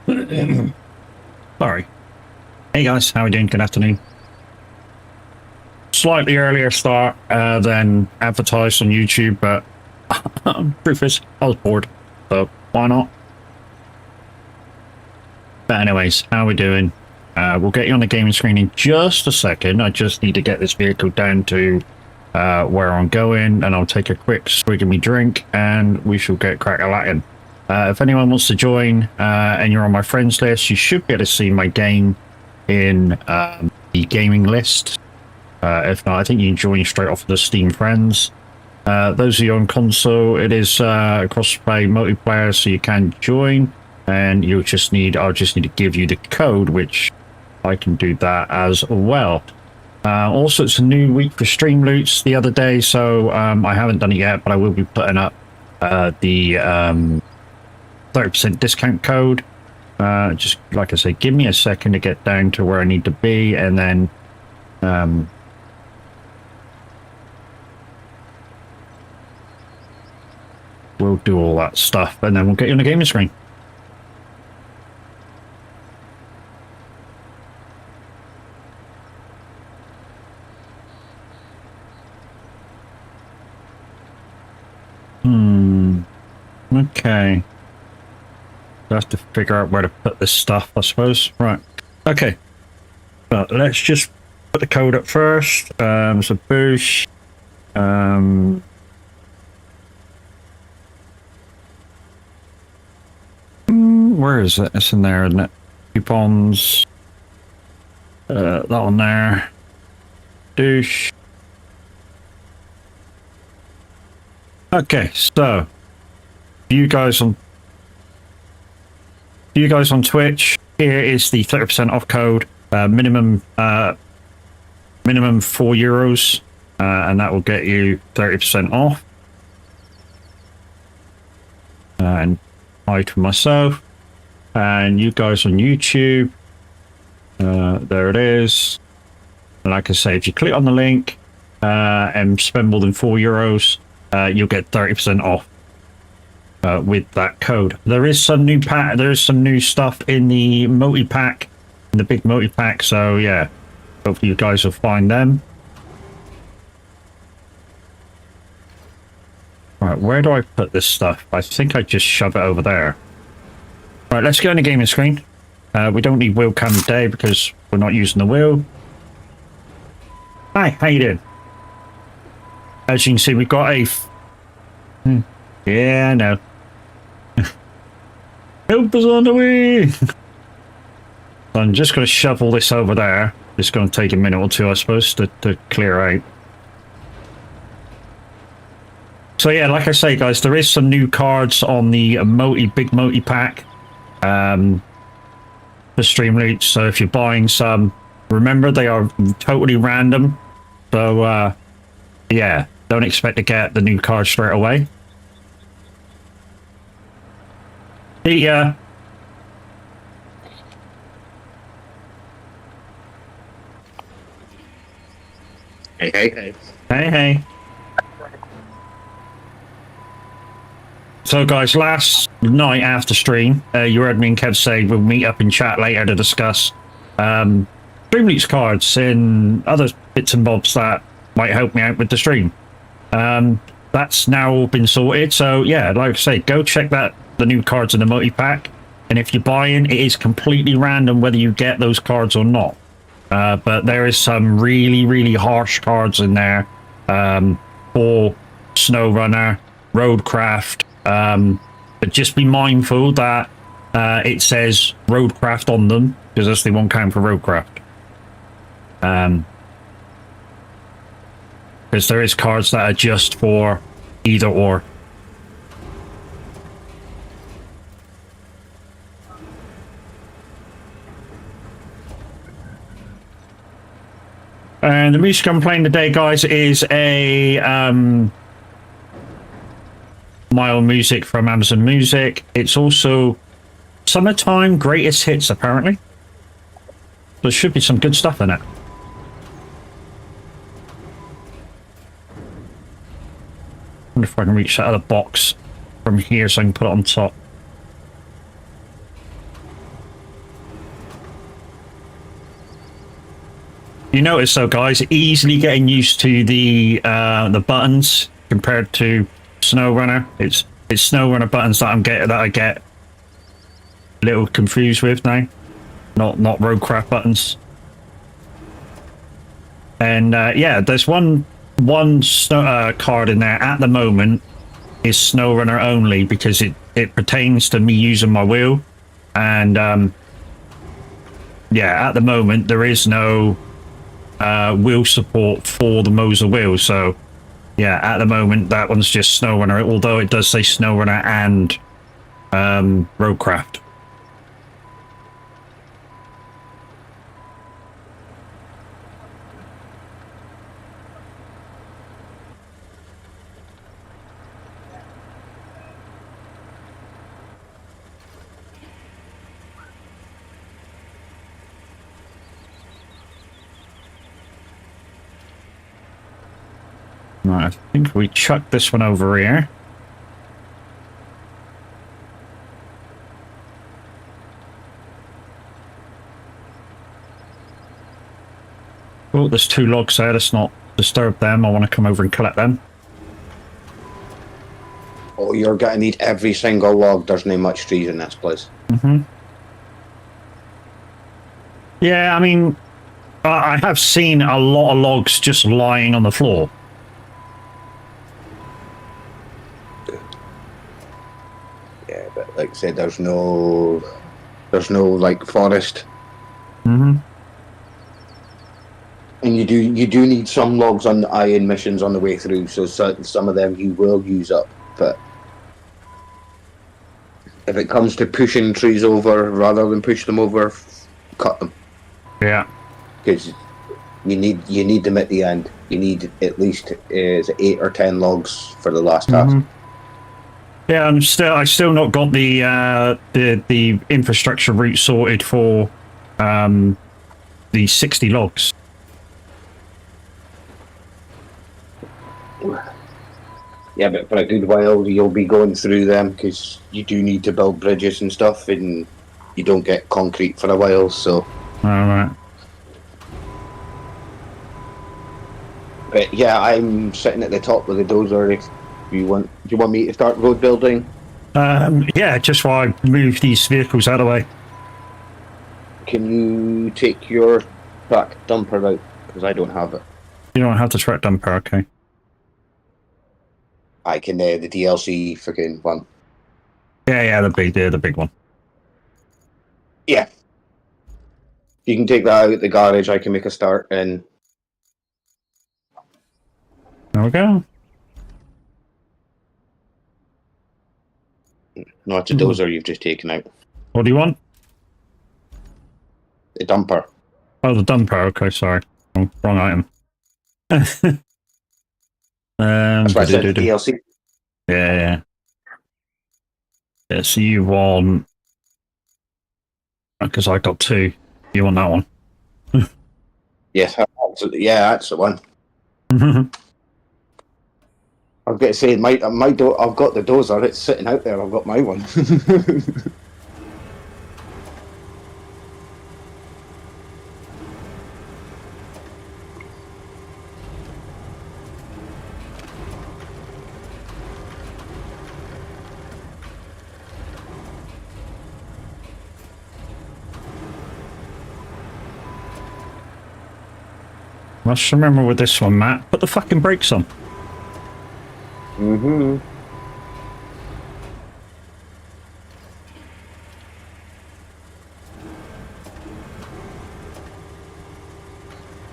Sorry. Hey guys, how are we doing? Good afternoon. Slightly earlier start than advertised on YouTube, but truth is, I was bored, so why not? But anyways, how are we doing? We'll get you on the gaming screen in just a second. I just need to get this vehicle down to where I'm going, and I'll take a quick swig of me drink, and we shall get crack-a-lacking. If anyone wants to join and you're on my friends list, you should be able to see my game in the gaming list. If not, I think you can join straight off the Steam friends. Those of you on console, it is cross-play multiplayer, so you can join, and I'll just need to give you the code, which I can do that as well. Also, it's a new week for Streamloots the other day, so I haven't done it yet, but I will be putting up the 30% discount code. Just like I say, give me a second to get down to where I need to be, and then we'll do all that stuff, and then we'll get you on the gaming screen. Okay. I have to figure out where to put this stuff, I suppose. Right. Okay. But let's just put the code up first. So boosh. Where is it? It's in there, isn't it? Coupons. That one there. Douche. Okay, so you guys on Twitch, here is the 30% off code. Minimum €4, and that will get you 30% off. And hi to myself. And you guys on YouTube, there it is. Like I say, if you click on the link and spend more than €4, you'll get 30% off with that code. There is some new stuff in the multi-pack, in the big multi-pack, so yeah, hopefully you guys will find them. Right, where do I put this stuff? I think I just shove it over there. Right, let's go on the gaming screen. We don't need wheel cam today because we're not using the wheel. Hi, how you doing? As you can see, we've got a... Yeah, I know. Help us on the way! So I'm just going to shovel this over there. It's going to take a minute or two, I suppose, to clear out. So yeah, like I say, guys, there is some new cards on the big multi-pack for Streamloots. So if you're buying some, remember they are totally random. So yeah, don't expect to get the new card straight away. Yeah. Hey, hey. Hey, hey. So, guys, last night after stream, you heard me and Kev say we'll meet up in chat later to discuss Streamloots cards and other bits and bobs that might help me out with the stream. That's now all been sorted. So, yeah, like I say, go check the new cards in the multi-pack. And if you're buying, it is completely random whether you get those cards or not. But there is some really, really harsh cards in there for SnowRunner, Roadcraft. But just be mindful that it says Roadcraft on them, because that's the one count for Roadcraft. Because there is cards that are just for either or. And the music I'm playing today, guys, is a my own music from Amazon Music. It's also summertime greatest hits, apparently. There should be some good stuff in it. I wonder if I can reach that other box from here so I can put it on top. You notice though, guys, easily getting used to the buttons compared to SnowRunner. It's SnowRunner buttons that I get a little confused with now. Not Roadcraft buttons. And yeah, there's one card in there at the moment is SnowRunner only because it pertains to me using my wheel, and yeah, at the moment there is no wheel support for the Moser wheel, so yeah, at the moment that one's just SnowRunner, although it does say SnowRunner and Roadcraft. Right, I think we chuck this one over here. Oh, there's 2 logs there. Let's not disturb them. I want to come over and collect them. Oh, you're gonna need every single log. There's not much trees in this place. Mm-hmm. Yeah, I mean, I have seen a lot of logs just lying on the floor. Yeah, but like I said, there's no like forest. Mm-hmm. And you do need some logs on the iron missions on the way through, so some of them you will use up. But if it comes to pushing trees over rather than push them over, cut them. Yeah. Because you need them at the end. You need at least 8 or 10 logs for the last task. Mm-hmm. Yeah, I still not got the infrastructure route sorted for the 60 logs. Yeah, but for a good while you'll be going through them because you do need to build bridges and stuff, and you don't get concrete for a while. So, All right. But yeah, I'm sitting at the top with the dozer. If you want, do you want me to start road building? Yeah, just while I move these vehicles out of the way. Can you take your track dumper out? Because I don't have it. You don't have to track dumper, okay? I can the DLC freaking one. Yeah, the big one. Yeah. You can take that out of the garage. I can make a start, and There we go. no, it's a dozer you've just taken out. What do you want? The dumper. Oh, the dumper. Okay, sorry. Wrong item. That's why I said DLC. Yeah. Yeah, so you want... Because I got 2. You want that one? Yes, yeah, that's the one. I've got to say, I've got the dozer. It's sitting out there. I've got my one. Must remember with this one, Matt. Put the fucking brakes on. Mm-hmm.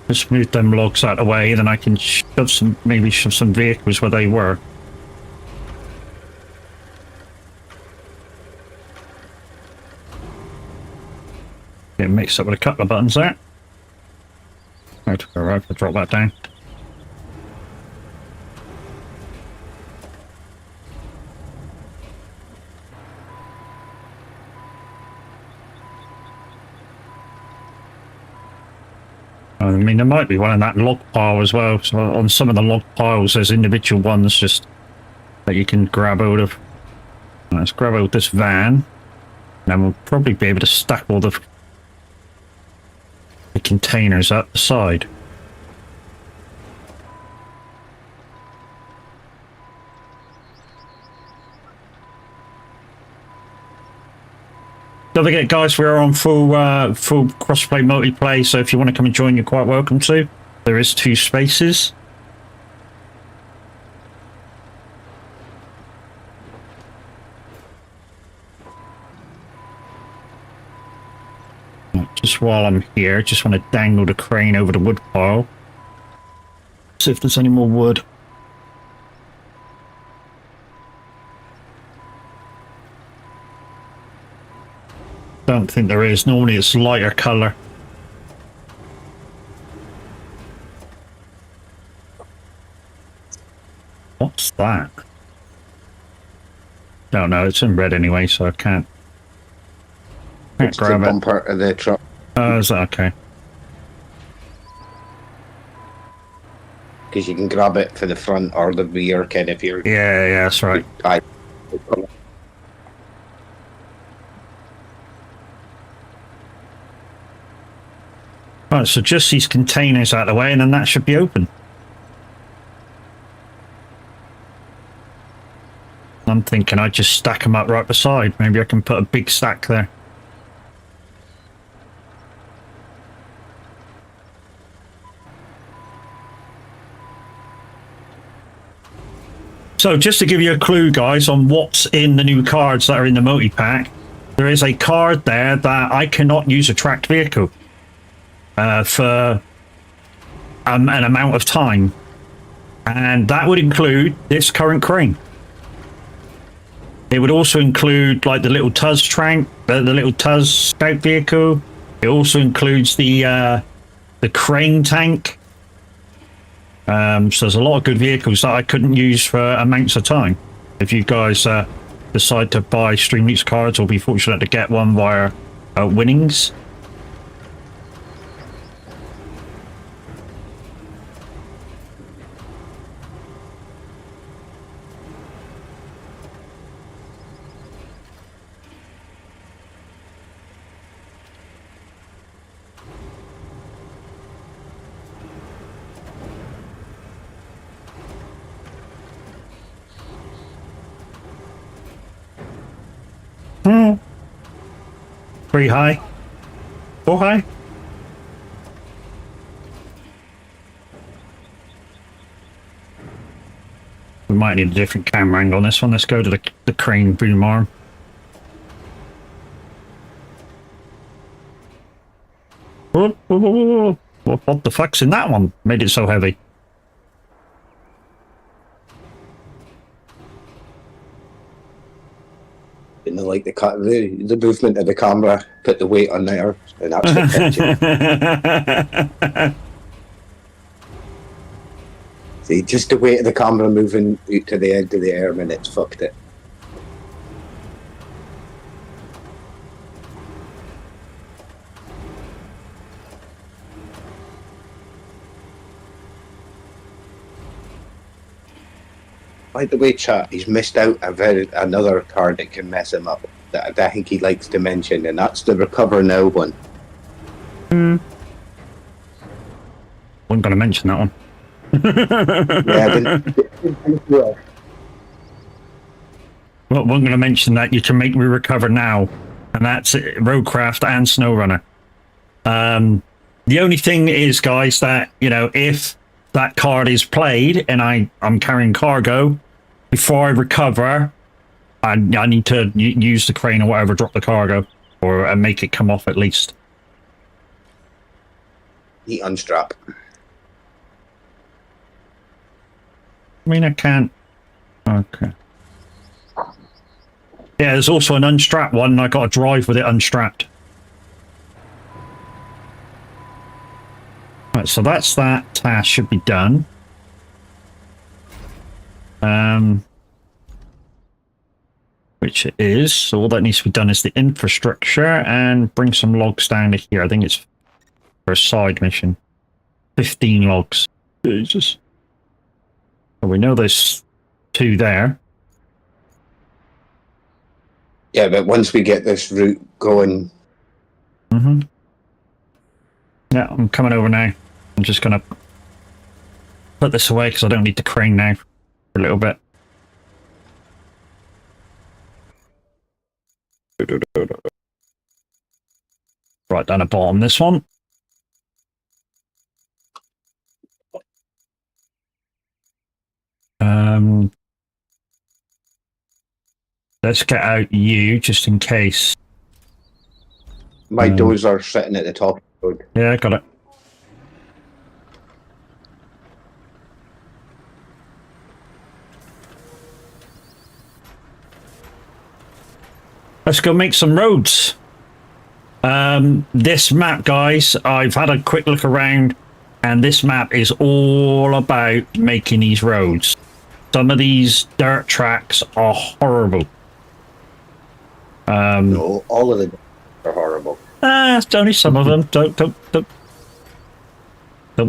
Just move them logs out of the way, then I can shove some vehicles where they were. Get mixed up with a couple of buttons there. Right, alright, I'll drop that down. I mean, there might be one in that log pile as well. So on some of the log piles, there's individual ones just that you can grab hold of. Let's grab hold of this van. And we'll probably be able to stack all the containers up the side. Don't forget, guys, we're on full crossplay multiplayer, so if you want to come and join, you're quite welcome to. There is 2 spaces. Just while I'm here, just want to dangle the crane over the wood pile. See if there's any more wood. Don't think there is. Normally it's lighter colour. What's that? Don't know. It's in red anyway, so I can't It's the grab it. bumper of the truck. Oh, is that okay? Because you can grab it for the front or the rear, kind of, if you're... Yeah, that's right. I, Right, so just these containers out of the way, and then that should be open. I'm thinking I'd just stack them up right beside. Maybe I can put a big stack there. So just to give you a clue, guys, on what's in the new cards that are in the multi-pack, there is a card there that I cannot use a tracked vehicle for an amount of time. And that would include this current crane. It would also include like the little Tuz tank, the little Tuz scout vehicle. It also includes the crane tank. So there's a lot of good vehicles that I couldn't use for amounts of time. If you guys decide to buy Stream Leaks cards or be fortunate to get one via winnings. Pretty high. Or high. We might need a different camera angle on this one. Let's go to the crane boom arm. Whoa, whoa, whoa, whoa, whoa. What the fuck's in that one? Made it so heavy. you know, like the movement of the camera, put the weight on there, and that's the picture. See, just the weight of the camera moving out to the end of the air, and it's fucked it. By the way, chat, he's missed out another card that can mess him up that I think he likes to mention, and that's the Recover Now one. Wasn't going to mention that one. Yeah, Well, wasn't going to mention that you can make me recover now, and that's it, Roadcraft and SnowRunner. The only thing is, guys, that, you know, if that card is played and I'm carrying cargo, before I recover, I need to use the crane or whatever, drop the cargo, or make it come off at least. he unstrap. I mean, I can't. Okay. Yeah, there's also an unstrapped one, and I got to drive with it unstrapped. Right, so that's that task should be done. Which it is. So all that needs to be done is the infrastructure and bring some logs down to here. I think it's for a side mission. 15 logs. Jesus. Well, we know there's 2 there. Yeah, but once we get this route going... Mm-hmm. Yeah, I'm coming over now. I'm just going to put this away because I don't need the crane now for a little bit. Right down the bottom, this one. Let's get out you just in case. My doors are sitting at the top of the road. Yeah, got it. Let's go make some roads. This map, guys, I've had a quick look around, and this map is all about making these roads. Some of these dirt tracks are horrible. No, all of them are horrible. It's only some of them. Don't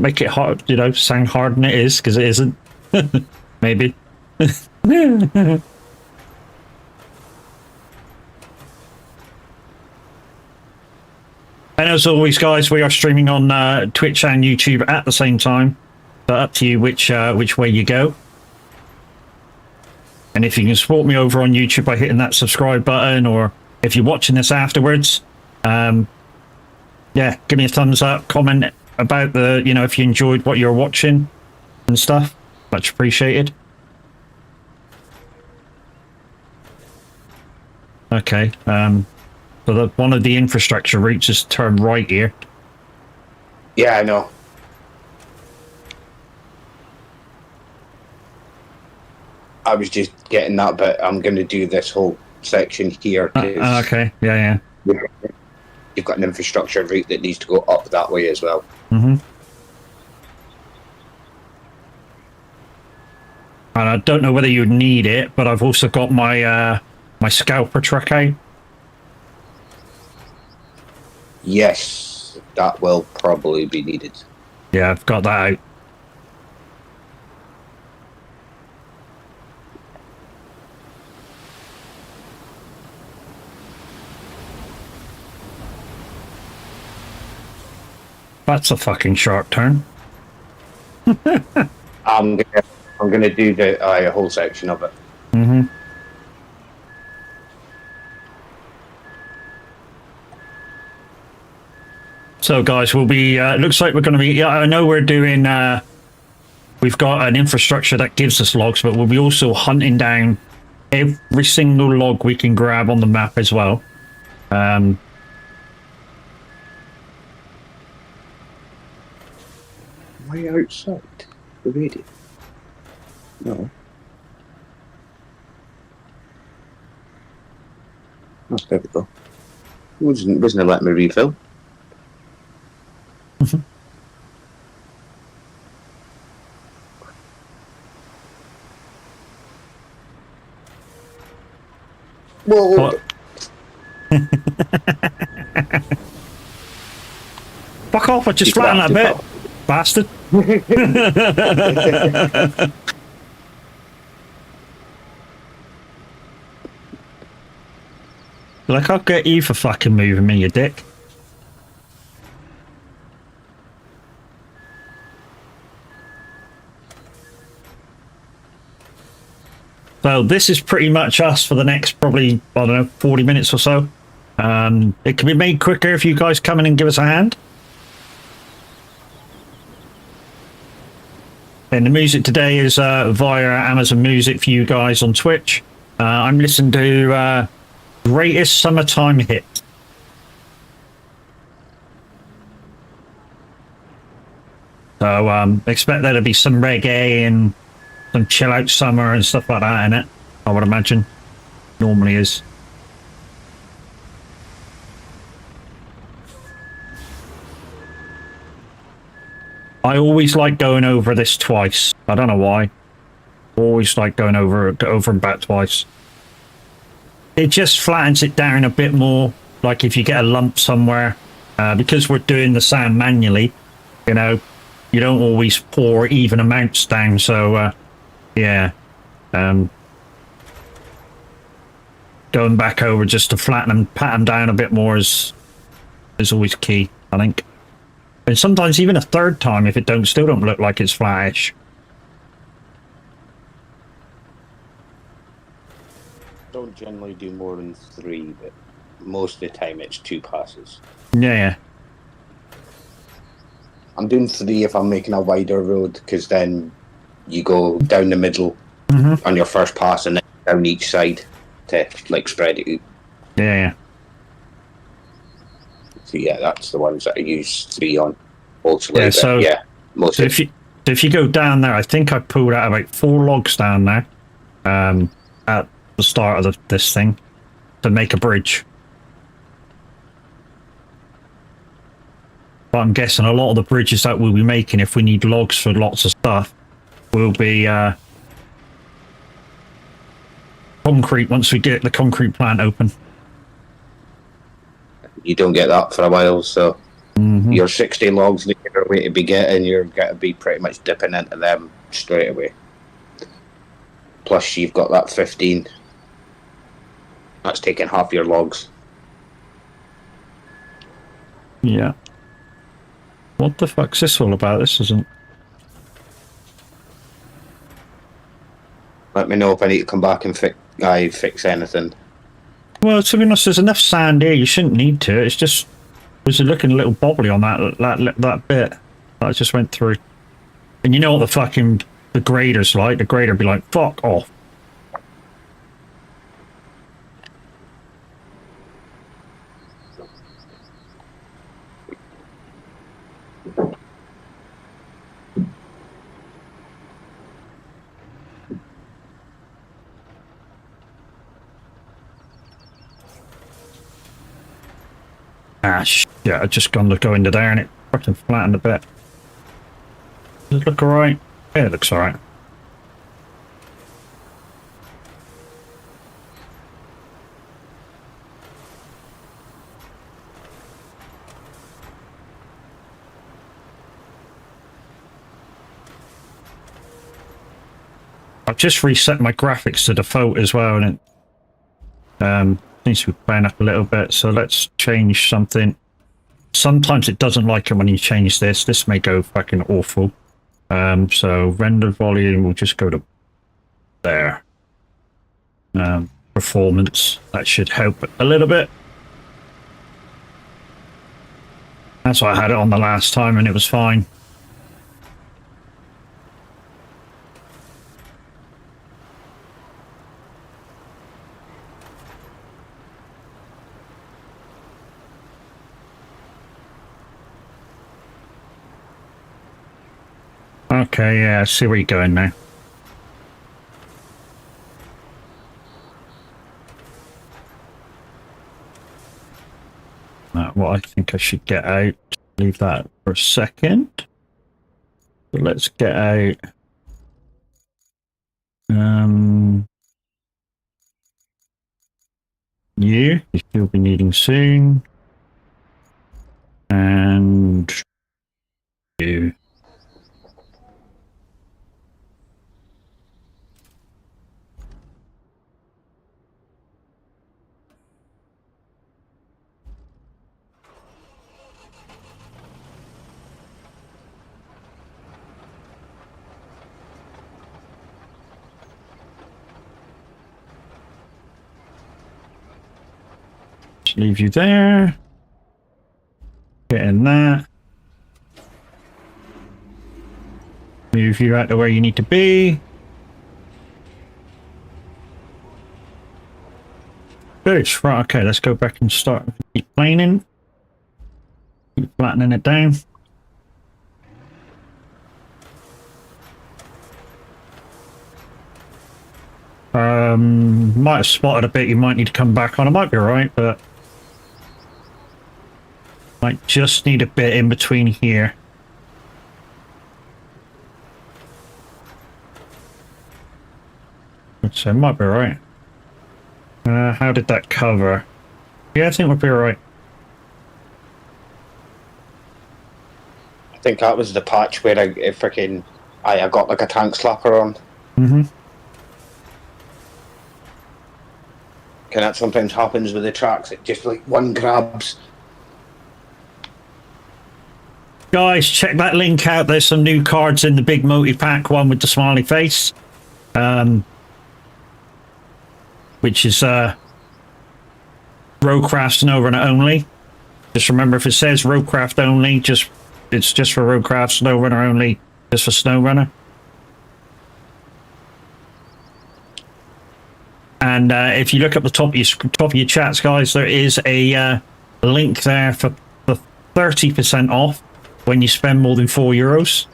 make it hard, you know, sound harder than it is, because it isn't. Maybe. And as always, guys, we are streaming on Twitch and YouTube at the same time. So up to you which way you go. And if you can support me over on YouTube by hitting that subscribe button, or if you're watching this afterwards, yeah, give me a thumbs up, comment about the, you know, if you enjoyed what you're watching and stuff. Much appreciated. Okay, so one of the infrastructure routes is turn right here. Yeah, I know. I was just getting that, but I'm going to do this whole section here. Okay, yeah. You've got an infrastructure route that needs to go up that way as well. Mm-hmm. And I don't know whether you'd need it, but I've also got my my scalper truck out. Yes, that will probably be needed. Yeah, I've got that out. That's a fucking sharp turn. I'm gonna do the whole section of it. Mm-hmm. So, guys, we'll be. Looks like we're going to be. Yeah, I know we're doing. We've got an infrastructure that gives us logs, but we'll be also hunting down every single log we can grab on the map as well. Way outside the radio. No. Oh, there we go. Wasn't letting me refill. Whoa. What? Fuck off! I just flattened that bit, bastard. Like, I'll get you for fucking moving me, you dick. So this is pretty much us for the next probably, I don't know, 40 minutes or so. It can be made quicker if you guys come in and give us a hand. And the music today is via Amazon Music for you guys on Twitch. I'm listening to Greatest Summertime Hit. So expect there to be some reggae and some chill out summer and stuff like that in it, I would imagine. Normally is. I always like going over this twice. I don't know why. Always like going over and back twice. It just flattens it down a bit more. Like if you get a lump somewhere, because we're doing the sand manually, you know, you don't always pour even amounts down. So yeah, going back over just to flatten and pat them down a bit more is always key, I think. And sometimes even a third time if it still don't look like it's flattish. Don't generally do more than 3, but most of the time it's 2 passes. Yeah. I'm doing 3 if I'm making a wider road, because then you go down the middle on your first pass and then down each side to like spread it out. Yeah. So yeah, that's the ones that I use 3 on. Also, Yeah, so most so of if you go down there, I think I pulled out about 4 logs down there at the start of this thing to make a bridge. But I'm guessing a lot of the bridges that we'll be making, if we need logs for lots of stuff, will be concrete once we get the concrete plant open. you don't get that for a while, so your 60 logs that you're going to be getting, you're going to be pretty much dipping into them straight away. Plus, you've got that 15. That's taking half your logs. Yeah. What the fuck's this all about? This isn't... Let me know if I need to come back and fix anything. Well, to be honest, there's enough sand here. You shouldn't need to. It's just... was looking a little bobbly on that bit that I just went through. And you know what the fucking... the grader's like? The grader be like, fuck off. Ah, shit, I just gone to go into there and it fucking flattened a bit. Does it look alright? Yeah, it looks alright. I've just reset my graphics to default as well, and it needs to be playing up a little bit, so let's change something. Sometimes it doesn't like it when you change this. This may go fucking awful. So render volume, we'll just go to there. Performance, that should help a little bit. That's why I had it on the last time and it was fine. Okay, yeah, I see where you're going now. What I think I should get out, leave that for a second. So let's get out. You'll be needing soon. And you. Leave you there. Get in that. Move you out to where you need to be. Good. Right, okay, let's go back and start keep planing. Keep flattening it down. Might have spotted a bit you might need to come back on. I might be alright, but might just need a bit in between here. So it might be alright. How did that cover? Yeah, I think we'll be alright. I think that was the patch where I got like a tank slapper on. And that sometimes happens with the tracks. It just like one grabs. Guys, check that link out. There's some new cards in the big multi-pack, one with the smiley face. Which is roadcraft snow runner only. Just remember, if it says roadcraft only, it's just for roadcraft, snow runner only, just for snow runner. And if you look up the top of your chats, guys, there is a link there for 30% off when you spend more than €4.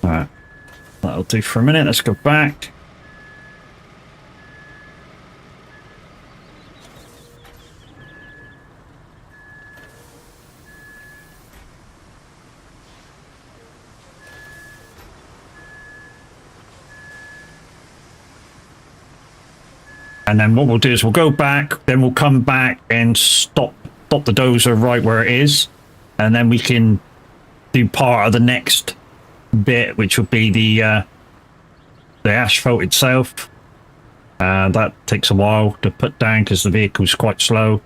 Alright, that'll do for a minute. Let's go back. And then what we'll do is we'll go back, then we'll come back and stop the dozer right where it is, and then we can do part of the next bit, which will be the asphalt itself. That takes a while to put down because the vehicle's quite slow.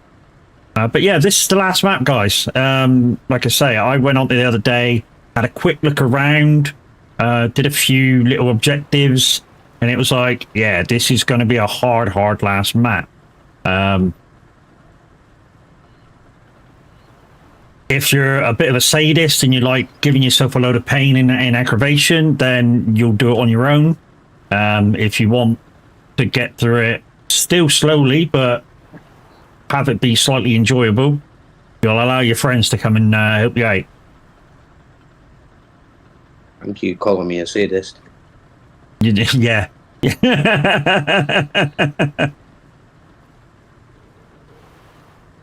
But yeah, this is the last map, guys. Like I say, I went on the other day, had a quick look around, did a few little objectives, and it was like, yeah, this is going to be a hard last map. If you're a bit of a sadist and you like giving yourself a load of pain and aggravation, then you'll do it on your own. If you want to get through it still slowly, but have it be slightly enjoyable, you'll allow your friends to come and help you out. Thank you calling me a sadist. Yeah.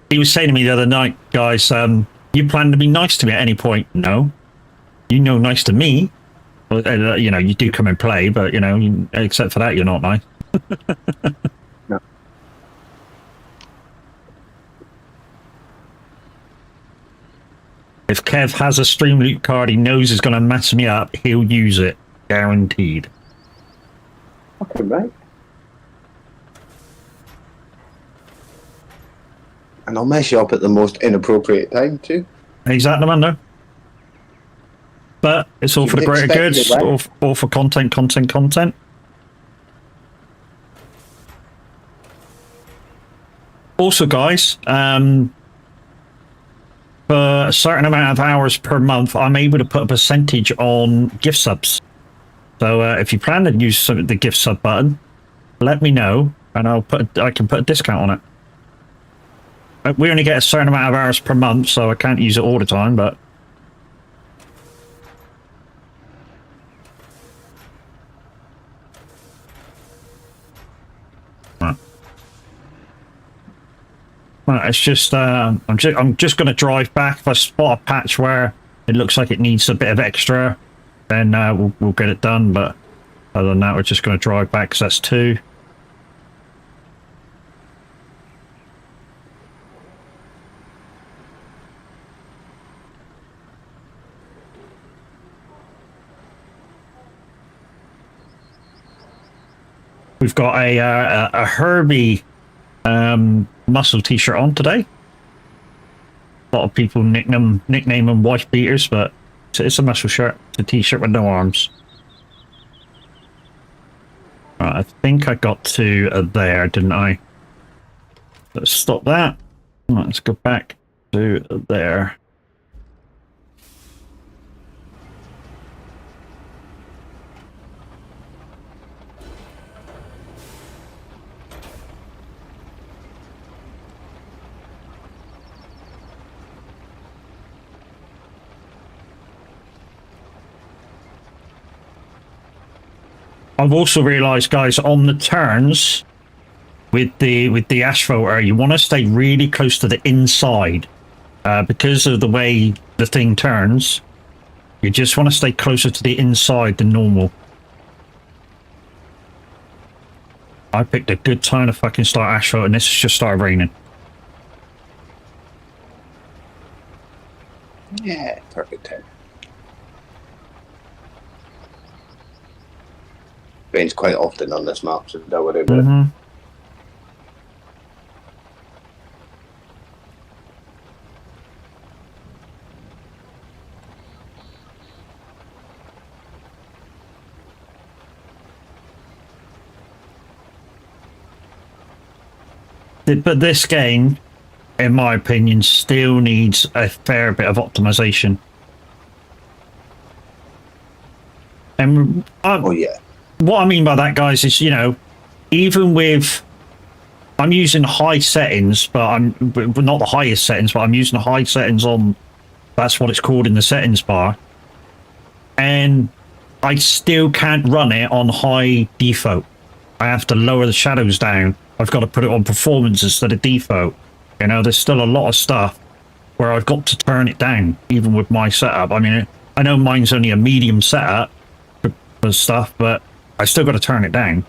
He was saying to me the other night, guys, you plan to be nice to me at any point? No. You know, nice to me. Well, you know, you do come and play, but, you know, except for that, you're not nice. No. If Kev has a stream loot card he knows is going to mess me up, he'll use it. Guaranteed. Okay, right. And I'll mess you up at the most inappropriate time, too. Exactly, man, no. But it's all for the greater good, all for content. Also, guys, for a certain amount of hours per month, I'm able to put a percentage on gift subs. So if you plan to use the gift sub button, let me know, and I can put a discount on it. We only get a certain amount of hours per month, so I can't use it all the time, but... Right, it's just, I'm just going to drive back. If I spot a patch where it looks like it needs a bit of extra, then we'll get it done, but other than that, we're just going to drive back because that's 2. We've got a Herbie muscle t-shirt on today. A lot of people nickname them wife beaters, but it's a muscle shirt. It's a t-shirt with no arms. Right, I think I got to there, didn't I? Let's stop that. Right, let's go back to there. I've also realised, guys, on the turns with the asphalt, you want to stay really close to the inside because of the way the thing turns. You just want to stay closer to the inside than normal. I picked a good time to fucking start asphalt, and this has just started raining. Yeah, perfect time. Rains quite often on this map, so don't worry about it. But this game, in my opinion, still needs a fair bit of optimization. And Oh yeah. what I mean by that, guys, is, you know, even with, I'm using high settings, but not the highest settings, but I'm using the high settings on, that's what it's called in the settings bar. And I still can't run it on high default. I have to lower the shadows down. I've got to put it on performance instead of default. You know, there's still a lot of stuff where I've got to turn it down, even with my setup. I mean, I know mine's only a medium setup for stuff, but I still got to turn it down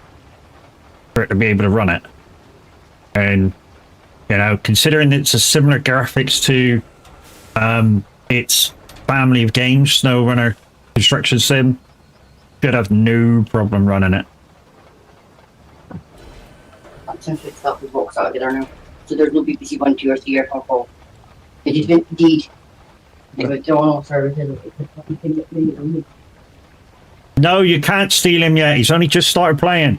for it to be able to run it. And, you know, considering it's a similar graphics to its family of games, SnowRunner Construction Sim, should have no problem running it. Essentially, stuff is works out together now. So there's no BBC 1, 2, or 3 or 4. It is indeed. But they're on all services. No, you can't steal him yet. He's only just started playing.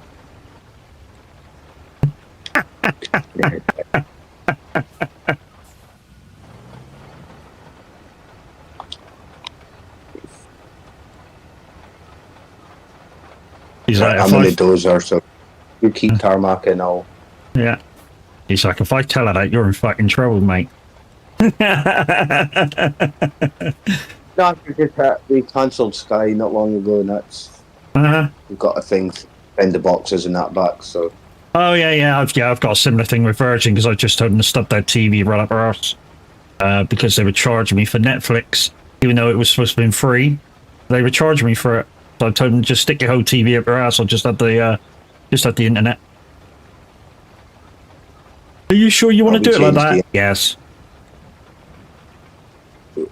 He's like, I'm on a dozer, so you keep tarmac and all. yeah. He's like, if I tell her that, you're in fucking trouble, mate. No, we cancelled Sky not long ago, and that's we've got a thing to send the boxes and that back. So. Oh yeah, I've got a similar thing with Virgin because I just told them to stop their TV right up our arse because they were charging me for Netflix, even though it was supposed to be free. They were charging me for it, so I told them just stick your whole TV up your ass. I'll just have the internet. Are you sure you want to do it like that? Yes.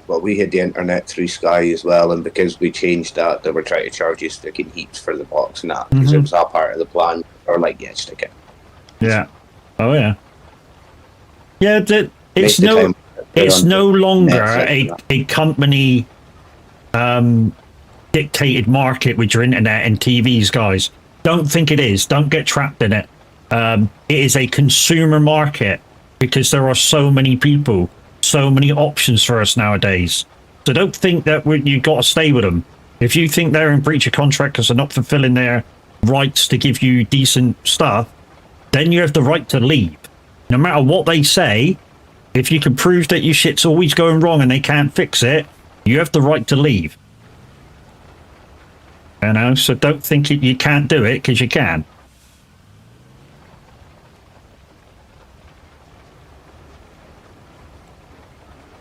Well, we had the internet through Sky as well, and because we changed that, they were trying to charge us fucking heaps for the box and that, because it was all part of the plan. Or like, yeah, stick it. Yeah. Oh yeah. Yeah, it's no longer a company dictated market with your internet and TVs, guys. Don't think it is. Don't get trapped in it. It is a consumer market because there are so many people, so many options for us nowadays. So don't think that you got to stay with them. If you think they're in breach of contract because they're not fulfilling their rights to give you decent stuff, then you have the right to leave. No matter what they say, if you can prove that your shit's always going wrong and they can't fix it, you have the right to leave. You know, so don't think you can't do it, because you can.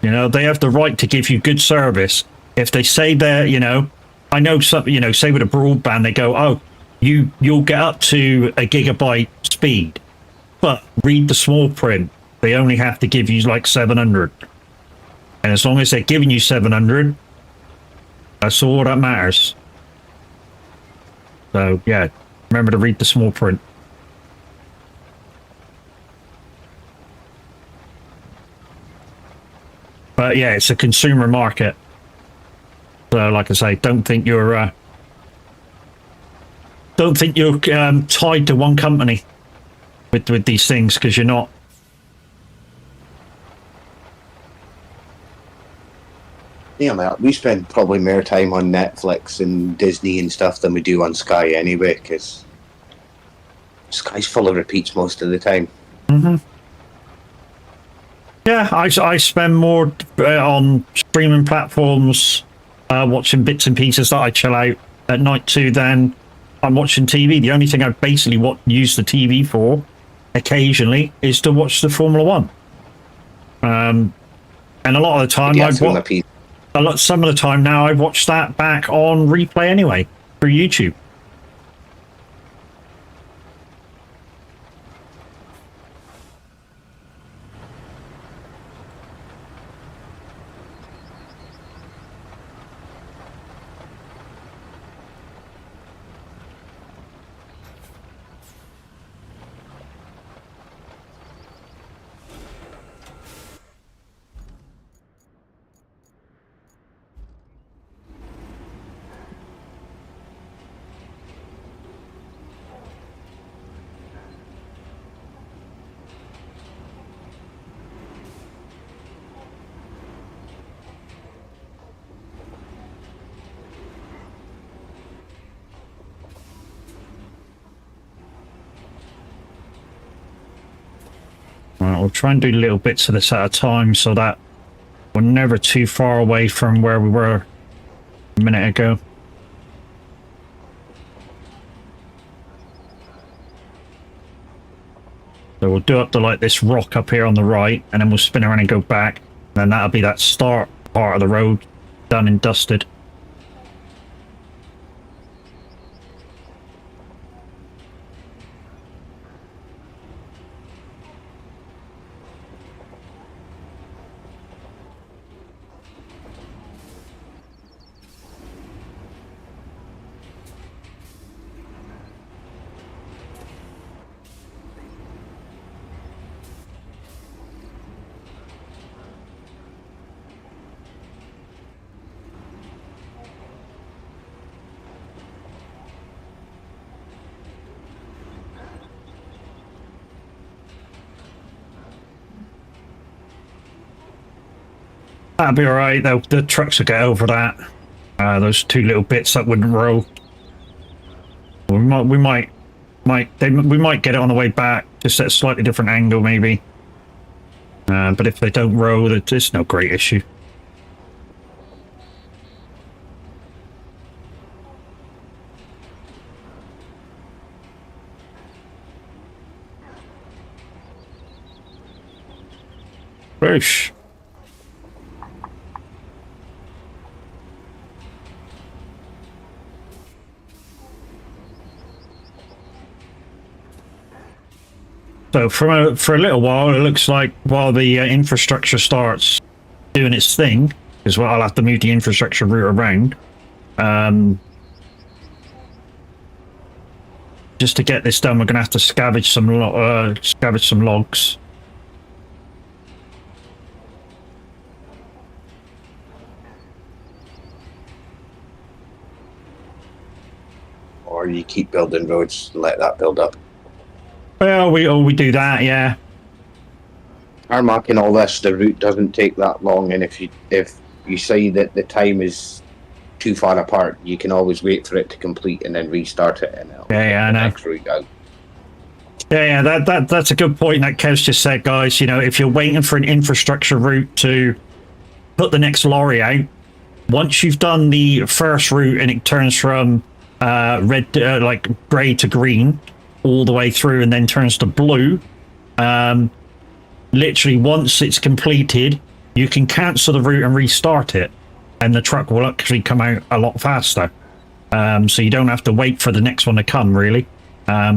You know, they have the right to give you good service. If they say they're, you know, I know some, you know, say with a broadband, they go, oh, you'll get up to a gigabyte speed, but read the small print. They only have to give you like 700. And as long as they're giving you 700, that's all that matters. So, yeah, remember to read the small print. But yeah, it's a consumer market. So, like I say, don't think you're tied to one company with these things, because you're not. Yeah, man, we spend probably more time on Netflix and Disney and stuff than we do on Sky anyway, because Sky's full of repeats most of the time. Mm-hmm. Yeah, I spend more on streaming platforms, watching bits and pieces that I chill out at night too than I'm watching TV. The only thing I basically use the TV for occasionally is to watch the Formula One. And a lot of the time, some of the time now I watch that back on replay anyway through YouTube. we'll try and do little bits of this at a time so that we're never too far away from where we were a minute ago. So we'll do up to like this rock up here on the right, and then we'll spin around and go back. And then that'll be that start part of the road done and dusted. That'll be alright, though. The trucks will get over that. Those two little bits that wouldn't roll. We might get it on the way back, just at a slightly different angle, maybe. But if they don't roll, it's no great issue. Whoosh. So for a little while, it looks like while the infrastructure starts doing its thing, is what I'll have to move the infrastructure route around. Just to get this done, we're going to have to scavenge some logs. Or you keep building roads and let that build up. Well, we do that, yeah. Armac and all this, the route doesn't take that long, and if you say that the time is too far apart, you can always wait for it to complete and then restart it, and I know. next route out. Yeah, that's a good point that Kev's just said, guys. You know, if you're waiting for an infrastructure route to put the next lorry out, once you've done the first route and it turns from like grey to green all the way through and then turns to blue, literally once it's completed, you can cancel the route and restart it, and the truck will actually come out a lot faster. So you don't have to wait for the next one to come, really. I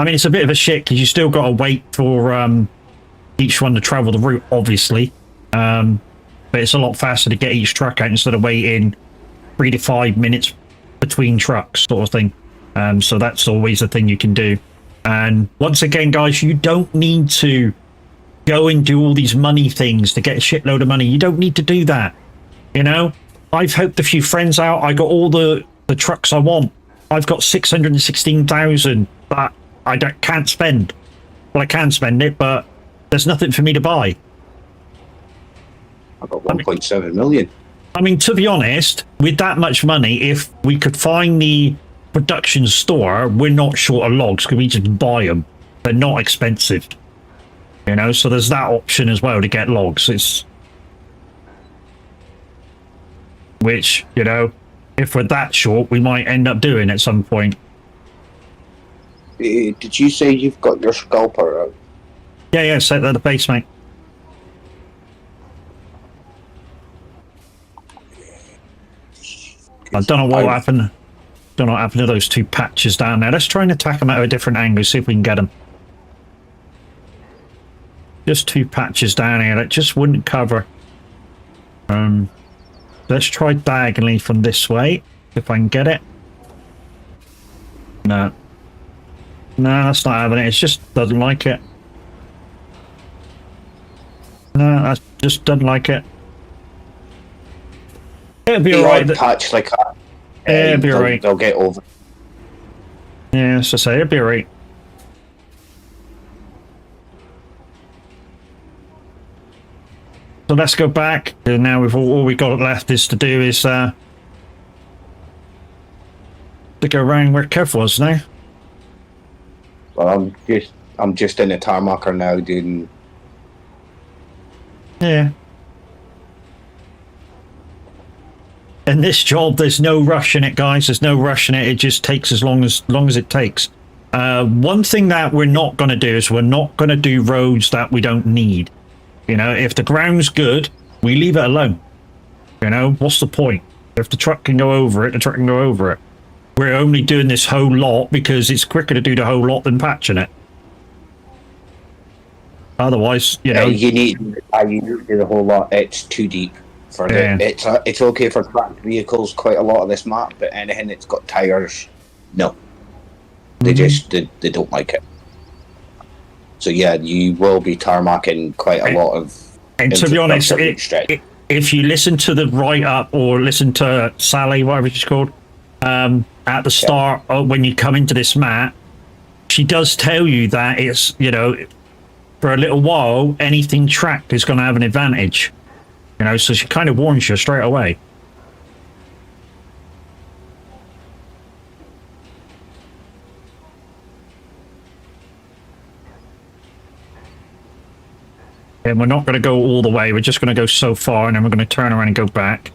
mean, it's a bit of a shit because you still got to wait for each one to travel the route, obviously. But it's a lot faster to get each truck out instead of waiting 3 to 5 minutes between trucks, sort of thing. So that's always a thing you can do. And once again, guys, you don't need to go and do all these money things to get a shitload of money. You don't need to do that. You know, I've helped a few friends out. I got all the trucks I want. I've got 616,000 that I can't spend. Well, I can spend it, but there's nothing for me to buy. I've got 1.7 million. I mean, to be honest, with that much money, if we could find the production store, we're not short of logs because we just buy them. They're not expensive, you know, so there's that option as well to get logs. Which, you know, if we're that short, we might end up doing at some point. Did you say you've got your scalper out? Yeah, set at the base, mate. I don't know what happened. Don't know what happened to those two patches down there. Let's try and attack them at a different angle, see if we can get them. Just two patches down here that just wouldn't cover. Let's try diagonally from this way, if I can get it. No, that's not having it. It just doesn't like it. No, that just doesn't like it. It'll be alright. Patch like that. Yeah, it'll be alright. They'll get over. Yeah, as I say, it'll be alright. So let's go back. And now all we got left is to do is to go around where Kev was now. Well, I'm just I'm just in a tarmacer now doing. Yeah. In this job, there's no rush in it, guys. There's no rush in it. It just takes as long as it takes. One thing that we're not going to do is we're not going to do roads that we don't need. You know, if the ground's good, we leave it alone. You know, what's the point? If the truck can go over it, the truck can go over it. We're only doing this whole lot because it's quicker to do the whole lot than patching it. Otherwise, you know, you need to do the whole lot. It's too deep for it's okay for tracked vehicles. Quite a lot of this map, but anything that's got tires, no, they they don't like it. So yeah, you will be tarmacking quite a lot of. And to be honest, if you listen to the write-up or listen to Sally, whatever she's called, at the start when you come into this map, she does tell you that it's, you know, for a little while, anything tracked is going to have an advantage. You know, so she kind of warns you straight away. And we're not going to go all the way. We're just going to go so far, and then we're going to turn around and go back.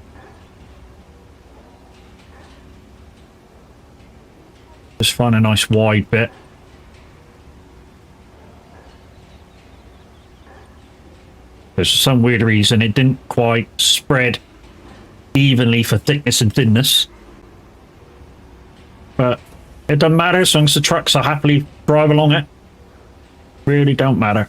Just find a nice wide bit. For some weird reason, it didn't quite spread evenly for thickness and thinness. But it doesn't matter as long as the trucks are happily drive along it. Really don't matter.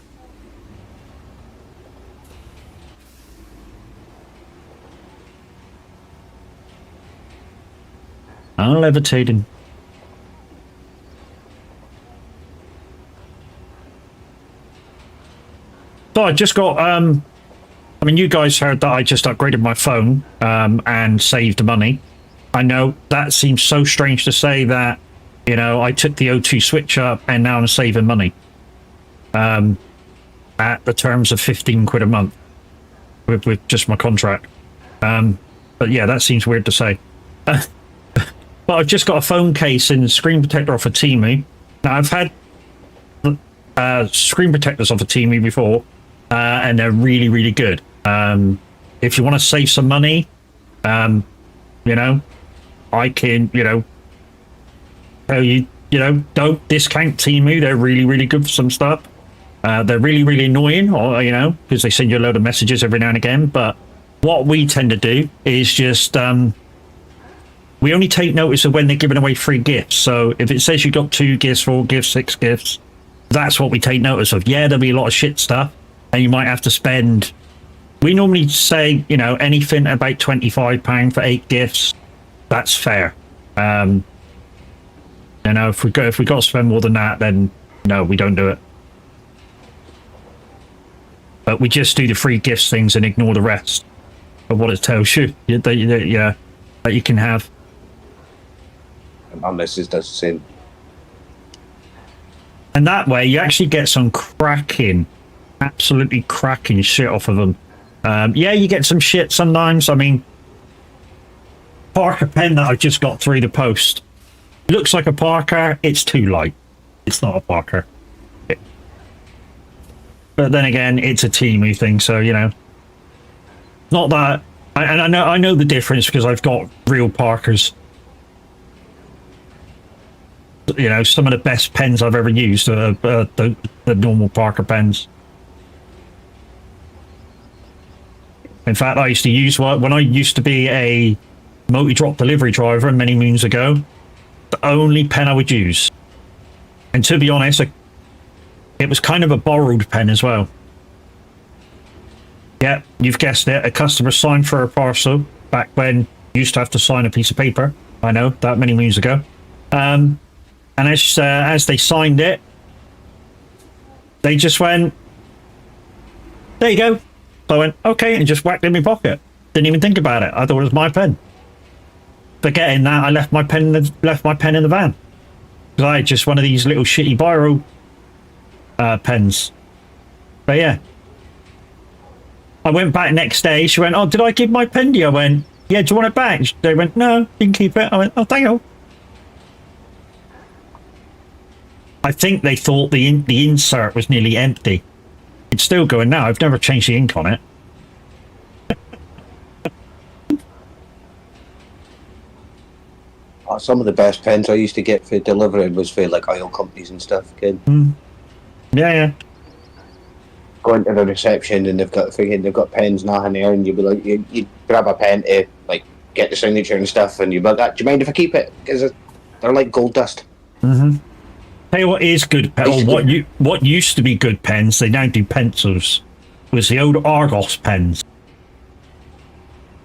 I'm levitating. So I just got, I mean, you guys heard that I just upgraded my phone and saved money. I know that seems so strange to say that, you know, I took the O2 switch up and now I'm saving money at the terms of 15 quid a month with just my contract. But yeah, that seems weird to say. But I've just got a phone case and screen protector off of Temu. Now, I've had screen protectors off of Temu before, and they're really, really good. If you want to save some money, you know, I can, you know, tell you, you know, don't discount Temu. They're really, really good for some stuff. They're really, really annoying, or, you know, because they send you a load of messages every now and again. But what we tend to do is just... we only take notice of when they're giving away free gifts. So if it says you got 2 gifts, 4 gifts, 6 gifts, that's what we take notice of. Yeah, there'll be a lot of shit stuff, and you might have to spend... We normally say, you know, anything about £25 for 8 gifts. That's fair. You know, if we got to spend more than that, then no, we don't do it. But we just do the free gifts things and ignore the rest of what it tells you. That you can have. Unless it does the same. And that way, you actually get some cracking, absolutely cracking shit off of them. Yeah, you get some shit sometimes. I mean, Parker pen that I've just got through the post. Looks like a Parker. It's too light. It's not a Parker. But then again, it's a Temu thing, so, you know. Not that... I know the difference because I've got real Parkers. You know, some of the best pens I've ever used are the normal Parker pens. In fact, I used to use one when I used to be a multi-drop delivery driver many moons ago. The only pen I would use. And to be honest, it was kind of a borrowed pen as well. Yeah, you've guessed it. A customer signed for a parcel back when you used to have to sign a piece of paper. I know, that many moons ago. And as they signed it, they just went, there you go. So I went, okay, and just whacked it in my pocket. Didn't even think about it. I thought it was my pen. Forgetting that, I left my pen in the van. Because I had just one of these little shitty biro pens. But yeah. I went back next day. She went, oh, did I give my pen to you? I went, yeah, do you want it back? They went, no, you can keep it. I went, oh, thank you. I think they thought the insert was nearly empty. It's still going now. I've never changed the ink on it. Some of the best pens I used to get for delivering was for like oil companies and stuff. Kid. Yeah. Going to the reception and they've got pens now and there, and you'd be like, you grab a pen to like get the signature and stuff, and you'd be like, do you mind if I keep it? Because they're like gold dust. Tell you what is good, or what used to be good pens, they now do pencils, was the old Argos pens.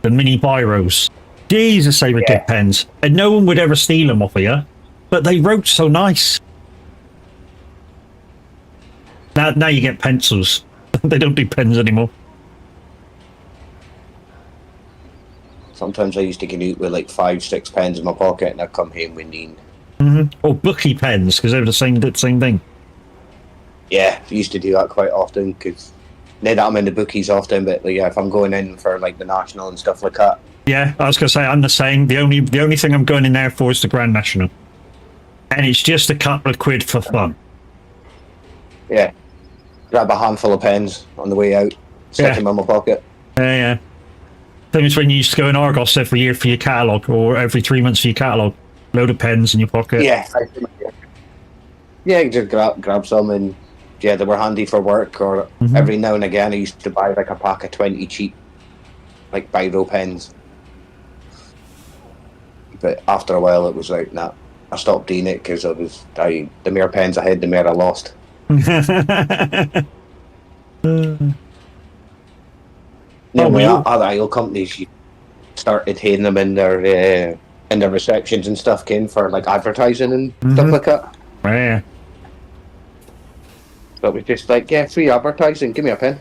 The mini biros. Jesus, they were good pens. And no one would ever steal them off of you, but they wrote so nice. Now you get pencils. They don't do pens anymore. Sometimes I used to get out with like 5-6 pens in my pocket, and I'd come home with 9. Or bookie pens, because they were the same thing. Yeah, I used to do that quite often, because now that I'm in the bookies often, but like, yeah, if I'm going in for like the National and stuff like that. Yeah, I was going to say, I'm the same. The only thing I'm going in there for is the Grand National. And it's just a couple of quid for fun. Yeah. Grab a handful of pens on the way out, stick them in my pocket. Yeah. Same as when you used to go in Argos every year for your catalogue, or every 3 months for your catalogue. Load of pens in your pocket. Yeah. Yeah, you just grab some, and yeah, they were handy for work, or every now and again I used to buy like a pack of 20 cheap like biro pens. But after a while it was like, nah, I stopped doing it because the more pens I had, the more I lost. Other oil companies, you started having them in their receptions and stuff, came for like advertising and stuff like that. Yeah. So it was just like, yeah, free advertising, give me a pen.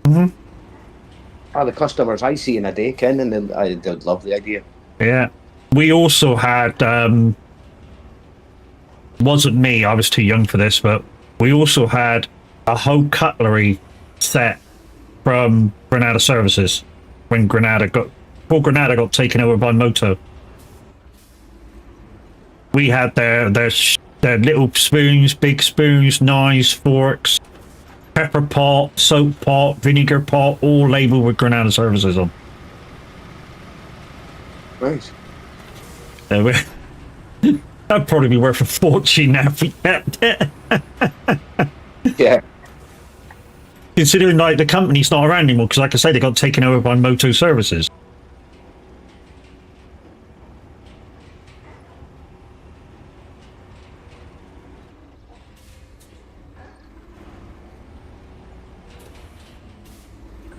The customers I see in a day, Ken, and they'd love the idea. Yeah. We also had, wasn't me, I was too young for this, but we also had a whole cutlery set from Granada Services when Granada got taken over by Moto. We had their little spoons, big spoons, knives, forks, pepper pot, soap pot, vinegar pot, all labelled with Granada Services on. Nice. That'd probably be worth a fortune now if we kept it. Yeah. Considering like the company's not around anymore, because like I say, they got taken over by Moto Services.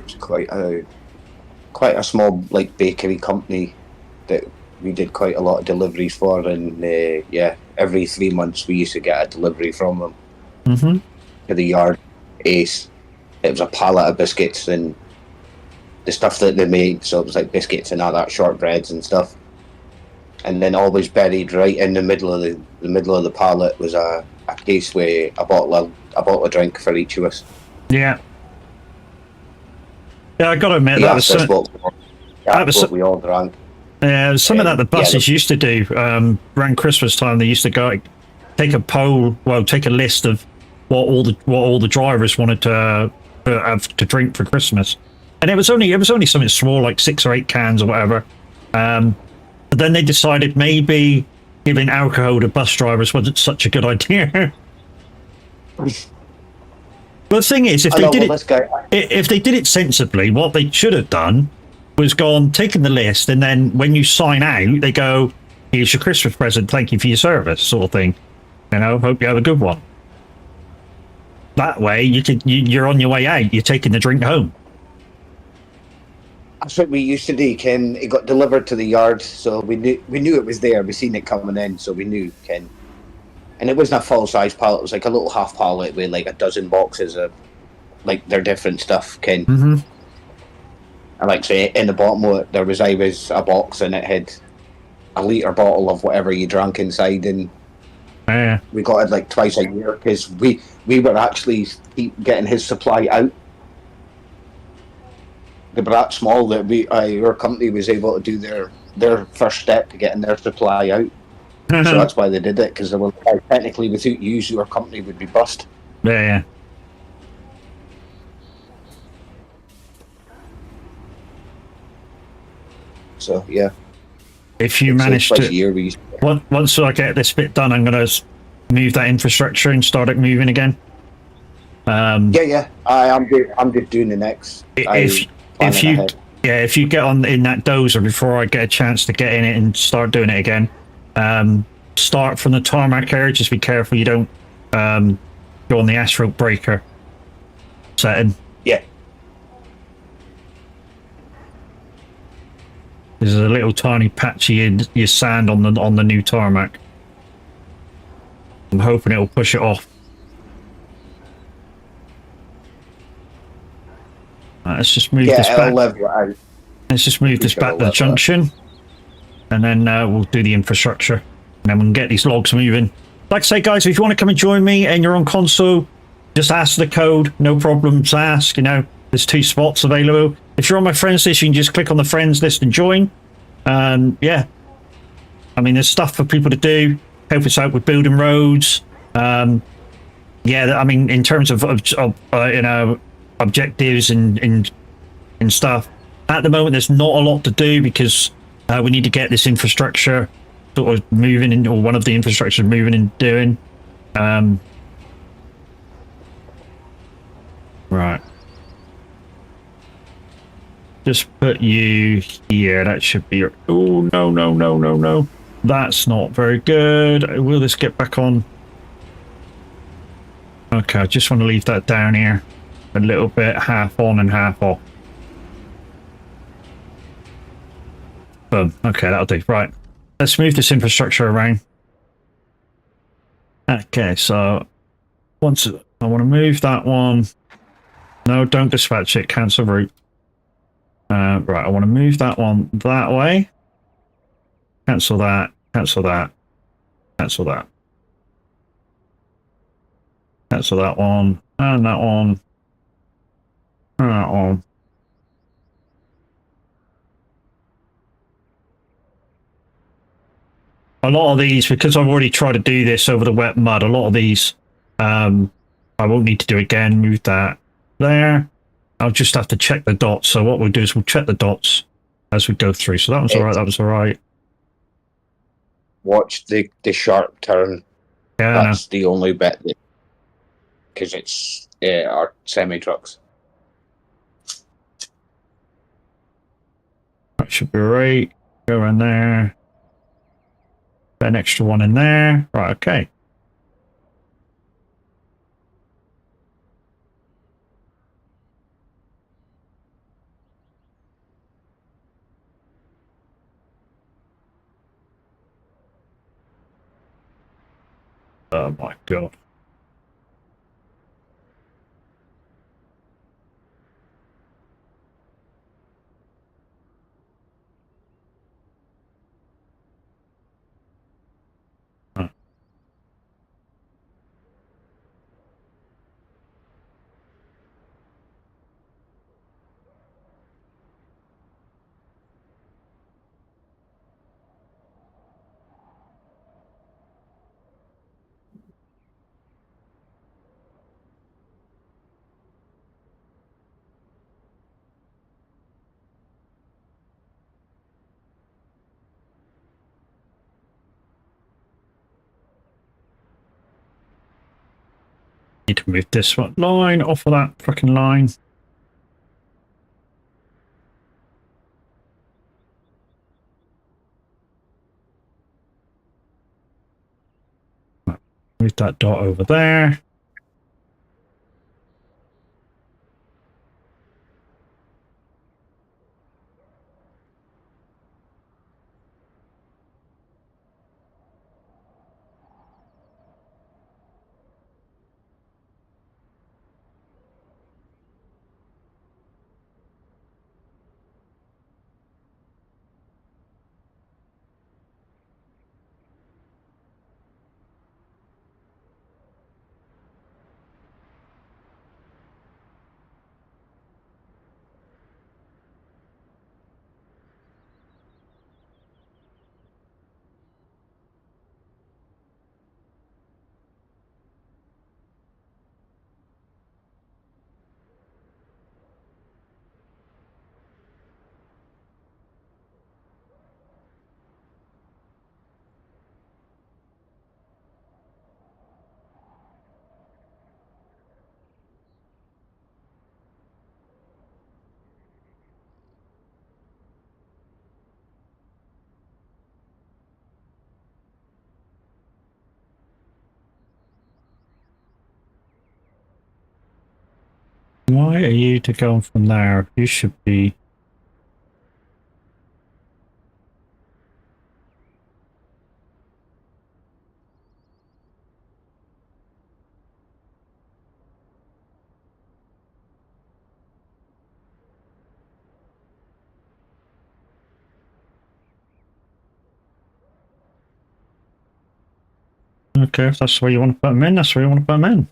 It's quite a small like bakery company that we did quite a lot of deliveries for, and every 3 months we used to get a delivery from them to the yard. Ace. It was a pallet of biscuits and the stuff that they made, so it was like biscuits and all that, shortbreads and stuff. And then always buried right in the middle of the pallet was a case with a bottle of drink for each of us. Yeah. Yeah, I got to admit that was what we all drank. Something that the buses used to do around Christmas time. They used to go take a list of what all the drivers wanted to have to drink for Christmas, and it was only something small like 6 or 8 cans or whatever. But then they decided maybe giving alcohol to bus drivers wasn't such a good idea. Well, the thing is, if they did it sensibly, what they should have done was taken the list, and then when you sign out, they go, "Here's your Christmas present. Thank you for your service," sort of thing. Hope you have a good one. That way, you're on your way out. You're taking the drink home. That's what we used to do, Ken. It got delivered to the yard, so we knew it was there. We seen it coming in, so we knew, Ken. And it wasn't a full-size pallet. It was like a little half pallet with like a dozen boxes of like their different stuff, Ken. And like say in the bottom of it, there was always a box, and it had a litre bottle of whatever you drank inside, and we got it like twice a year because we were actually getting his supply out. They were that small that our company was able to do their first step to getting their supply out. So that's why they did it, because they were like, technically without you, your company would be bust. Yeah. So yeah, If you it's manage twice a to, year we use. once I get this bit done, I'm going to move that infrastructure and start it moving again. Yeah. I'm just doing the next. If Planning you ahead. if you get on in that dozer before I get a chance to get in it and start doing it again, start from the tarmac area. Just be careful you don't go on the asphalt breaker setting. Yeah. There's a little tiny patchy in your sand on the new tarmac. I'm hoping it'll push it off. Let's just move this back. Let's just move this back to the junction, and then we'll do the infrastructure, and then we can get these logs moving. Like I say, guys, if you want to come and join me and you're on console, just ask the code. No problems asked. You know, there's 2 spots available. If you're on my friends list, you can just click on the friends list and join. Yeah, I mean, there's stuff for people to do. Help us out with building roads. Yeah, I mean, in terms of you know, objectives and stuff. At the moment, there's not a lot to do because we need to get this infrastructure sort of moving, in, or one of the infrastructures moving and doing. Right. Just put you here. That should be. Oh no! That's not very good. Will this get back on? Okay, I just want to leave that down here a little bit, half on and half off. Boom. Okay, that'll do. Right. Let's move this infrastructure around. Okay, so once I want to move that one. No, don't dispatch it. Cancel route. Right, I want to move that one that way. Cancel that. Cancel that. Cancel that. Cancel that one. And that one. And that one. A lot of these, because I've already tried to do this over the wet mud, a lot of these I won't need to do again. Move that there. I'll just have to check the dots. So what we'll do is we'll check the dots as we go through. So that was all right. That was all right. Watch the sharp turn. Yeah, that's the only bit, because it's our semi trucks. That should be right. Go in there. Put an extra one in there. Right, okay. Oh my god. Huh. Need to move this one line off of that fucking line. Move that dot over there. Why are you to go on from there? You should be... Okay, if that's where you want to put them in, that's where you want to put them in.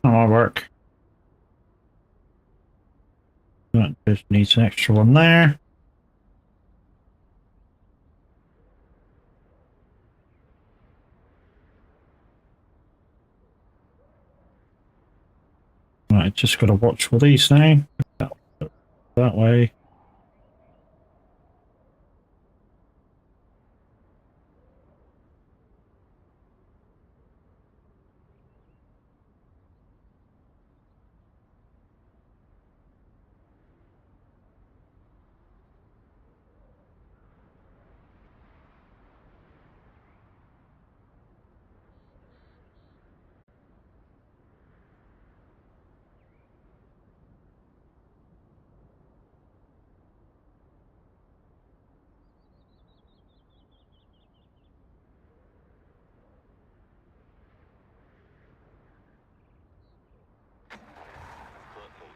That might work. That just needs an extra one there. Right, just got to watch for these now. That way.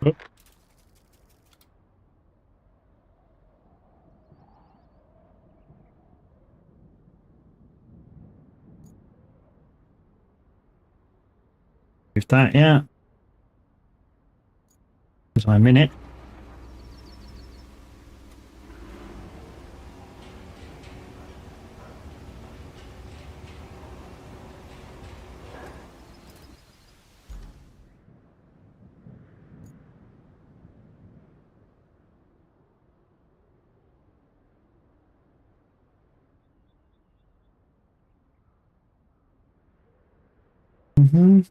Oop. With that, yeah. Because I'm in it. Mm-hmm.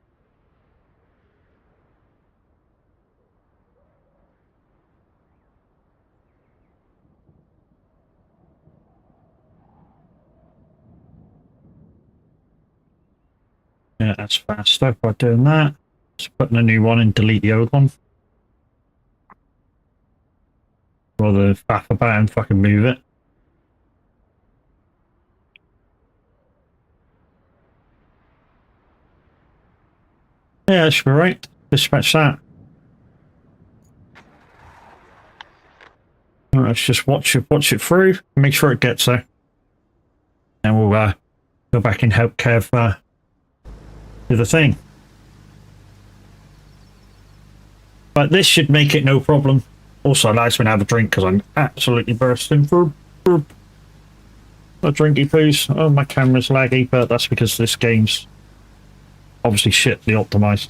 Yeah, that's faster by doing that. Just putting a new one and delete the old one. Rather faff about and fucking move it. Yeah, that should be right. Dispatch that. Let's just watch it through, make sure it gets there. And we'll go back and help Kev do the thing. But this should make it no problem. Also allows me to have a drink because I'm absolutely bursting for a drinky poos. Oh, my camera's laggy, but that's because this game's obviously shitly optimized.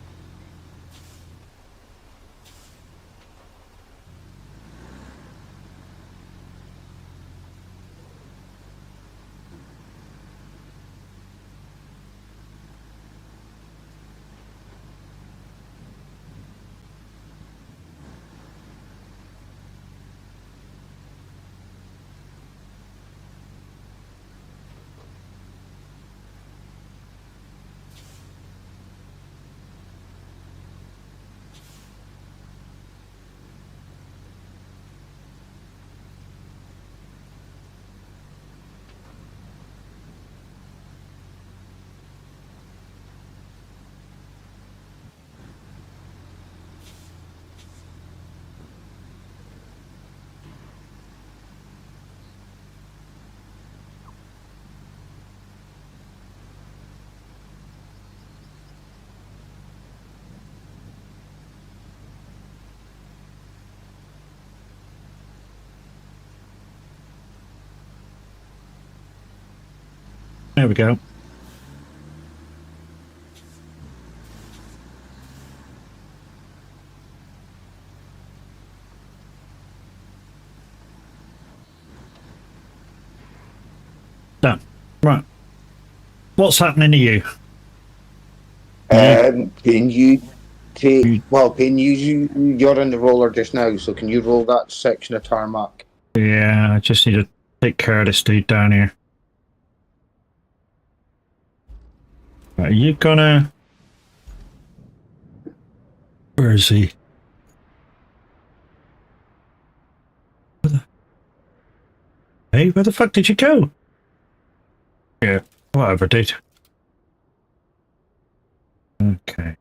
There we go. what's happening to you? Can you take? Well, can you're in the roller just now, so can you roll that section of tarmac? Yeah, I just need to take care of this dude down here. Are you gonna... Where is he? Hey, where the fuck did you go? Yeah, whatever, dude. Okay.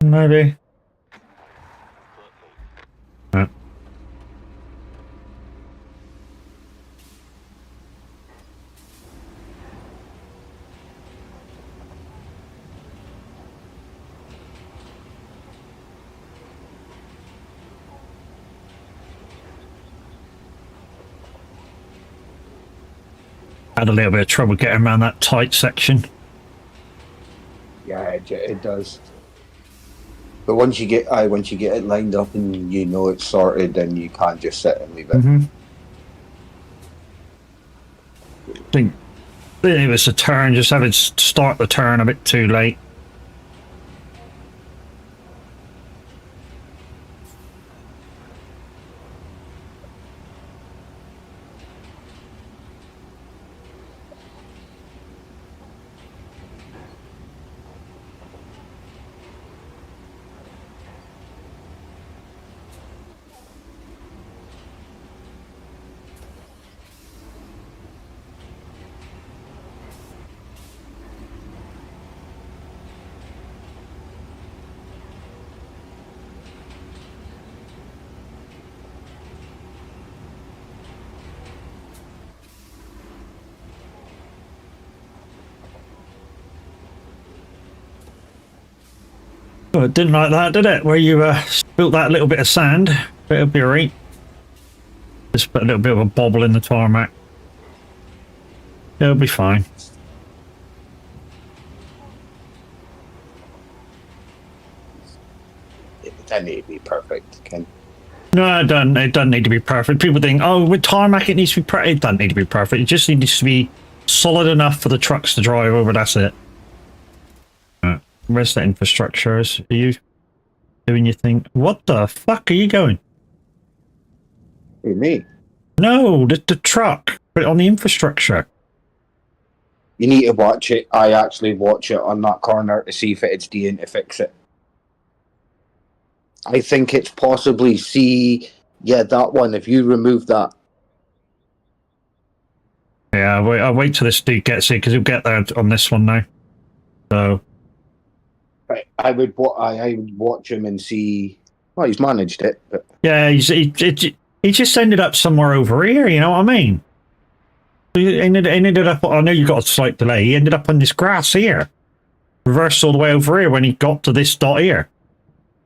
Maybe. Had a little bit of trouble getting around that tight section. Yeah, it does. But once you get it lined up and you know it's sorted, then you can't just sit and leave it. I think it was a turn, just having to start the turn a bit too late. Oh, it didn't like that, did it? Where you spilt that little bit of sand. But it'll be alright. Just put a little bit of a bobble in the tarmac. It'll be fine. It doesn't need to be perfect, Ken. No, it doesn't. It doesn't need to be perfect. People think, oh, with tarmac it needs to be perfect. It doesn't need to be perfect. It just needs to be solid enough for the trucks to drive over. That's it. Where's the infrastructure? Are you doing your thing? What the fuck are you going? Who, me? No, the truck. Put it on the infrastructure. You need to watch it. I actually watch it on that corner to see if it's DN to fix it. I think it's possibly that one. If you remove that. Yeah, I'll wait till this dude gets here because he'll get there on this one now. So. I would watch him and see. Well, he's managed it, but yeah, he just ended up somewhere over here. You know what I mean? He ended up. I know you got a slight delay. He ended up on this grass here, reversed all the way over here when he got to this dot here.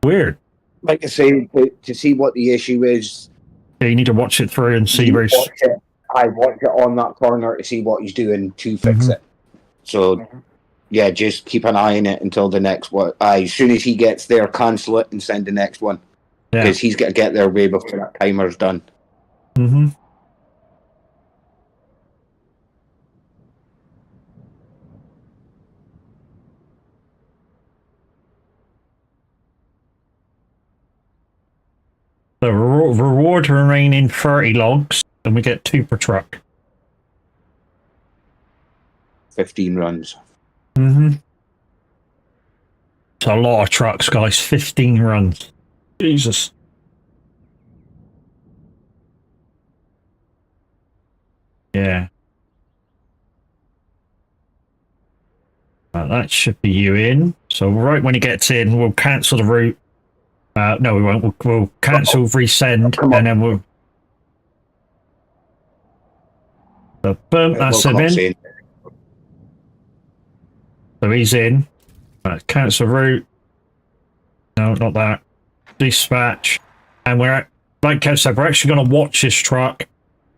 Weird. Like I say, to see what the issue is. Yeah, you need to watch it through and see where. I watch it on that corner to see what he's doing to fix it. So. Yeah, just keep an eye on it until the next one. As soon as he gets there, cancel it and send the next one. Because he's got to get there way before that timer's done. Mm-hmm. The reward to remain in 30 logs, and we get 2 per truck. 15 runs. Mm-hmm. It's a lot of trucks, guys. 15 runs. Jesus. Yeah. That should be you in. So right when he gets in, we'll cancel the route. No, we won't. We'll cancel, resend, and then we'll... So, boom, that's him in. So he's in. Cancel route. No, not that. Dispatch. And we're, like Kev said, we're actually going to watch this truck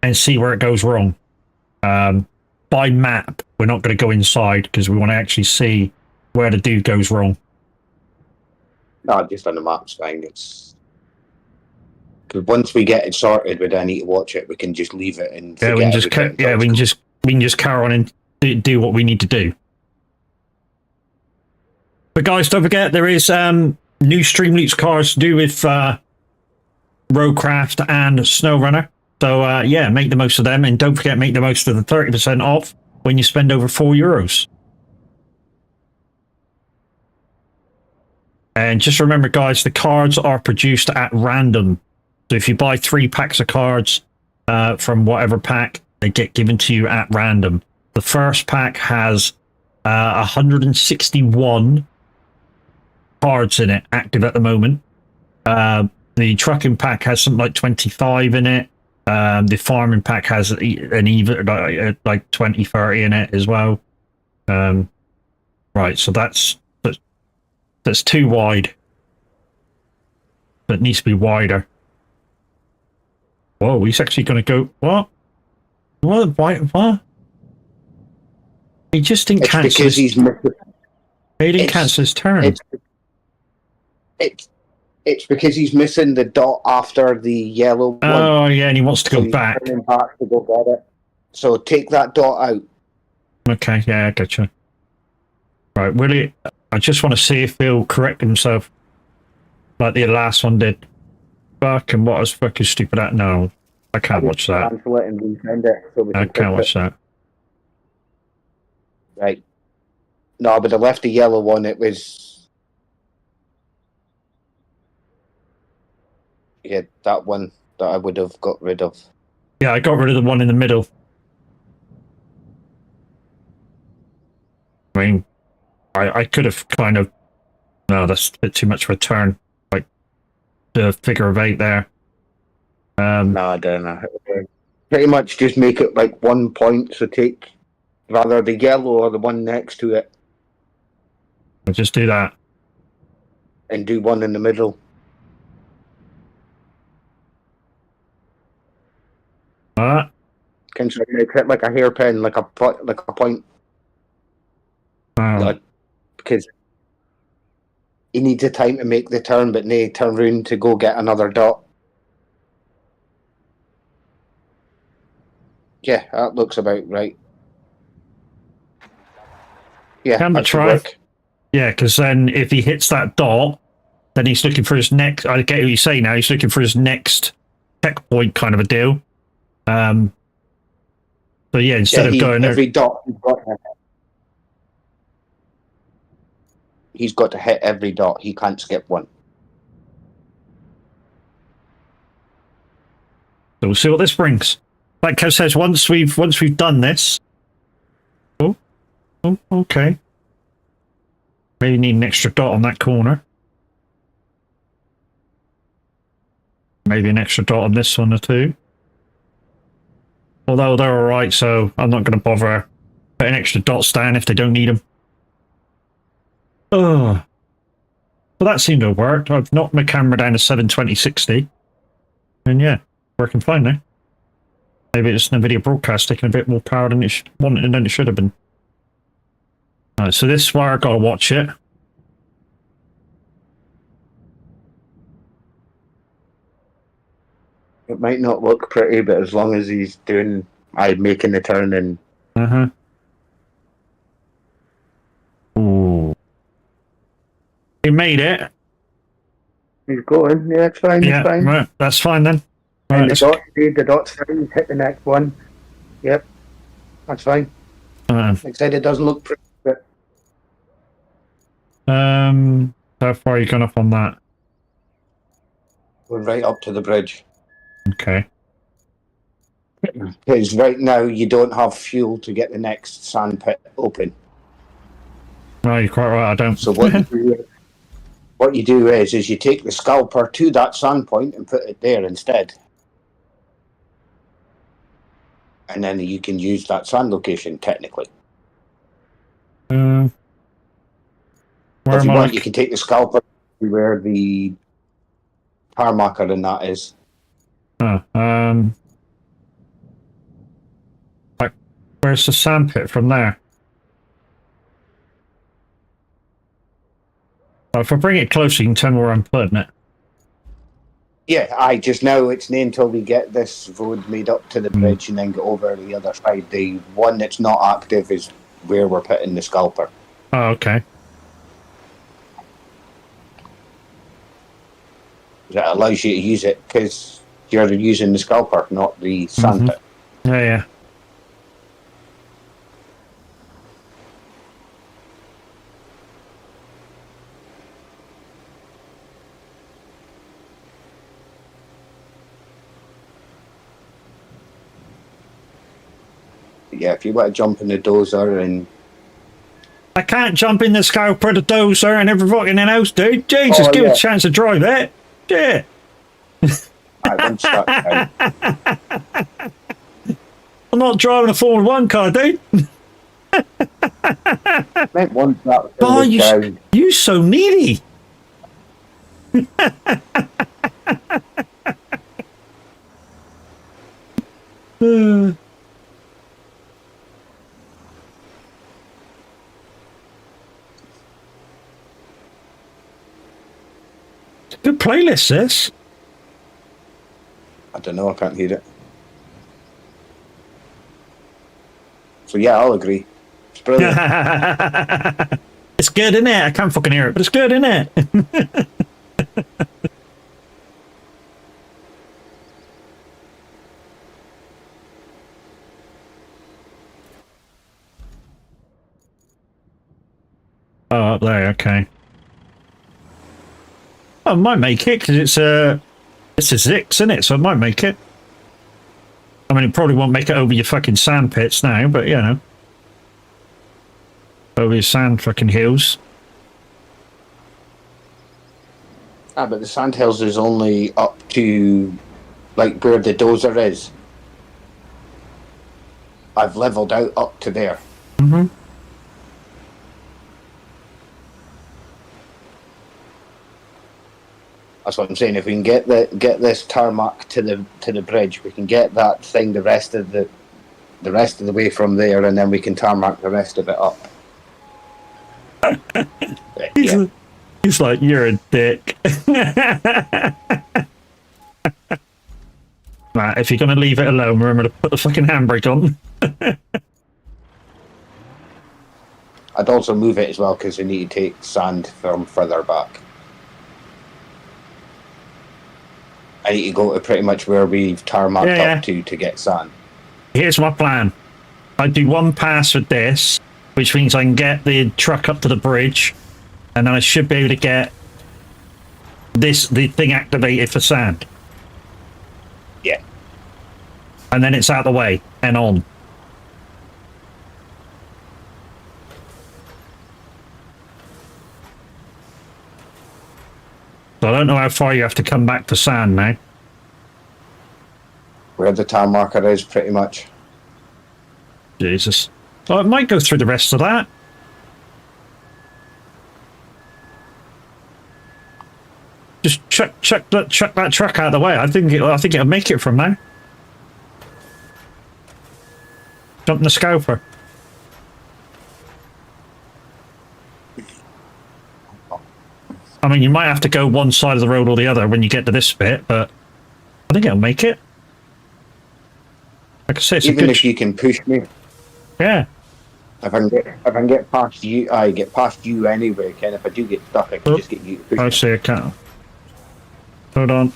and see where it goes wrong. Because by map. We're not going to go inside because we want to actually see where the dude goes wrong. No, just on the map's fine. It's because once we get it sorted, we don't need to watch it. We can just leave it and Yeah, forget we can just about it yeah, until we can it's just carry on and do what we need to do. But guys, don't forget there is new Streamloots cars to do with Roadcraft and SnowRunner. So yeah, make the most of them, and don't forget make the most of the 30% off when you spend over €4. And just remember, guys, the cards are produced at random. So if you buy 3 packs of cards from whatever pack, they get given to you at random. The first pack has 161 cards in it, active at the moment. The trucking pack has something like 25 in it. The farming pack has an even like 20, 30 in it as well. Right, so that's too wide. That needs to be wider. Whoa, he's actually going to go. What? What? He just didn't cancel. because he's missing. He didn't cancel his turn. It's because he's missing the dot after the yellow one. Oh yeah, and he wants to So go he's back. turning back to go get it. So take that dot out. Okay, yeah, I gotcha. Right, Willie, I just want to see if he'll correct himself like the last one did. Fucking what was fucking stupid at? No, I can't watch that. Cancel it and resend it. So we I can can't fix watch that. it. Right. No, but I left the yellow one. It was. Yeah, that one that I would have got rid of. Yeah, I got rid of the one in the middle. I mean, I could have kind of... No, that's a bit too much for a turn. Like, the figure of 8 there. No, I don't know. Pretty much just make it like 1 point, so take rather the yellow or the one next to it I'll just do that. and do one in the middle. Can you make it like a hairpin, like a point? Because he needs a time to make the turn, but nae turn round to go get another dot. Yeah, that looks about right. Yeah, Can but that should try. work. Yeah, because then if he hits that dot, then he's looking for his next... I get what you say now. He's looking for his next checkpoint kind of a deal. So yeah, instead of going every there... dot he's got to hit every dot. He can't skip one. So we'll see what this brings. Like Kev says, once we've done this... Oh, okay. Maybe need an extra dot on that corner. Maybe an extra dot on this one or two. Although they're alright, so I'm not going to bother putting extra dots down if they don't need them. Oh. Well, that seemed to have worked. I've knocked my camera down to 720/60. And yeah, working fine now. Maybe it's the video broadcast taking a bit more power than it wanted than it should have been. Alright, so this wire, I've got to watch it. It might not look pretty, but as long as he's making the turn and Ooh. He made it. he's going. Yeah, it's fine. Yeah, it's fine. right. That's fine then. And Right, the dot's fine. Hit the next one. Yep, that's fine. Like I said, it doesn't look pretty, but how far are you gone up on that? we're right up to the bridge. Okay. Because right now you don't have fuel to get the next sand pit open. No, you're quite right. I don't. So what you do is you take the scalper to that sand point and put it there instead. And then you can use that sand location technically. Where If am you I? want, you can take the scalper to where the power marker and that is. Like, where Where's the sandpit from there? Oh, if I bring it closer, you can tell me where I'm putting it. Yeah, I just now it's not until we get this road made up to the bridge and then get over the other side. The one that's not active is where we're putting the scalper. Oh, okay. That allows you to use it because you're using the scalper, not the sandpit. Yeah, yeah. Yeah, if you want to jump in the dozer and I can't jump in the scalper, the dozer, and every fucking house, dude. Jesus, give us a chance to drive it. Shit. I won't start down. I'm not driving a Formula 1 car, dude. Meant one start Oh, down. you so needy. Good playlist, this. I don't know, I can't hear it. So yeah, I'll agree. It's brilliant. It's good, isn't it? I can't fucking hear it, but it's good, isn't it? Oh, up there, okay. I might make it because it's a Zix, isn't it? So I might make it. I mean, it probably won't make it over your fucking sand pits now, but you know, over your sand fucking hills. Ah, but the sandhills is only up to like where the dozer is. I've leveled out up to there. Mm-hmm. That's what I'm saying. If we can get this tarmac to the bridge, we can get that thing the rest of the way from there, and then we can tarmac the rest of it up. Yeah. He's like, you're a dick. Right, if you're gonna leave it alone, remember to put the fucking handbrake on. I'd also move it as well because we need to take sand from further back. I need to go to pretty much where we've tarmacked up to get sand. Here's my plan. I do one pass with this, which means I can get the truck up to the bridge, and then I should be able to get the thing activated for sand. Yeah. And then it's out of the way and on. So I don't know how far you have to come back to sand now. Where the time marker is, pretty much. Jesus. Well, it might go through the rest of that. Just chuck that truck out of the way. I think it'll make it from now. Jump in the scalper. I mean, you might have to go one side of the road or the other when you get to this bit, but I think it'll make it. Like I say, it's even a good if you can push me. Yeah. If I can get past you, I get past you anyway. Ken, if I do get stuck, I can just get you to push I me. see. I can't. Hold on.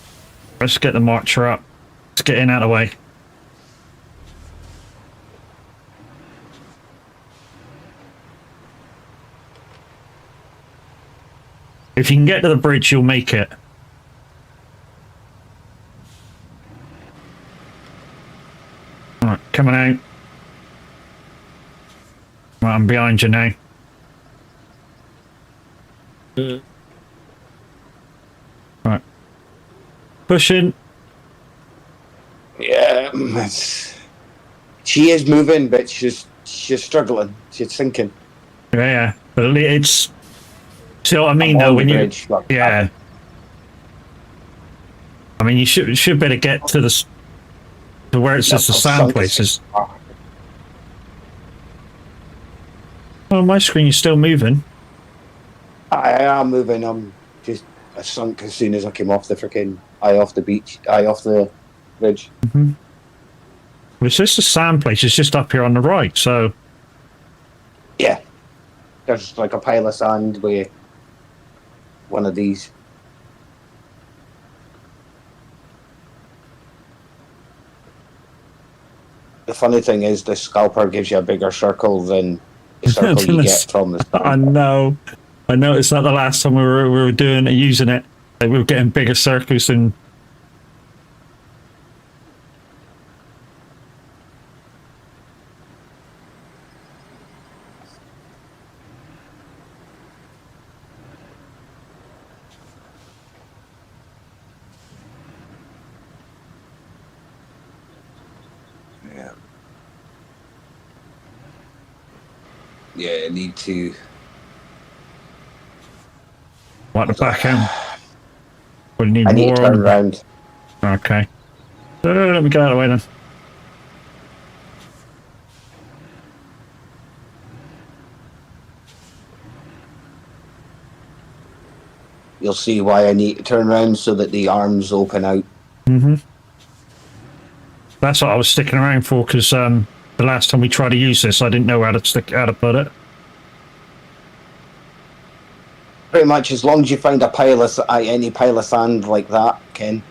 Let's get the marcher up. Let's get in out of the way. If you can get to the bridge, you'll make it. Alright, coming out. Right, I'm behind you now. Right. Pushing. Yeah, she is moving, but she's struggling. She's sinking. Yeah, but it's... See what I mean, though, when you... Yeah. I mean, you should better get to the... to where it says the sand places. Oh, my screen is still moving. I am moving. I sunk as soon as I came off the freaking off the beach, off the bridge. Well, it's just a sand place. It's just up here on the right. So Yeah, there's like a pile of sand with one of these. The funny thing is, the scalper gives you a bigger circle than the circle you get from the I sand. know. I noticed that the last time we were doing it, using it, like we were getting bigger circles than. Yeah. Yeah, I need to. What the back end? We need I need more to turn on. around. Okay. Let me get out of the way then. You'll see why I need to turn around so that the arms open out. That's what I was sticking around for, because the last time we tried to use this, I didn't know how to put it. Pretty much, as long as you find a pile of any pile of sand like that, Ken.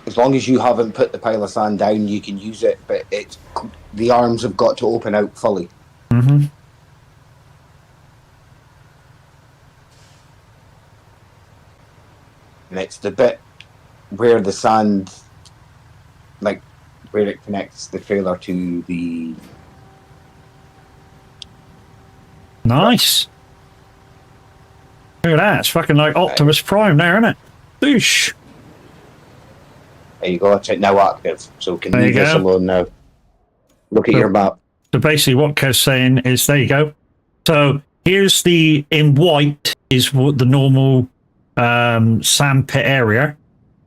As long as you haven't put the pile of sand down, you can use it. But the arms have got to open out fully. Mm-hmm. And it's the bit where the sand, like where it connects the trailer to the. Nice. Look at that. It's fucking like Optimus Prime there, isn't it? Boosh. There you go. It's now active, so we can There you leave this go. alone now. Look at your map. So basically what Kev's saying is, there you go. So here's in white is what the normal sand pit area.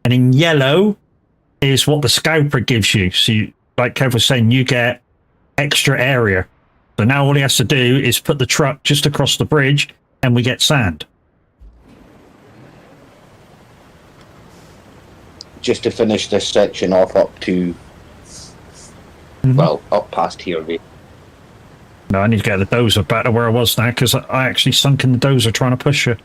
And in yellow is what the scalper gives you. So you, like Kev was saying, you get extra area. So now all he has to do is put the truck just across the bridge and we get sand. Just to finish this section off up to, well, up past here. No, I need to get the dozer back to where I was now, because I actually sunk in the dozer trying to push it.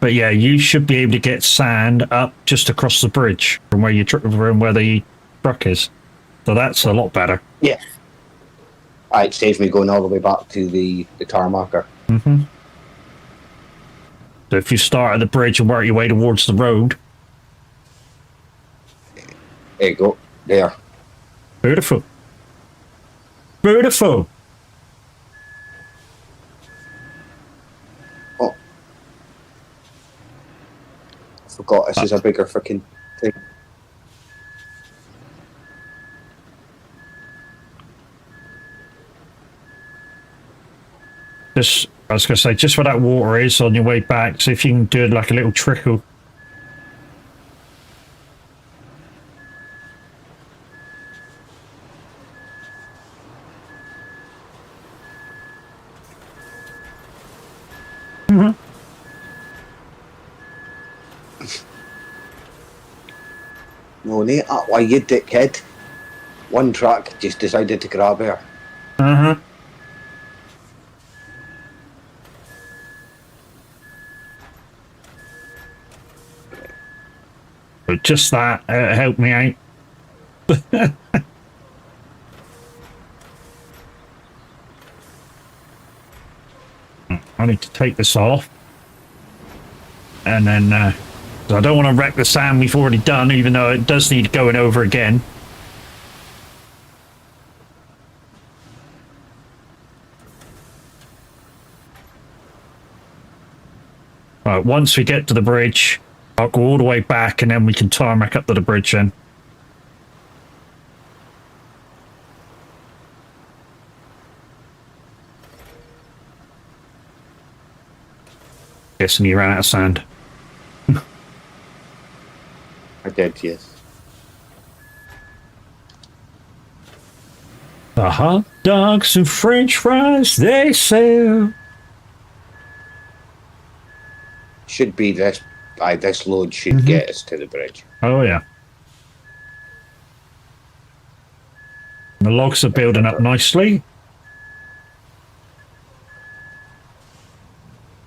But yeah, you should be able to get sand up just across the bridge from where the truck is. So that's a lot better. Yeah. It saves me going all the way back to the tarmacer. Mm-hmm. So if you start at the bridge and work your way towards the road. There you go. There. Beautiful. Beautiful. Oh. I forgot this is a bigger freaking thing. I was going to say, just where that water is on your way back, so if you can do it like a little trickle. Mm-hmm. No, Nate, why you dickhead? One truck just decided to grab her. Uh-huh. But just that helped me out. I need to take this off. And then, so I don't want to wreck the sand we've already done, even though it does need going over again. Right, once we get to the bridge, I'll go all the way back and then we can tarmac up to the bridge then. Guessing you ran out of sand. I did, yes. The hot dogs and French fries they sell. Should be this. This load should get us to the bridge. Oh yeah. The logs are building up nicely.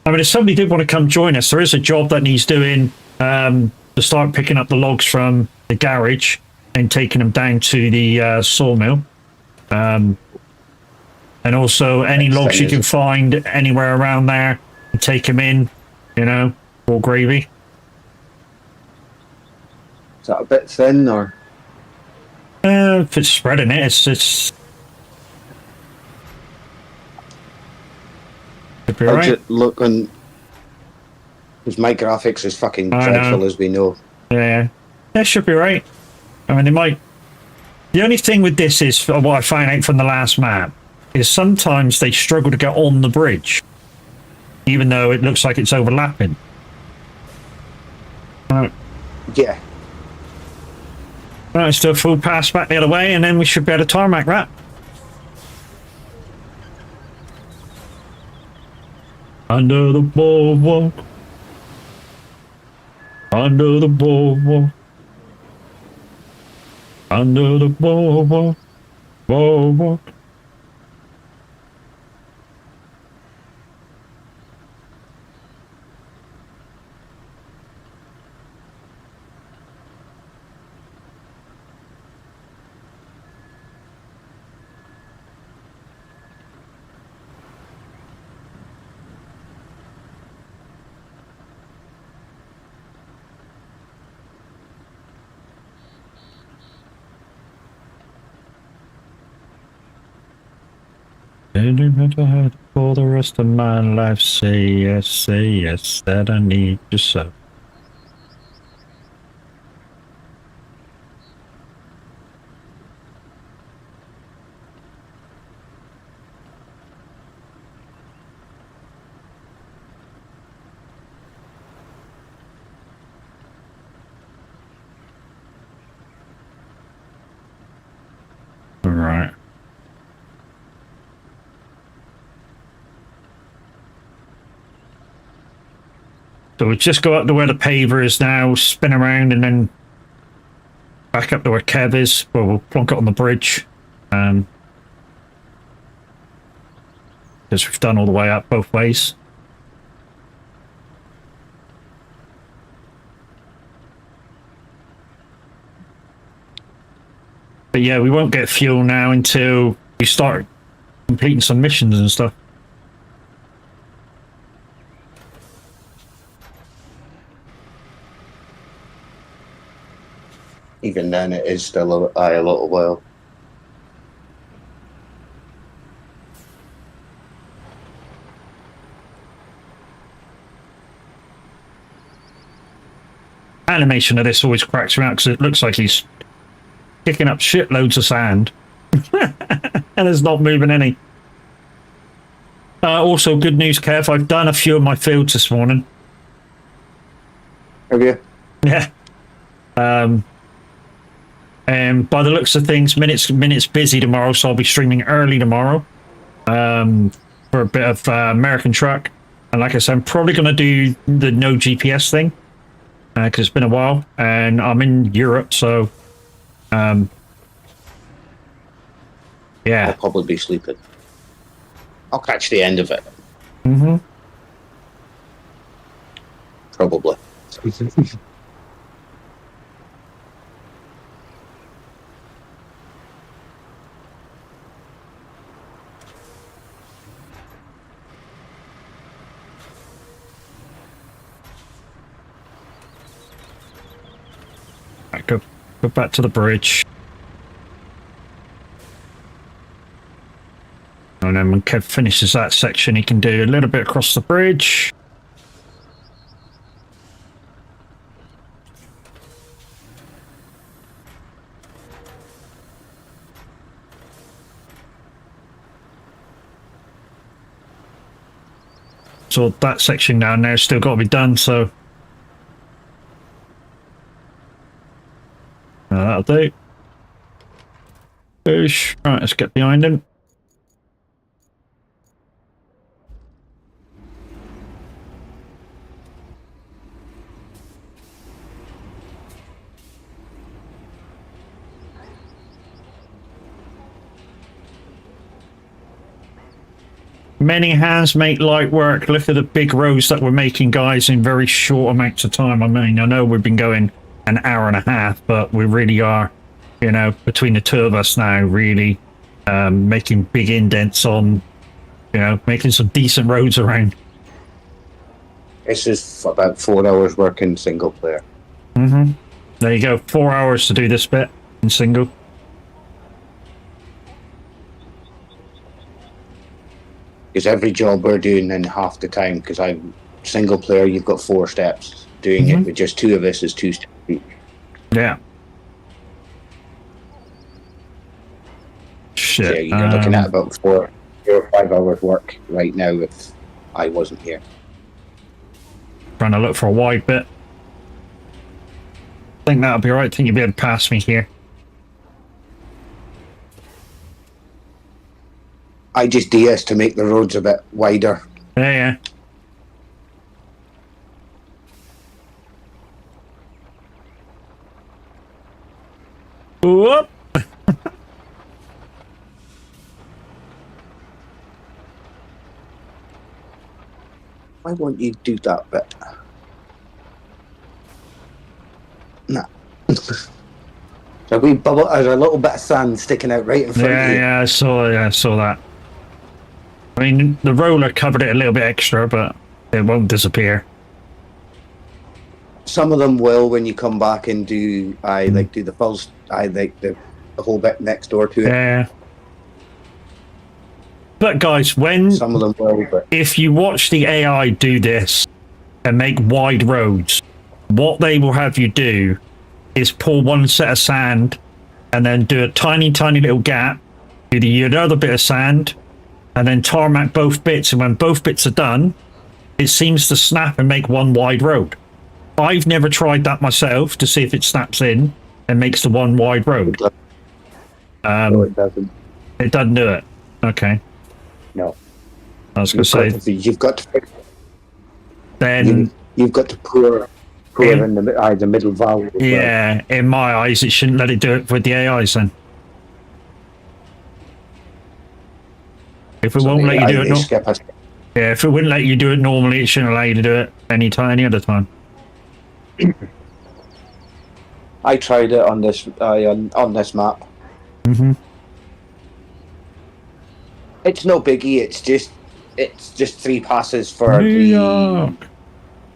I mean, if somebody did want to come join us, there is a job that needs doing to start picking up the logs from the garage and taking them down to the sawmill. And also any logs you can find anywhere around there and take them in, you know, for gravy. Is that a bit thin or? If it's spreading it, it's Should be How's right. it looking? Because my graphics is fucking dreadful, as we know. Yeah, that should be right. I mean, they might. The only thing with this is what I found out from the last map is sometimes they struggle to get on the bridge, even though it looks like it's overlapping. Right. Yeah. Right, let's do a full pass back the other way, and then we should be able to tarmac that. Under the boardwalk. Under the boardwalk. Under the boardwalk. Boardwalk. Didn't matter how for the rest of my life. Say yes, that I need you so. All right. So we just go up to where the paver is now, spin around, and then back up to where Kev is, where we'll plonk it on the bridge. Because we've done all the way up both ways. But yeah, we won't get fuel now until we start completing some missions and stuff. Even then, it is still a little while. Animation of this always cracks me out because it looks like he's kicking up shitloads of sand. And it's not moving any. Also, good news, Kev. I've done a few of my fields this morning. Have you? Yeah. And by the looks of things, Minute's busy tomorrow, so I'll be streaming early tomorrow for a bit of American Truck. And like I said, I'm probably going to do the no GPS thing because it's been a while, and I'm in Europe, so I'll yeah. probably be sleeping. I'll catch the end of it. Mm-hmm. Probably. Right, go back to the bridge. And then when Kev finishes that section, he can do a little bit across the bridge. So that section down there still got to be done, so that'll do. Push. Right, let's get behind him. Many hands make light work. Look at the big roads that we're making, guys, in very short amounts of time. I mean, I know we've been going an hour and a half, but we really are, you know, between the two of us now, really making big indents on, you know, making some decent roads around. This is about 4 hours working single player. Mm-hmm. There you go. 4 hours to do this bit in single. Because every job we're doing in half the time, because I'm single player, you've got 4 steps. Doing it with just 2 of us is 2 steps each. Yeah. Shit. So you're looking at about 4 or 5 hours work right now if I wasn't here. Trying to look for a wide bit. I think that'll be right. I think you'll be able to pass me here. I just DS to make the roads a bit wider. Yeah. Whoop! Why won't you do that bit? Nah. So we bubble. There's a little bit of sand sticking out right in front of you. Yeah, I saw that. I mean, the roller covered it a little bit extra, but it won't disappear. Some of them will when you come back and do the first the whole bit next door to it. Yeah. But guys, when Some of them will, but if you watch the AI do this and make wide roads, what they will have you do is pull one set of sand and then do a tiny little gap, do the other bit of sand, and then tarmac both bits, and when both bits are done, it seems to snap and make one wide road. I've never tried that myself to see if it snaps in and makes the one wide road. no, it doesn't. It doesn't do it. Okay. No. I was going to say, You've got to then... you've got to pour in the middle valve. Yeah, in my eyes, it shouldn't let it do it with the AIs then. If it won't let you do it, if it wouldn't let you do it normally, it shouldn't allow you to do it any other time. I tried it on this on this map. Mm-hmm. It's no biggie. It's just 3 passes for New the York.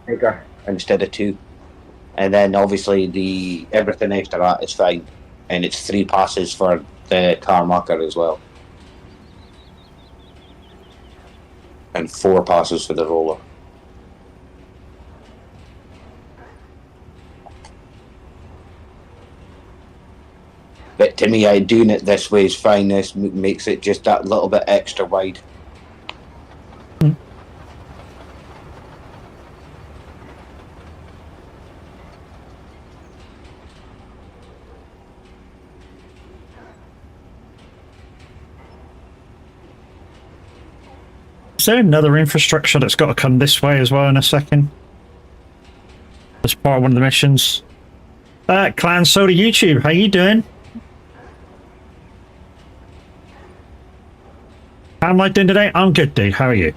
bigger instead of 2, and then obviously the everything after that is fine, and it's 3 passes for the tarmacer as well, and 4 passes for the roller. But to me, doing it this way is fine. This makes it just that little bit extra wide. Is there another infrastructure that's got to come this way as well in a second? As part of one of the missions. Clan Soda YouTube, how you doing? How am I doing today? I'm good, dude. How are you?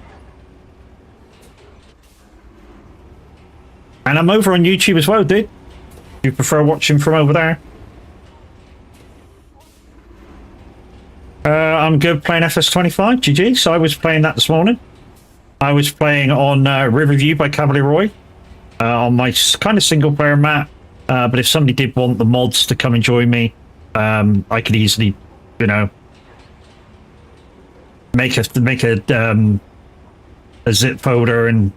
And I'm over on YouTube as well, dude. Do you prefer watching from over there? I'm good playing FS25, GG. So I was playing that this morning. I was playing on Riverview by Cavalier Roy on my kind of single player map. But if somebody did want the mods to come and join me, I could easily, you know, make a zip folder and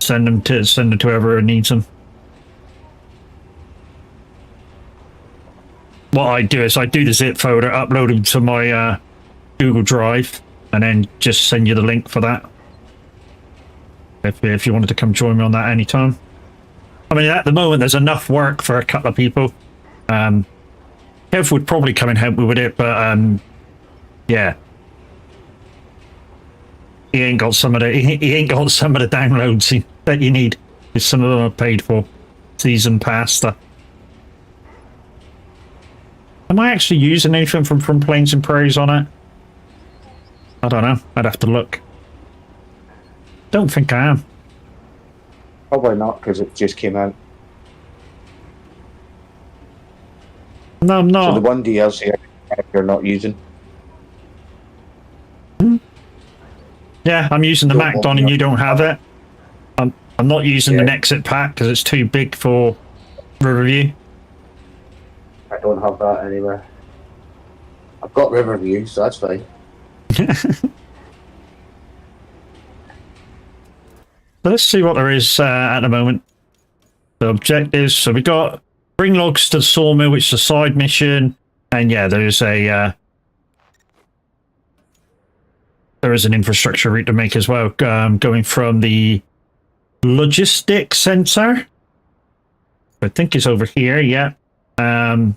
send them to whoever needs them. What I do is I do the zip folder, upload them to my Google Drive, and then just send you the link for that. If you wanted to come join me on that anytime. I mean, at the moment, there's enough work for a couple of people. Kev would probably come and help me with it, but yeah, he ain't got some of the he ain't got some of the downloads that you need. Because some of them are paid for season pass stuff. Am I actually using anything from Plains and Prairies on it? I don't know. I'd have to look. Don't think I am. Probably not, because it just came out. No, I'm not. So the one DLC you're not using. Yeah, I'm using the Don't Macdon want and me you don't have it. I'm not using the Yeah. Nexit pack because it's too big for Riverview. I don't have that anywhere. I've got Riverview, so that's fine. So let's see what there is at the moment. The objectives. So we got bring logs to the sawmill, which is a side mission, and yeah, there's a there is an infrastructure route to make as well, going from the logistics center. I think it's over here. Yeah. So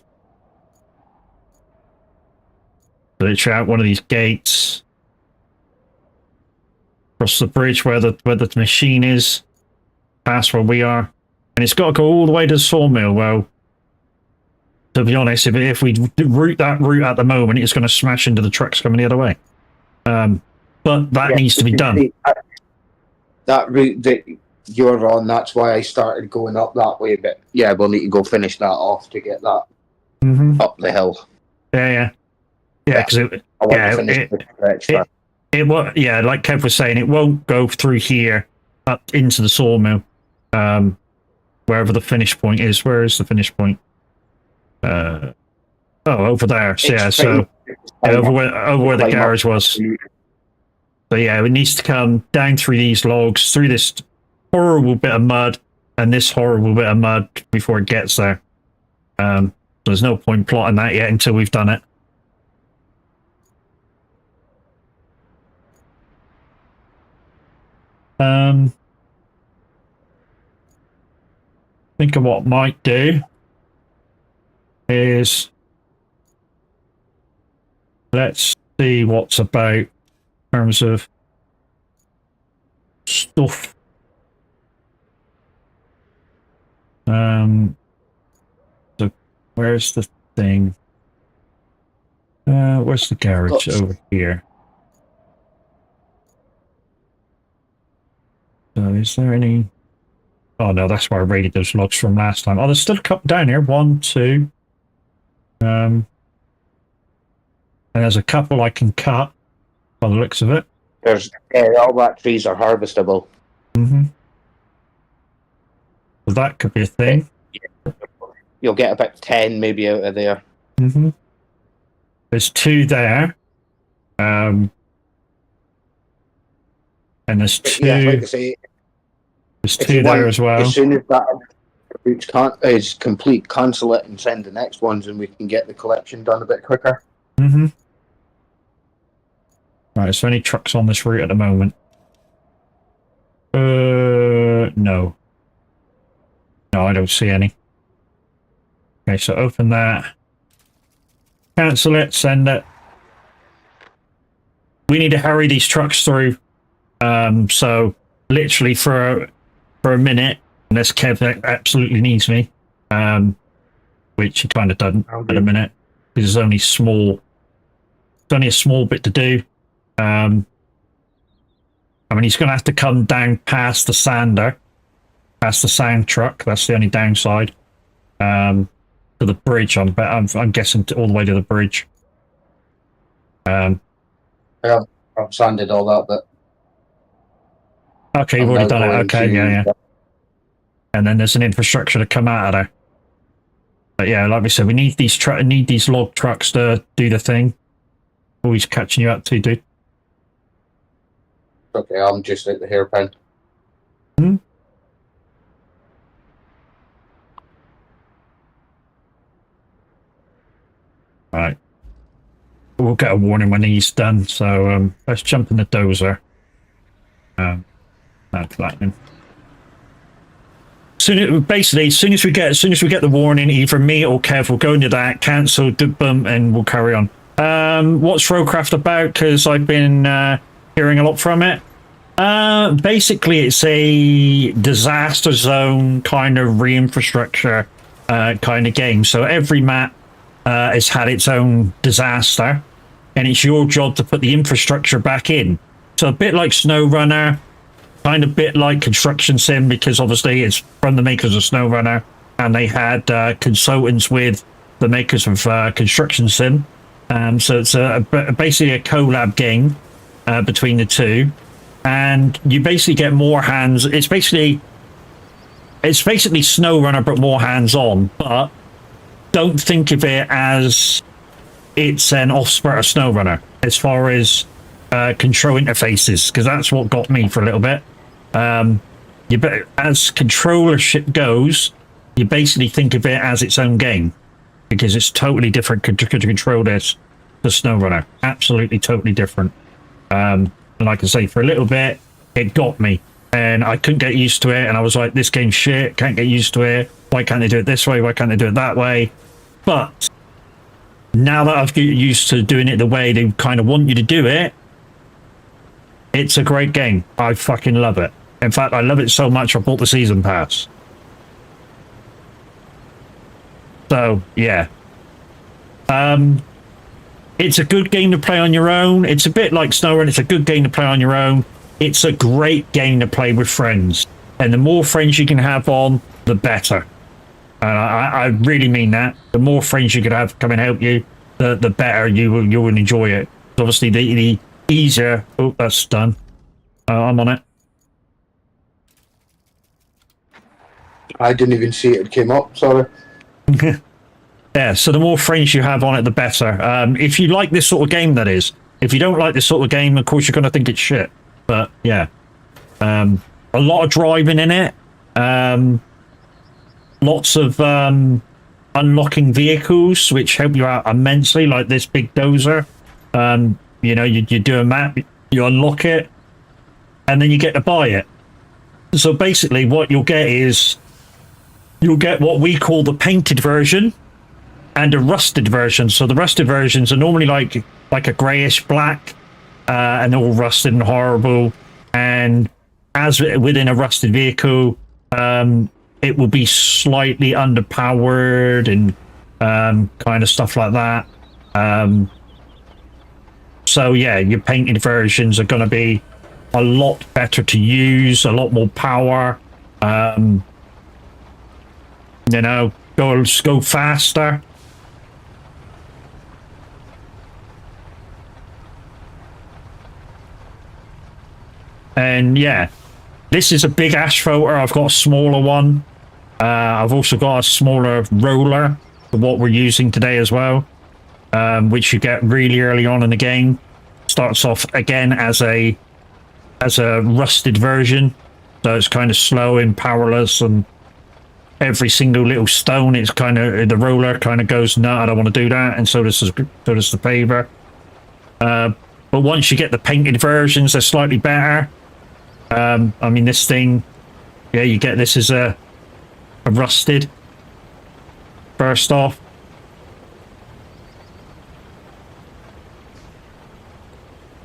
it's out one of these gates. Across the bridge where the machine is, past where we are, and it's got to go all the way to the sawmill. Well, to be honest, if we route that route at the moment, it's going to smash into the trucks coming the other way. But that needs to be done. That route that you're on, that's why I started going up that way. But yeah, we'll need to go finish that off to get that up the hill. Yeah, because I want to finish the stretch first. it won't. Yeah, like Kev was saying, it won't go through here up into the sawmill. Wherever the finish point is. Where is the finish point? Over there. So, yeah, so over where the garage was. So yeah, it needs to come down through these logs, through this horrible bit of mud, and this horrible bit of mud before it gets there. So there's no point plotting that yet until we've done it. Think of what might do is let's see what's about in terms of stuff. So where's the thing? Where's the garage? Over here. So is there any? Oh no, that's where I raided those logs from last time. Oh, there's still a couple down here. 1, 2. And there's a couple I can cut by the looks of it. There's all that trees are harvestable. So that could be a thing. You'll get about 10 maybe out of there. There's 2 there. And there's 2. Yeah, like I say, there's 2 there as well. As soon as that route is complete, cancel it and send the next ones, and we can get the collection done a bit quicker. Right, so any trucks on this route at the moment? No. No, I don't see any. Okay, so open that. Cancel it, send it. We need to hurry these trucks through. So literally for a minute, unless Kev absolutely needs me, which he kind of doesn't at a minute, because it's only a small bit to do. I mean, he's going to have to come down past the sander, past the sand truck. That's the only downside. To the bridge. I'm guessing all the way to the bridge. I've sanded all that, but okay, you've already done it. Okay, yeah. And then there's an infrastructure to come out of there. But yeah, like we said, we need these log trucks to do the thing. Always catching you up to, dude. Okay, I'm just at the hairpin. Right. We'll get a warning when he's done, so let's jump in the dozer. That's lightning. Basically, as soon as we get the warning, either me or Kev will go into that, cancel, boom, and we'll carry on. What's Roadcraft about? Because I've been hearing a lot from it. Basically, it's a disaster zone kind of re-infrastructure kind of game. So every map has had its own disaster, and it's your job to put the infrastructure back in. So a bit like SnowRunner, kind of bit like Construction Sim, because obviously it's from the makers of SnowRunner, and they had consultants with the makers of Construction Sim. So it's basically a collab game between the two, and you basically get more hands. It's basically SnowRunner but more hands-on. But don't think of it as it's an offspring of SnowRunner as far as control interfaces, because that's what got me for a little bit. As controllership goes, you basically think of it as its own game, because it's totally different to control this to SnowRunner. Absolutely totally different. And like I say, for a little bit, it got me, and I couldn't get used to it, and I was like, this game's shit, can't get used to it. Why can't they do it this way? Why can't they do it that way? But now that I've got used to doing it the way they kind of want you to do it, it's a great game. I fucking love it. In fact, I love it so much I bought the season pass. So, yeah. It's a good game to play on your own. It's a bit like SnowRunner. It's a good game to play on your own. It's a great game to play with friends. And the more friends you can have on, the better. And I really mean that. The more friends you can have come and help you, the better you will enjoy it. Obviously, the easier... Oh, that's done. I'm on it. I didn't even see it came up, sorry. Yeah, so the more friends you have on it, the better. If you like this sort of game, that is. If you don't like this sort of game, of course, you're going to think it's shit. But, yeah. A lot of driving in it. Lots of unlocking vehicles, which help you out immensely, like this big dozer. You know, you do a map, you unlock it, and then you get to buy it. So basically, what you'll get is... you'll get what we call the painted version and a rusted version. So the rusted versions are normally like a grayish black, and they're all rusted and horrible. And as within a rusted vehicle, it will be slightly underpowered and kind of stuff like that. So yeah, your painted versions are going to be a lot better to use, a lot more power. You know, go faster. And yeah, this is a big asphalter. I've got a smaller one. I've also got a smaller roller for what we're using today as well, which you get really early on in the game. Starts off again as a rusted version, so it's kind of slow and powerless, and every single little stone, it's kind of, the roller kind of goes, no, I don't want to do that, and so does the paver. But once you get the painted versions, they're slightly better. I mean, this thing, yeah, you get this as a rusted first off.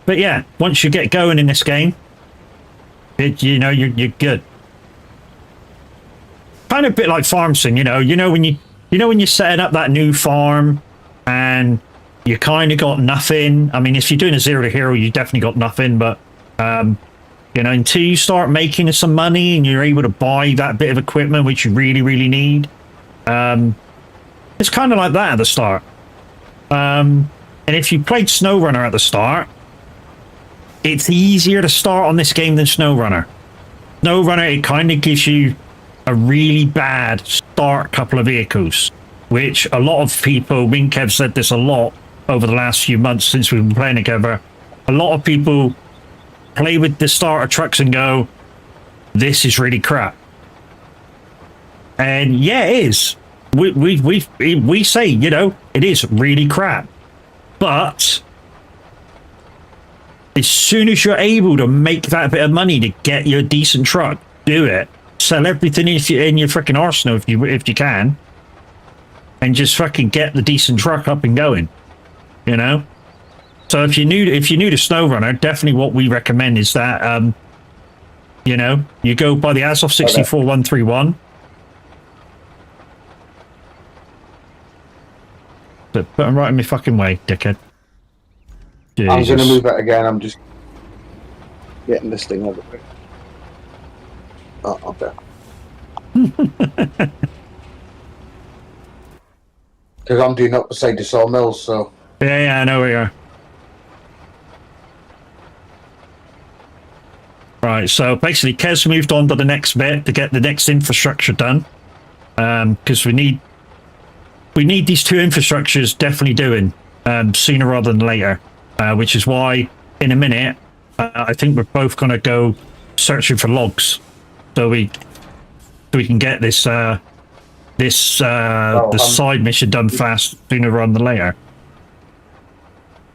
But yeah, once you get going in this game, you know, you're good. Kind of a bit like Farm Sim, you know when you're setting up that new farm and you kind of got nothing. I mean, if you're doing a zero to hero, you definitely got nothing, but you know, until you start making some money and you're able to buy that bit of equipment which you really, really need, it's kind of like that at the start. And if you played SnowRunner at the start, it's easier to start on this game than SnowRunner. SnowRunner, it kind of gives you a really bad start couple of vehicles, which a lot of people, me and Kev said this a lot over the last few months since we've been playing together. A lot of people play with the starter trucks and go, this is really crap. And yeah, it is. We say, you know, it is really crap. But as soon as you're able to make that bit of money to get your decent truck, do it. sell everything in your freaking arsenal if you can, and just fucking get the decent truck up and going. You know. So if you're new to SnowRunner, definitely what we recommend is that you know, you go by the Azov 64131. But put them right in my fucking way, dickhead. I'm going to Jesus. move it again. I'm just getting this thing over there. Oh, okay. Because I'm doing up beside the sawmills, so... Yeah, I know where you are. Right, so basically Kez moved on to the next bit to get the next infrastructure done. Because we need these two infrastructures definitely doing sooner rather than later. Which is why in a minute I think we're both gonna go searching for logs, so we can get this the side mission done fast sooner rather than later.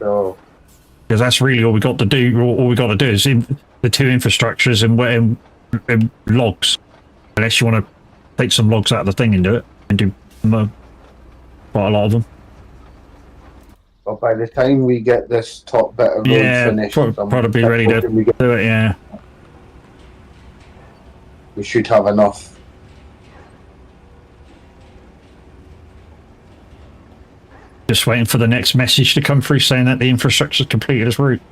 So, Because that's really all we got to do. All we got to do is the two infrastructures and logs. Unless you want to take some logs out of the thing and do it, and do quite a lot of them. but by the time we get this top bit of road finished, probably be ready to do it. Yeah. we should have enough. Just waiting for the next message to come through saying that the infrastructure's completed as route.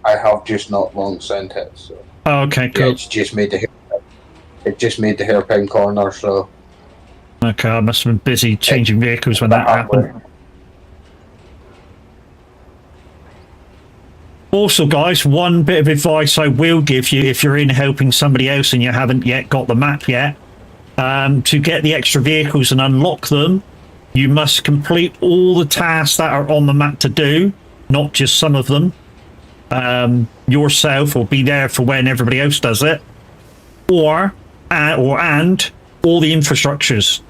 I have just not long sent it, so Oh, okay, yeah, cool. it's just made the hairpin corner. So Okay, I must have been busy changing vehicles when that happened. Also, guys, one bit of advice I will give you if you're in helping somebody else and you haven't yet got the map yet, to get the extra vehicles and unlock them, you must complete all the tasks that are on the map to do, not just some of them. Yourself will be there for when everybody else does it, or all the infrastructures.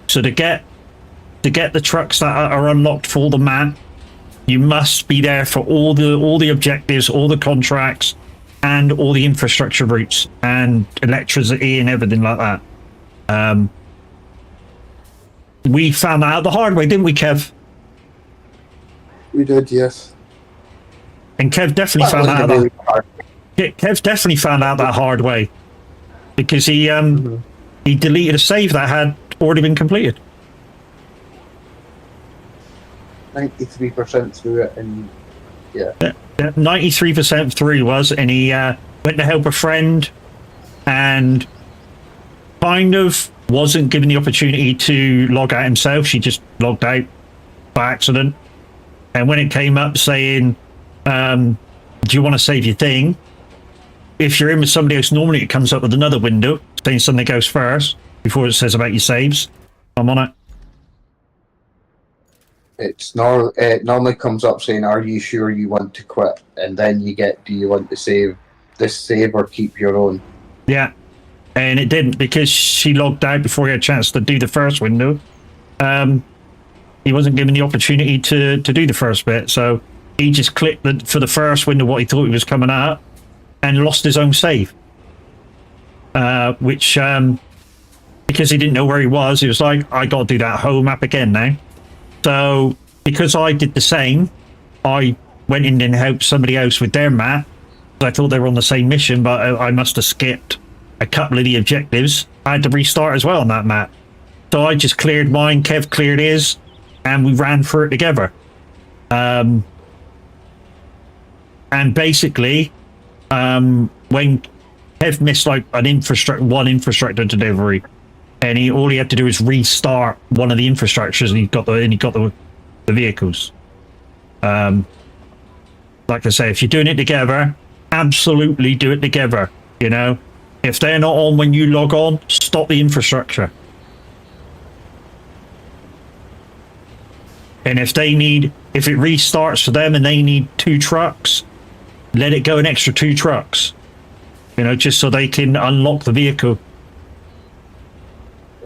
So to get the trucks that are unlocked for the map, you must be there for all the objectives, all the contracts, and all the infrastructure routes and electricity and everything like that. We found that out the hard way, didn't we, Kev? we did, yes. And Kev definitely found out Kev's definitely found out that hard way, because he deleted a save that had already been completed. 93% through it, and yeah. 93% through he was, and he went to help a friend and kind of wasn't given the opportunity to log out himself. She just logged out by accident, and when it came up saying do you want to save your thing, if you're in with somebody else, normally it comes up with another window saying something goes first before it says about your saves. I'm on it. It normally comes up saying, "Are you sure you want to quit?" And then you get, "Do you want to save this save or keep your own?" Yeah, and it didn't, because she logged out before he had a chance to do the first window. He wasn't given the opportunity to do the first bit, so he just clicked for the first window what he thought he was coming at, and lost his own save. Which, because he didn't know where he was like, I got to do that whole map again now. So, because I did the same, I went in and helped somebody else with their map. I thought they were on the same mission, but I must have skipped a couple of the objectives. I had to restart as well on that map. So I just cleared mine, Kev cleared his, and we ran through it together. And basically, when Kev missed like one infrastructure delivery, and all he had to do is restart one of the infrastructures, and he got the vehicles. Like I say, if you're doing it together, absolutely do it together. You know, if they're not on when you log on, stop the infrastructure. And if it restarts for them and they need 2 trucks, let it go an extra 2 trucks. You know, just so they can unlock the vehicle.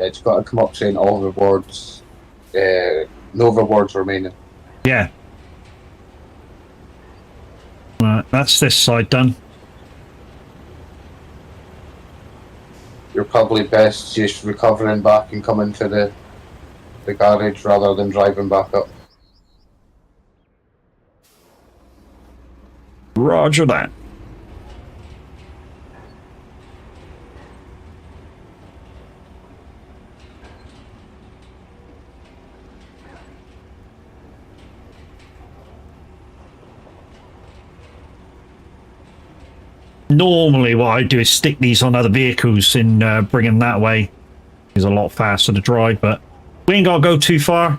It's got to come up saying all rewards, no rewards remaining. Yeah. Right. That's this side done. You're probably best just recovering back and coming to the garage rather than driving back up. Roger that. Normally what I do is stick these on other vehicles and bring them that way. It's a lot faster to drive, but we ain't gotta go too far.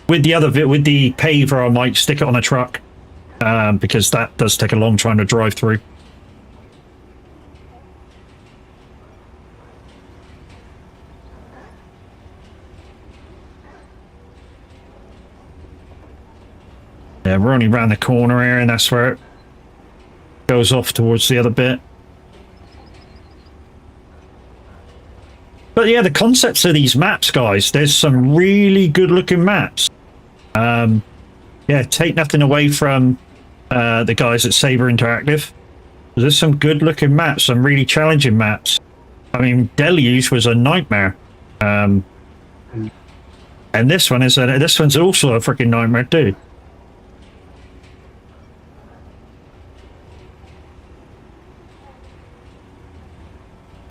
With the with the paver, I might stick it on a truck because that does take a long time to drive through. Yeah, we're only round the corner here, and that's where it goes off towards the other bit. But yeah, the concepts of these maps, guys, there's some really good looking maps. Yeah, take nothing away from the guys at Saber Interactive. There's some good looking maps, some really challenging maps. I mean, Deluge was a nightmare. And this one is this one's also a freaking nightmare too.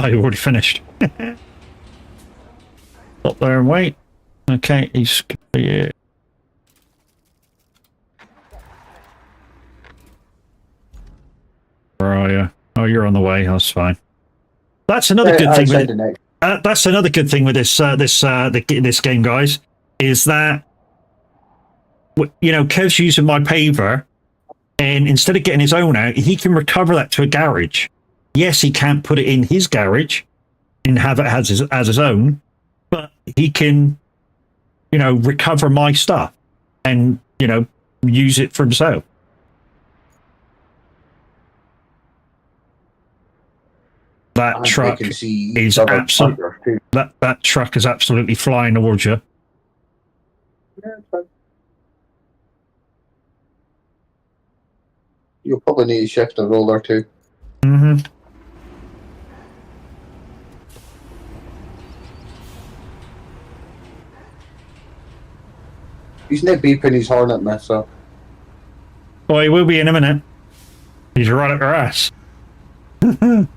Oh, you already finished. Stop there and wait. Okay, he's... Yeah. Where are you? Oh, you're on the way. That's fine. That's another good thing. That's another good thing with this this game, guys, is that you know, Kev's using my paver, and instead of getting his own out, he can recover that to a garage. Yes, he can't put it in his garage and have it as his own, but he can, you know, recover my stuff and, you know, use it for himself. That truck is absolutely that truck is absolutely flying towards you. Yeah, it's fine. You'll probably need to shift a roller too. Mm-hmm. He's not beeping his horn at me, so. Well, he will be in a minute. He's right up your ass. I'm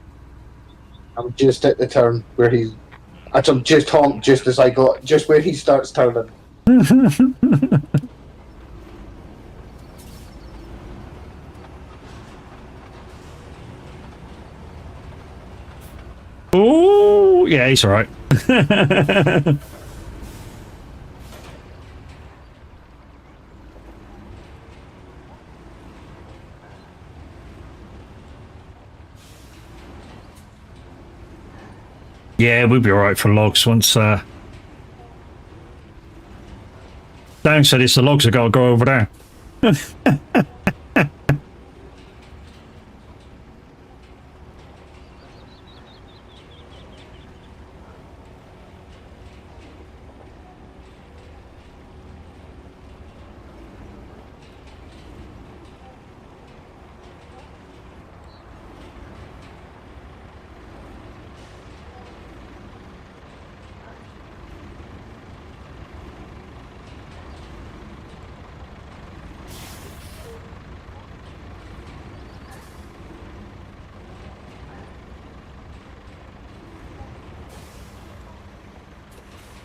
just at the turn where he's. Actually, just honk just as I got. Just where he starts turning. Oh, yeah, he's all right. Yeah, we'll be all right for logs once. Dan said it's the logs that got to go over there.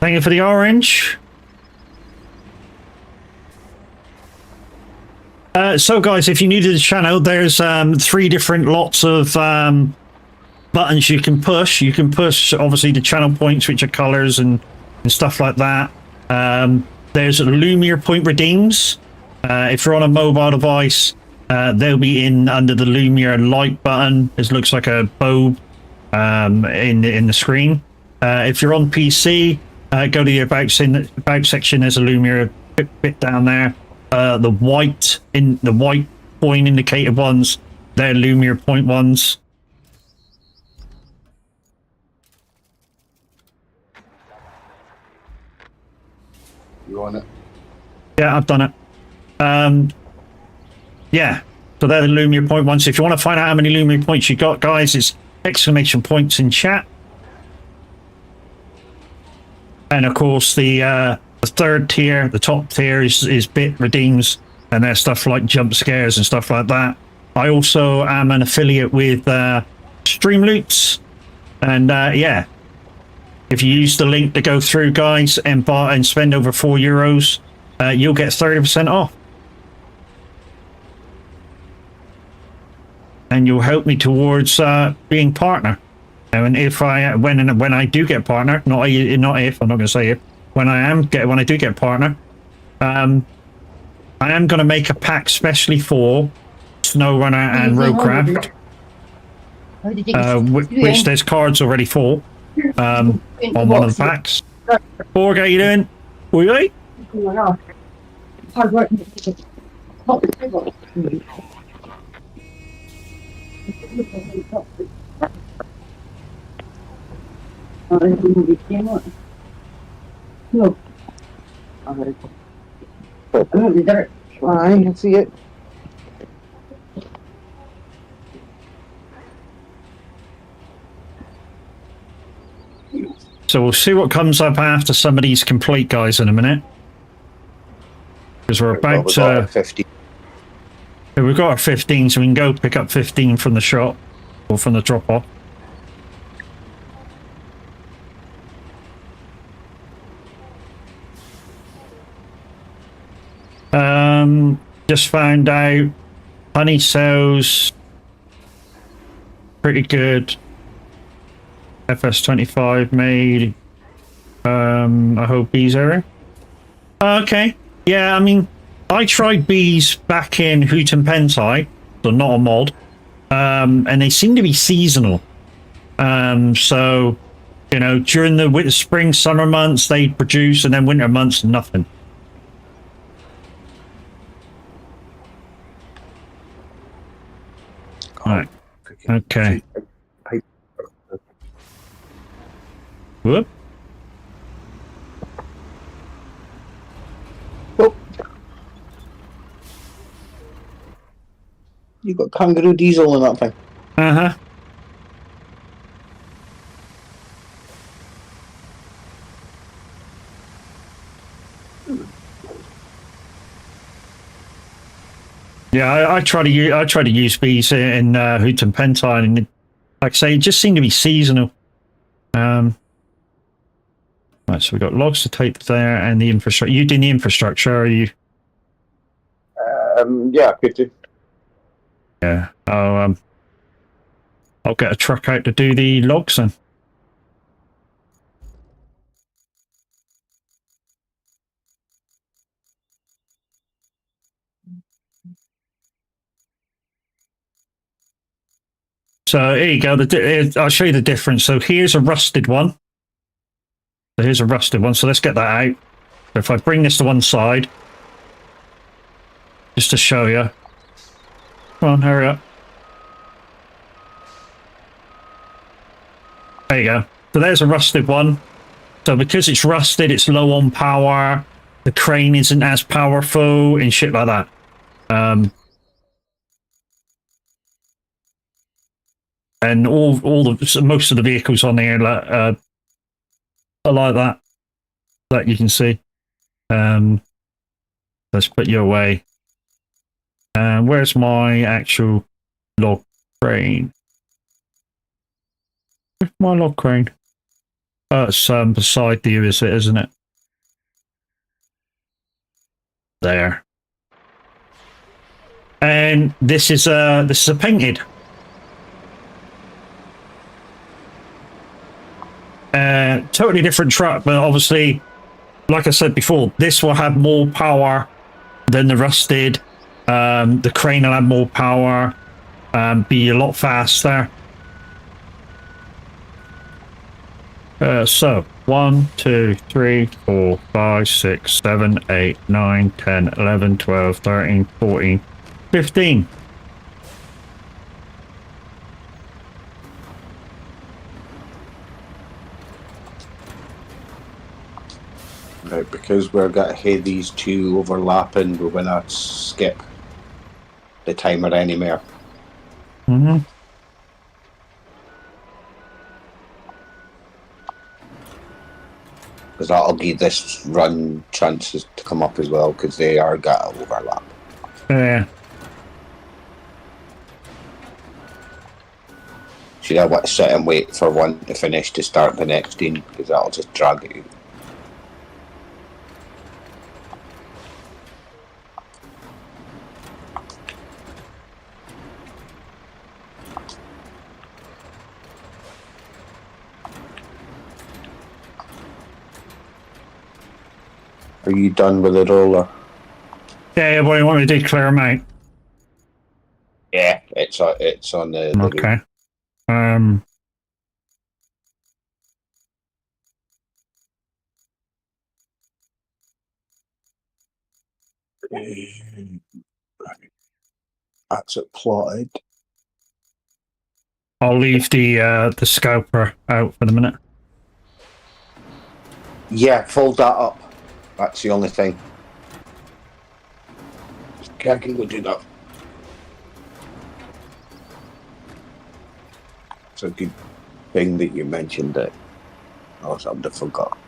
Thank you for the orange. So guys, if you're new to the channel, there's 3 different lots of buttons you can push. You can push, obviously, the channel points, which are colors and stuff like that. There's Lumiere point redeems. If you're on a mobile device, they'll be in under the Lumiere light button. It looks like a bulb in the screen. If you're on PC, go to the about section. There's a Lumiere bit down there. The white point indicated ones, they're Lumiere point ones. You on it? Yeah, I've done it. Yeah, So they're the Lumia point ones. If you want to find out how many Lumia points you got, guys, it's exclamation points in chat. And of course, the third tier, the top tier, is bit redeems, and there's stuff like jump scares and stuff like that. I also am an affiliate with Streamloots, and yeah, if you use the link to go through, guys, and buy and spend over €4, you'll get 30% off, and you'll help me towards being partner. And if when I do get partner, not if, I'm not going to say if, when I do get partner, I am going to make a pack specially for SnowRunner and Roadcraft, which there's cards already for on one of the packs. Borg, how you doing? Oi? Hard work. No. I can see it. So we'll see what comes up after some of these complete, guys, in a minute. Because we're about to... 50. We've got our 15, so we can go pick up 15 from the shop, or from the drop-off. Just found out honey sells pretty good. FS25 made I hope bees area. Okay. Yeah, I mean, I tried bees back in Hoot and Pentai, so not a mod. And they seem to be seasonal. So, you know, during the spring, summer months they produce, and then winter months nothing. Right. Okay. Whoop. Oh. You got kangaroo diesel in that thing. Uh-huh. Yeah, I try to use bees in Hoot and Pentai, and like I say, it just seemed to be seasonal. Right, so we've got logs to take there, and the infrastructure. You doing the infrastructure, are you? Yeah, could do. Yeah. I'll get a truck out to do the logs then. So here you go. I'll show you the difference. So here's a rusted one. So here's a rusted one. So let's get that out. So if I bring this to one side, just to show you. Come on, hurry up. There you go. So there's a rusted one. So because it's rusted, it's low on power. The crane isn't as powerful and shit like that. And most of the vehicles on there are like that you can see. Let's put you away. Where's my actual log crane? Where's my log crane? Oh, it's beside you, isn't it? There. And this is a painted. Totally different truck, but obviously, like I said before, this will have more power than the rusted. The crane will have more power, be a lot faster. So 1, 2, 3, 4, 5, 6, 7, 8, 9, 10, 11, 12, 13, 14, 15. Right, because we're got these two overlapping, we're gonna skip the timer anymore. Mm-hmm. Because that'll give this run chances to come up as well, because they are got to overlap. Yeah. Should I want to sit and wait for one to finish to start the next team, because that'll just drag it out. Are you done with the roller? Yeah, what do you want me to do? Clear them out? Yeah, it's on the Okay. That's it plotted. I'll leave the scalper out for the minute. Yeah, fold that up. That's the only thing. Okay, I can go do that. It's a good thing that you mentioned it. I was I forgot.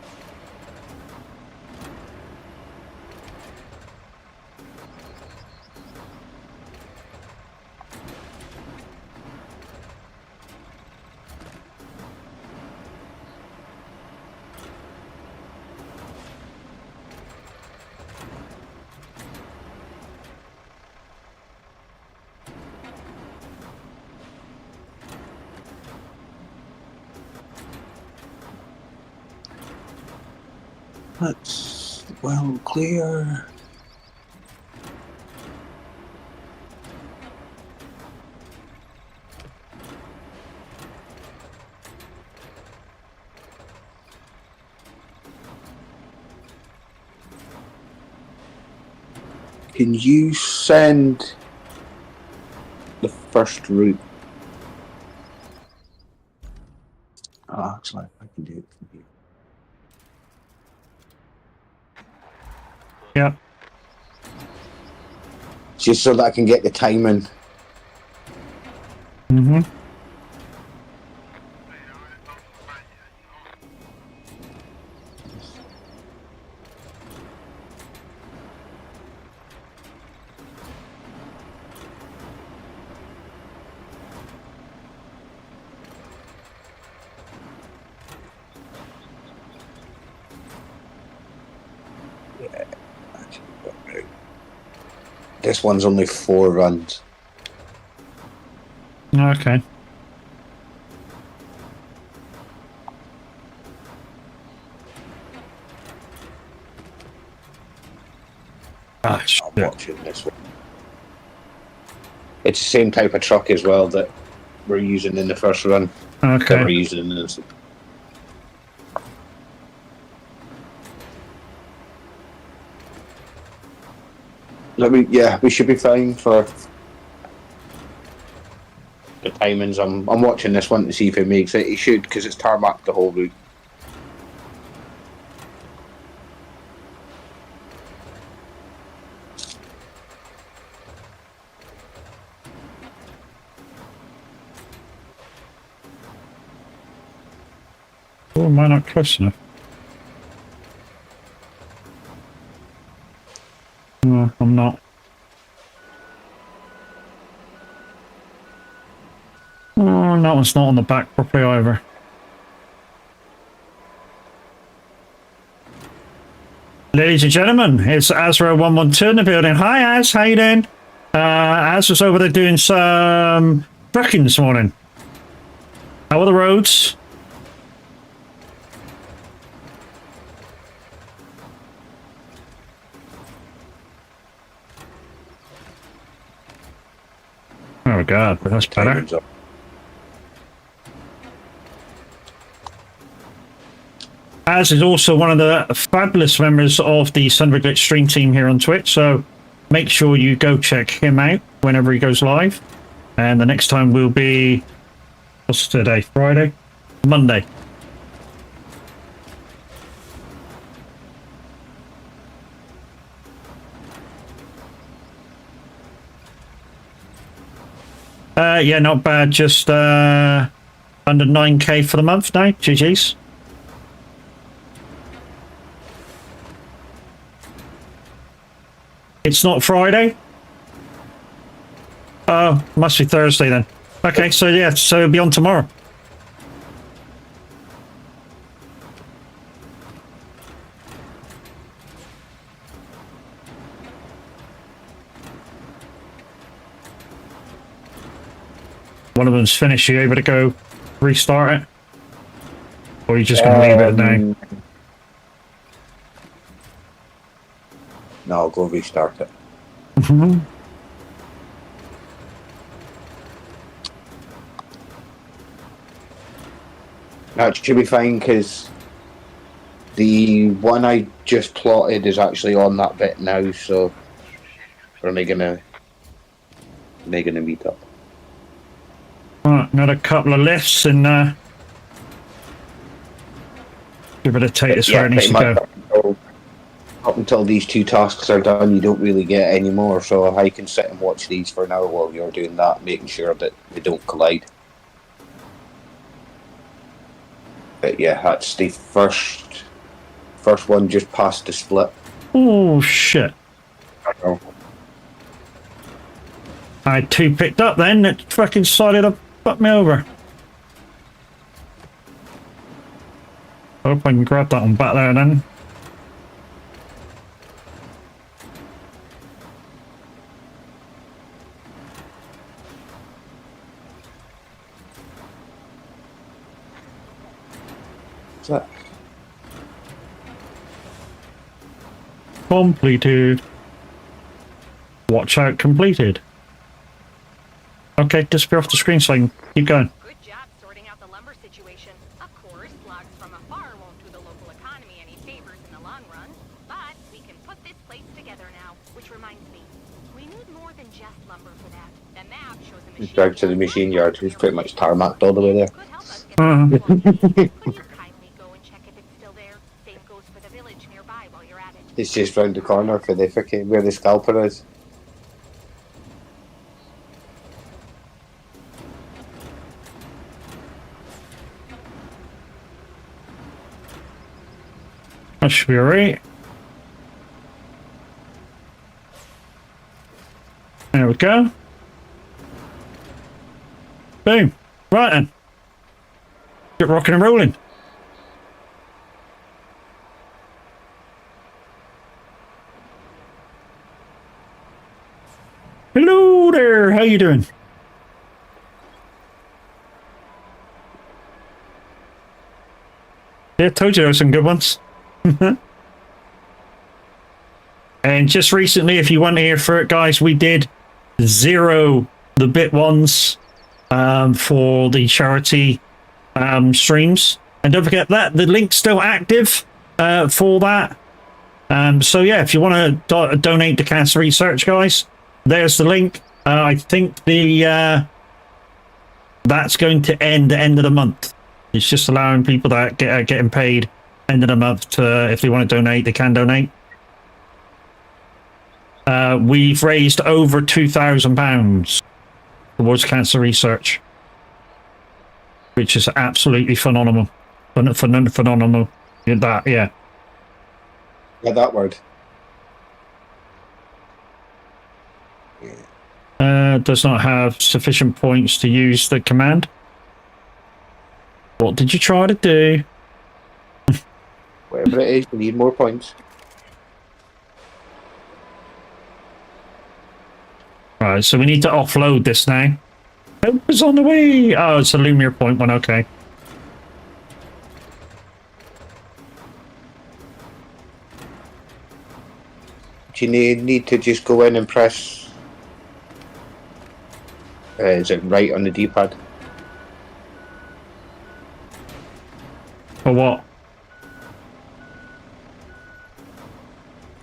That's well clear. Can you send the first route? Oh, actually, I can do it from here. Yeah. Just so that I can get the timing. Mm-hmm. This one's only 4 runs. Okay. Ah, I'm shit. watching this one. It's the same type of truck as well that we're using in the first run. That we're Okay. using in this. We should be fine for the timings. I'm watching this one to see if it makes it. It should, because it's tarmac the whole route. Oh, am I not close enough? No, I'm not. Oh, and that one's not on the back properly either. Ladies and gentlemen, it's Azra112 in the building. Hi, Az. How you doing? Az was over there doing some trucking this morning. How are the roads? Oh, God, that's better. Timings up. Az is also one of the fabulous members of the Sunderglitch stream team here on Twitch, so make sure you go check him out whenever he goes live. And the next time will be, what's today, Friday? Monday. Yeah, not bad. Just under 9k for the month now. GG's. It's not Friday? Oh, must be Thursday then. Okay, so yeah, so it'll be on tomorrow. One of them's finished. You able to go restart it? Or are you just going to leave it now? No, I'll go restart it. That should be fine because the one I just plotted is actually on that bit now, so we're only gonna meet up. Right, another couple of lifts and give it a take this where it needs to go. Up until these two tasks are done, you don't really get any more, so I can sit and watch these for an hour while you're doing that, making sure that they don't collide. But yeah, that's the first one just past the split. Oh shit. Oh. I had two picked up then that fucking decided to fuck me over. I hope I can grab that one back there then. What's that? Completed. Watch out, completed. Okay, disappear off the screen so I can keep going. Good job sorting out the lumber situation. Of course, logs from afar won't do the local economy any favors in the long run, but we can put this place together now, which reminds me, we need more than just lumber for that. The map shows a machine. Drive to the machine yard, who's pretty much tarmacked all the way there. Could help us get Will you kindly go and check if it's still there? Same goes for the village nearby while you're at it. It's just round the corner for the fucking where the scalper is. That should be alright. There we go. Boom. Right then. Get rocking and rolling. Hello there. How you doing? Yeah, told you there were some good ones. And just recently, if you want to hear for it, guys, we did 0 the bit ones for the charity streams. And don't forget that the link's still active for that. So yeah, if you want to donate to cancer research, guys, there's the link. I think the that's going to end at the end of the month. It's just allowing people that getting paid end of the month to, if they want to donate, they can donate. We've raised over £2,000 towards cancer research, which is absolutely phenomenal. Phenomenal. That, yeah. Yeah, that word. Does not have sufficient points to use the command. What did you try to do? Whatever it is, we need more points. Right, so we need to offload this now. Help is on the way. Oh, it's a Lumiere point one. Okay. Do you need to just go in and press? Is it right on the D-pad? For what?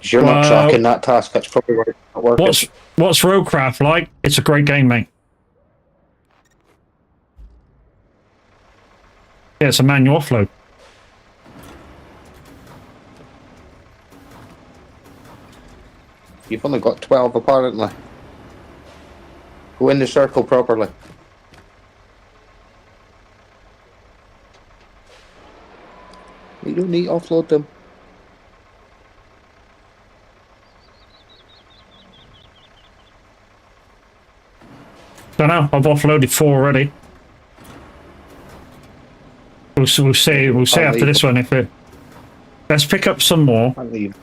You're not tracking that task. That's probably why it's not working. What's Roadcraft like? It's a great game, mate. Yeah, it's a manual offload. You've only got 12 apparently. Go in the circle properly. You don't need to offload them. Don't know. I've offloaded 4 already. We'll see. We'll see I'll after leave. this one if it. Let's pick up some more. I'll leave.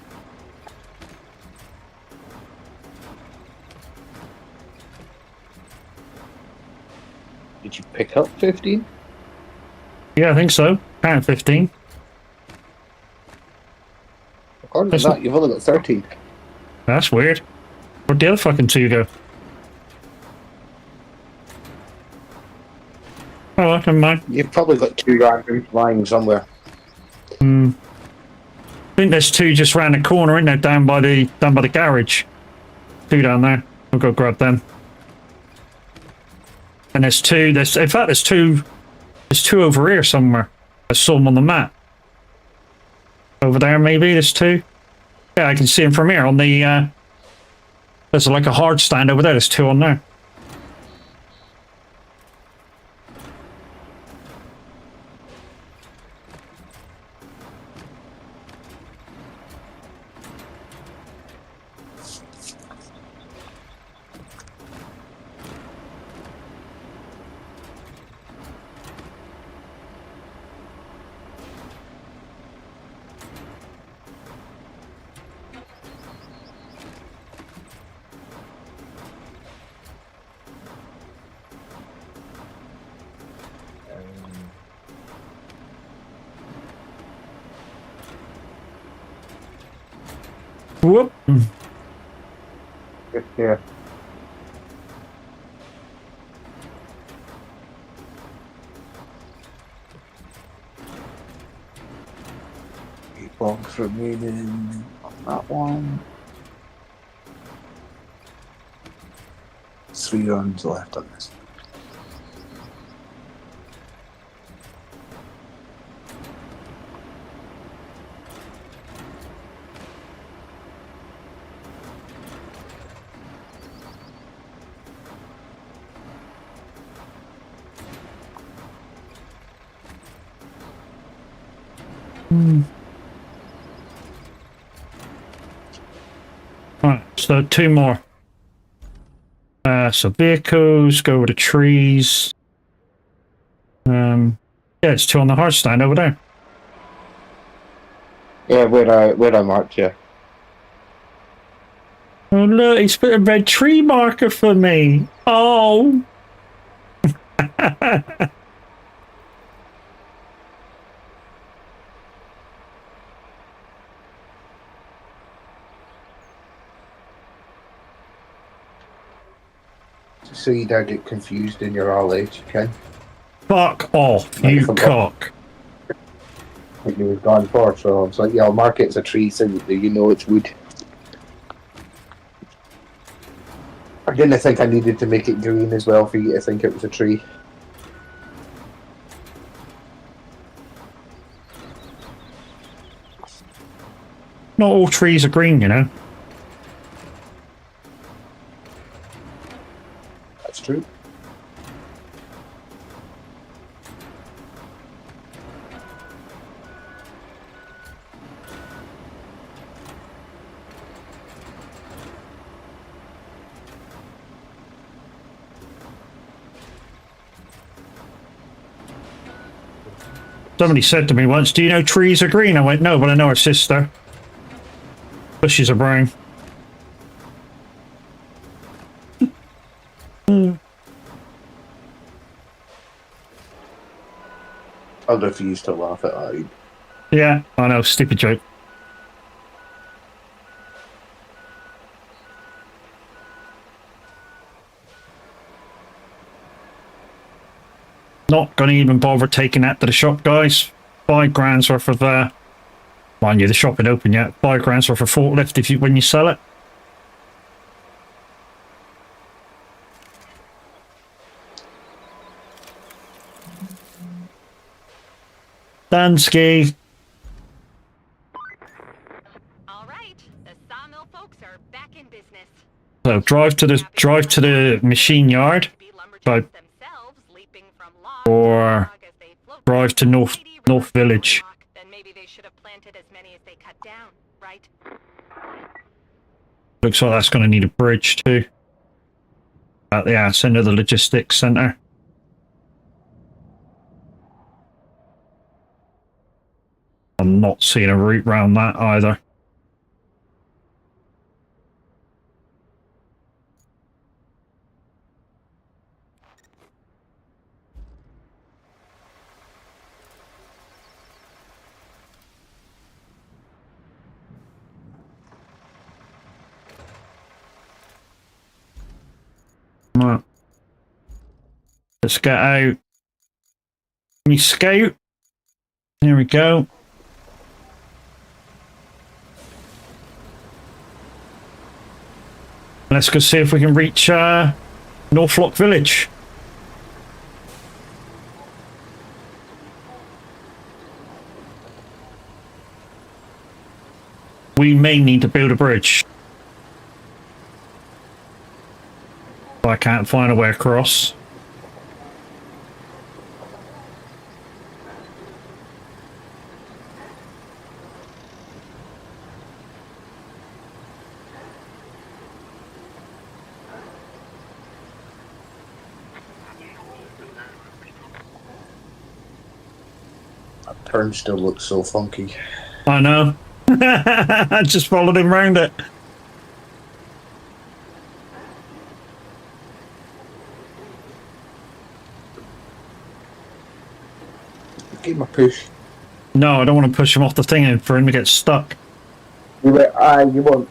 Did you pick up 15? Yeah, I think so. Count 15. According to That's that, not- you've only got 13. That's weird. Where'd the other fucking 2 go? Oh, well, never mind. You've probably got 2 random lying somewhere. I think there's 2 just round the corner, isn't there? Down by the garage. 2 down there. We'll go grab them. And there's 2. In fact, there's 2. There's 2 over here somewhere. I saw them on the map. Over there, maybe there's 2. Yeah, I can see them from here on the. There's like a hard stand over there. There's 2 on there. Whoop. Yeah. Box remaining on that one. 3 runs left on this. Right, so 2 more. So vehicles, go over the trees. Yeah, it's 2 on the hard stand over there. Yeah, where I marked you. Oh look, he's put a red tree marker for me. Oh. So you don't get confused in your RLH, okay? Fuck off, Like you from- cock. What you was gone for, so it's like, yeah, I'll mark it as a tree so that you know it's wood. I didn't think I needed to make it green as well for you to think it was a tree. Not all trees are green, you know. That's true. Somebody said to me once, do you know trees are green? I went, no, but I know her sister. Bushes are brown. I refuse to laugh at that. Yeah, I know, stupid joke. Not gonna even bother taking that to the shop, guys. 5 grand's worth of mind you, the shop ain't open yet. 5 grand's worth of forklift if you when you sell it. Dansky. All right, the sawmill folks are back in business. So drive to the machine yard, Drive- or drive to North Village. Then maybe they should have planted as many as they cut down, right? Looks like that's going to need a bridge too. At the ass end of the logistics center. I'm not seeing a route round that either. Right. Let's get out. Let me scout. There we go. Let's go see if we can reach Northlock Village. We may need to build a bridge. I can't find a way across. That turn still looks so funky. I know. I just followed him round it. Give him a push. No, I don't want to push him off the thing and for him to get stuck. You won't.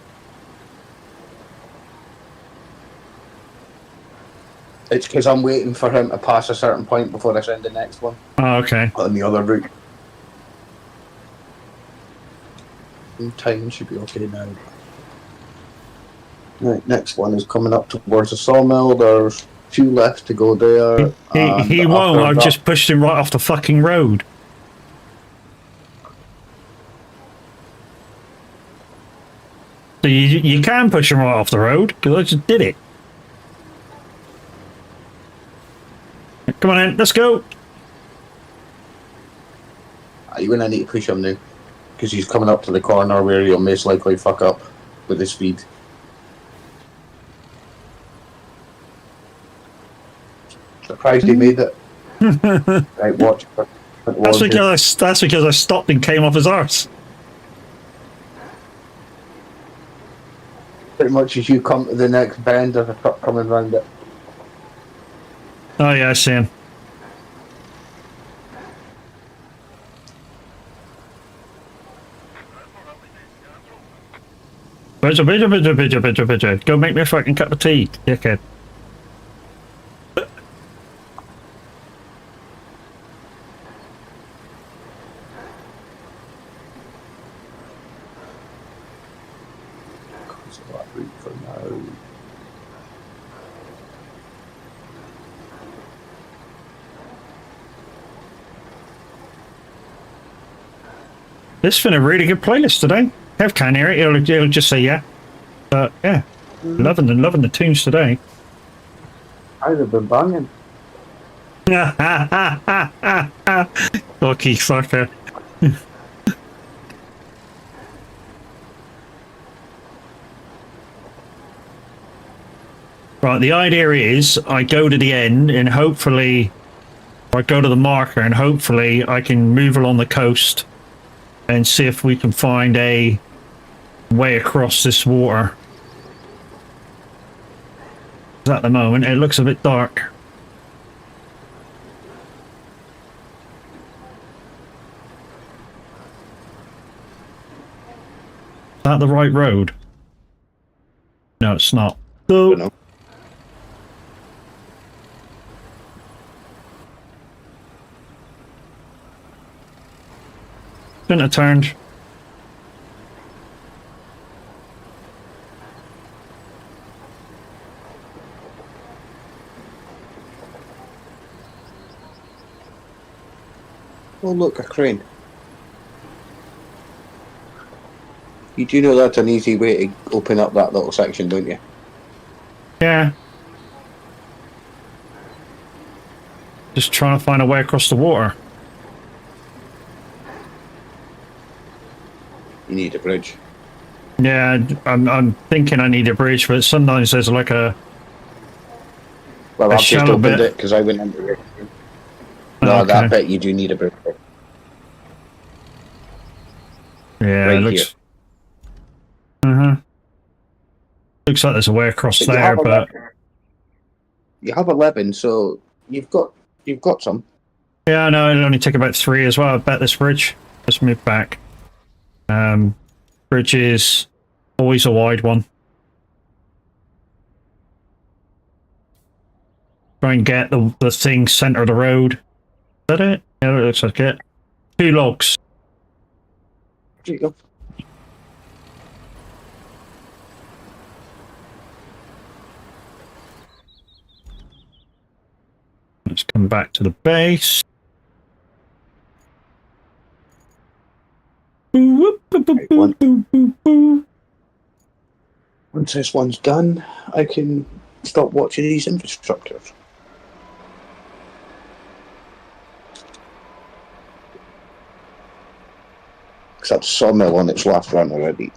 It's because I'm waiting for him to pass a certain point before I send the next one Oh, okay. on the other route. Time should be okay now. Right, next one is coming up towards the sawmill. There's 2 left to go there. He won't. I've just pushed him right off the fucking road. So you can push him right off the road because I just did it. Come on in, let's go. You're gonna need to push him now because he's coming up to the corner where he'll most likely fuck up with his speed. Surprised he made it. Right, watch. That's because I stopped and came off his arse. Pretty much as you come to the next bend, there's a truck coming round it. Oh yeah, I see him. Go make me a fucking cup of tea, dickhead. This has been a really good playlist today. Kev can't hear it, he'll just say yeah. But yeah, loving the tunes today. I'd have been banging. Lucky fucker. Right, the idea is I go to the end and hopefully I go to the marker and hopefully I can move along the coast and see if we can find a way across this water. At the moment, it looks a bit dark. Is that the right road? No, it's not. So, No. shouldn't have turned. Oh, look, a crane. You do know that's an easy way to open up that little section, don't you? Yeah. Just trying to find a way across the water. You need a bridge. Yeah, I'm thinking I need a bridge, but sometimes there's like a Well, A I've just shallow opened bit. it because I went into it. No, Okay. that bit you do need a bridge. Yeah, Right it looks. Looks like there's a way across But you there, have but 11. You have 11, so you've got some. yeah, no, it'll only take about 3 as well. I bet this bridge. Let's move back. Bridge is always a wide one. Try and get the thing center of the road. Is that it? Yeah, it looks like it. 2 logs. There you go. Let's come back to the base. Once this one's done, I can stop watching these infrastructures. Except Sawmill on its last run already.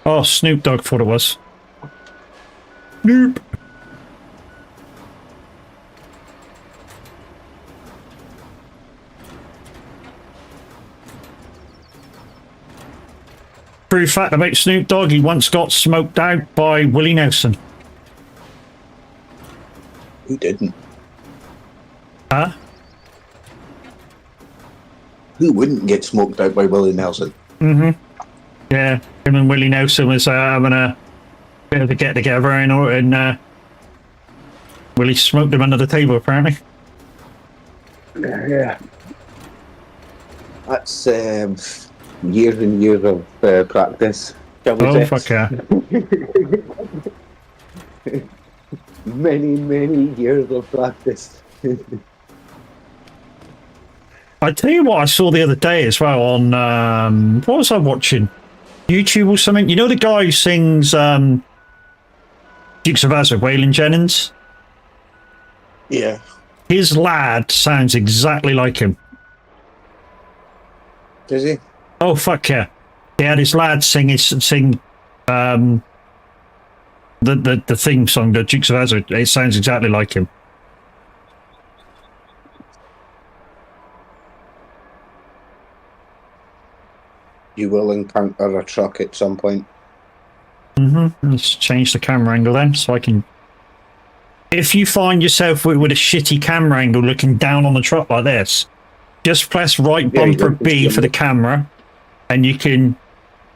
Oh, Snoop Dogg thought it was. Snoop. True fact about Snoop Dogg, he once got smoked out by Willie Nelson. Who didn't? Huh? Who wouldn't get smoked out by Willie Nelson? Yeah, him and Willie Nelson was having a bit of a get together, and Willie smoked him under the table apparently. Yeah. That's years and years of practice. Shall we Oh say? fuck yeah! Many years of practice. I tell you what, I saw the other day as well on what was I watching? YouTube or something. You know the guy who sings Dukes of Hazzard, Waylon Jennings? Yeah. His lad sounds exactly like him. Does he? Oh fuck yeah! He had his lad sing the theme song, the Dukes of Hazzard. It sounds exactly like him. You will encounter a truck at some point. Let's change the camera angle then, so I can. If you find yourself with a shitty camera angle looking down on the truck like this, just press right Yeah, you bumper don't- B for the camera, and you can,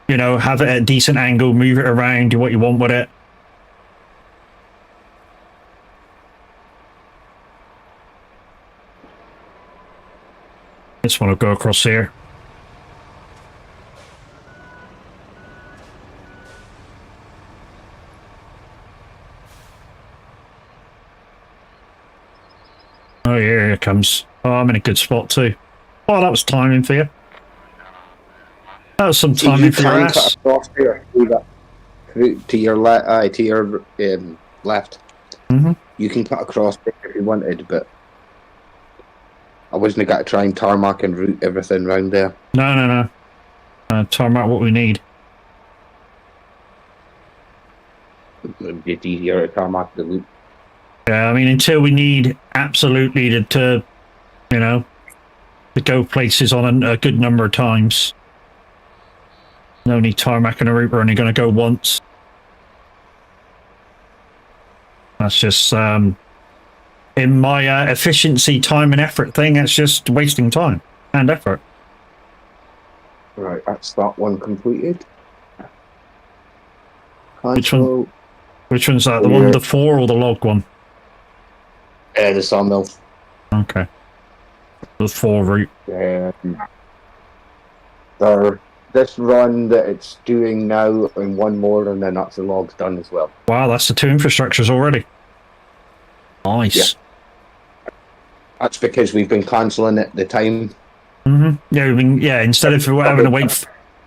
have it at a decent angle, move it around, do what you want with it. Just want to go across here. Oh, yeah, here it comes. Oh, I'm in a good spot too. Oh, that was timing for you. That was some timing you for your can ass. cut across there to your left. Mhm. You can cut across there if you wanted, but I wasn't going to try and tarmac and route everything round there. No. Tarmac what we need. It's easier to tarmac the loop. Yeah, I mean, until we need absolutely to go places on a good number of times. No need tarmacking a route, we're only going to go once. That's just, in my efficiency, time and effort thing, it's just wasting time and effort. Right, that's that one completed. Which one? Cancel. Which one's that? The one with the 4 or the log one? The Sawmill. Okay. The 4 route. This run that it's doing now and one more, and then that's the logs done as well. Wow, that's the 2 infrastructures already. Nice. That's because we've been cancelling it the time. Yeah, instead of having to wait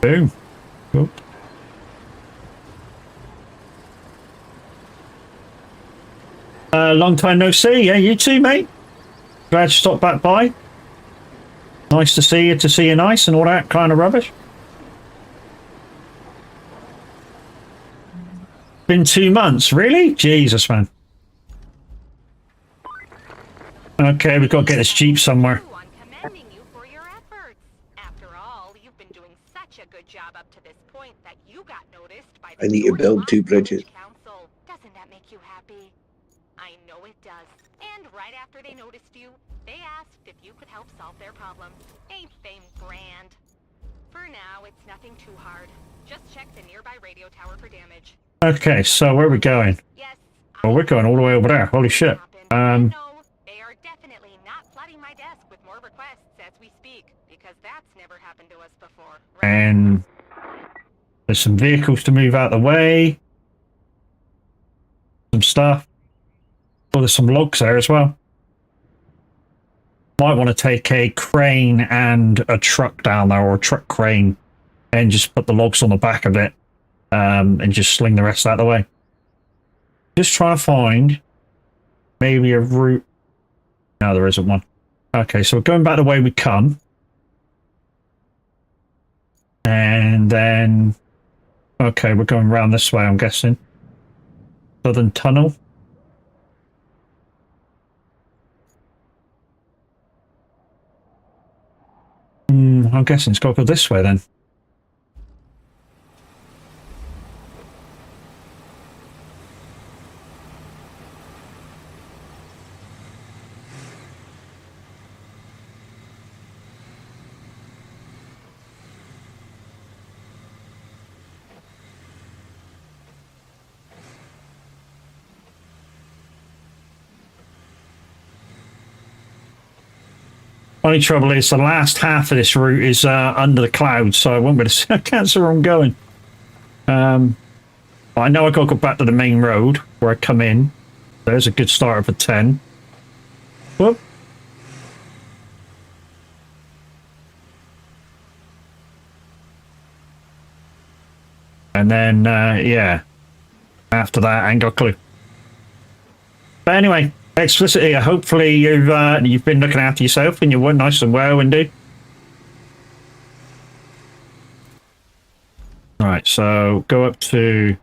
Boom. Cool. Long time no see. Yeah, you too, mate. Glad you stopped back by. Nice to see you nice and all that kind of rubbish. Been 2 months, really? Jesus, man. Okay, we've got to get this Jeep somewhere. I'm commending you for your efforts. After all, you've been doing such a good job up to this point that you got noticed by the I need to build 2 bridges. Council. Doesn't that make you happy? I know it does. And right after they noticed you, they asked if you could help solve their problems. Ain't they grand? For now, it's nothing too hard. Just check the nearby radio tower for damage. Okay, so where are we going? Yes. Oh, we're going all the way over there. Holy shit. No, they are definitely not flooding my desk with more requests as we speak, because that's never happened to us before. Right? And there's some vehicles to move out of the way. Some stuff. Oh, there's some logs there as well. Might want to take a crane and a truck down there, or a truck crane, and just put the logs on the back of it, and just sling the rest out of the way. Just trying to find maybe a route. No, there isn't one. Okay, so we're going back the way we come. And then... Okay, we're going around this way, I'm guessing. Southern Tunnel. I'm guessing it's got to go this way then. Only trouble is the last half of this route is under the clouds, so I won't be able to see. I can't see where I'm going. I know I got to go back to the main road where I come in. There's a good starter for 10. Whoop. And then, yeah. After that, I ain't got a clue. But anyway, Explicitly, hopefully you've been looking after yourself and you're nice and well, Wendy. All right, so go up to...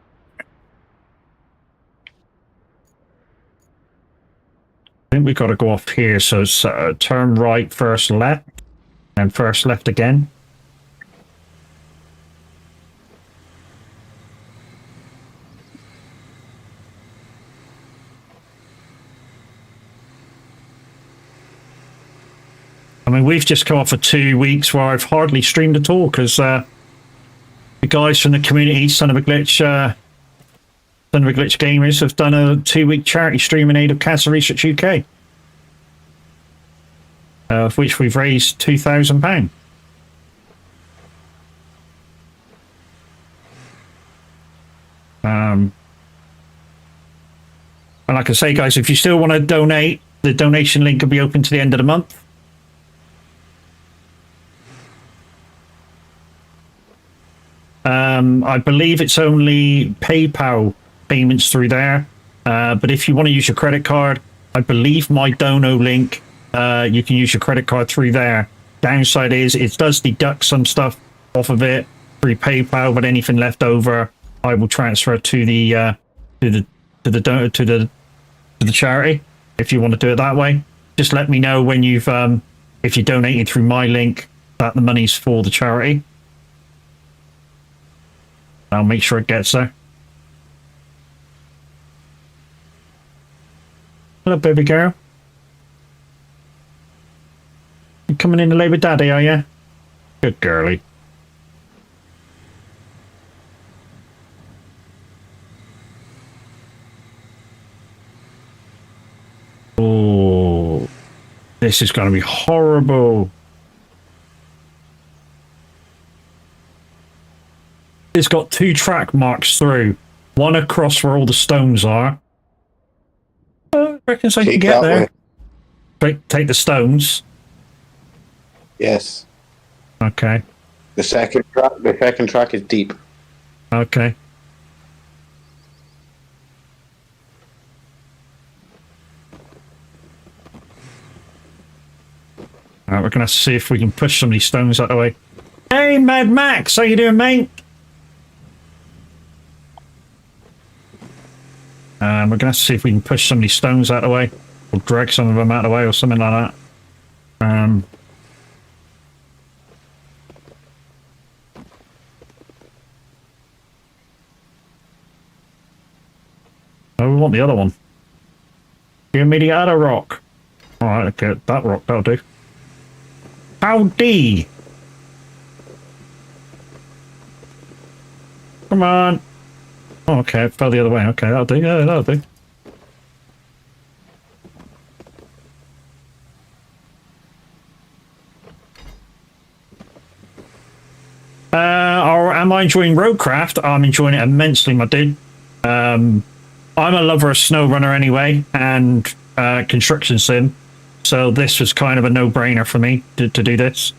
I think we've got to go off here, so it's turn right, first left, and first left again. I mean, we've just come off for 2 weeks where I've hardly streamed at all because the guys from the community, Son of a Glitch Gamers, have done a 2-week charity stream in aid of Cancer Research UK, of which we've raised £2,000. And like I say, guys, if you still want to donate, the donation link will be open to the end of the month. I believe it's only PayPal payments through there, but if you want to use your credit card, I believe my Dono link, you can use your credit card through there. Downside is it does deduct some stuff off of it through PayPal, but anything left over, I will transfer to the charity. If you want to do it that way, just let me know when you've if you donated through my link that the money's for the charity. I'll make sure it gets there. Hello, baby girl. You coming in to lay with Daddy, are you? Good girly. Oh, this is going to be horrible. It's got 2 track marks through. One across where all the stones are. I reckon I can get there. Take the stones. Yes. Okay. The second track is deep. Okay. All right, we're gonna see if we can push some of these stones out of the way. Hey, Mad Max, how you doing, mate? We're gonna see if we can push some of these stones out of the way, or drag some of them out of the way, or something like that. Oh, we want the other one. Give me the other rock. Alright, okay, that rock, that'll do. Howdy! Come on! Oh, okay, it fell the other way. Okay, that'll do. Yeah, that'll do. Am I enjoying Roadcraft? I'm enjoying it immensely, my dude. I'm a lover of SnowRunner anyway, and construction sim, so this was kind of a no-brainer for me to do this.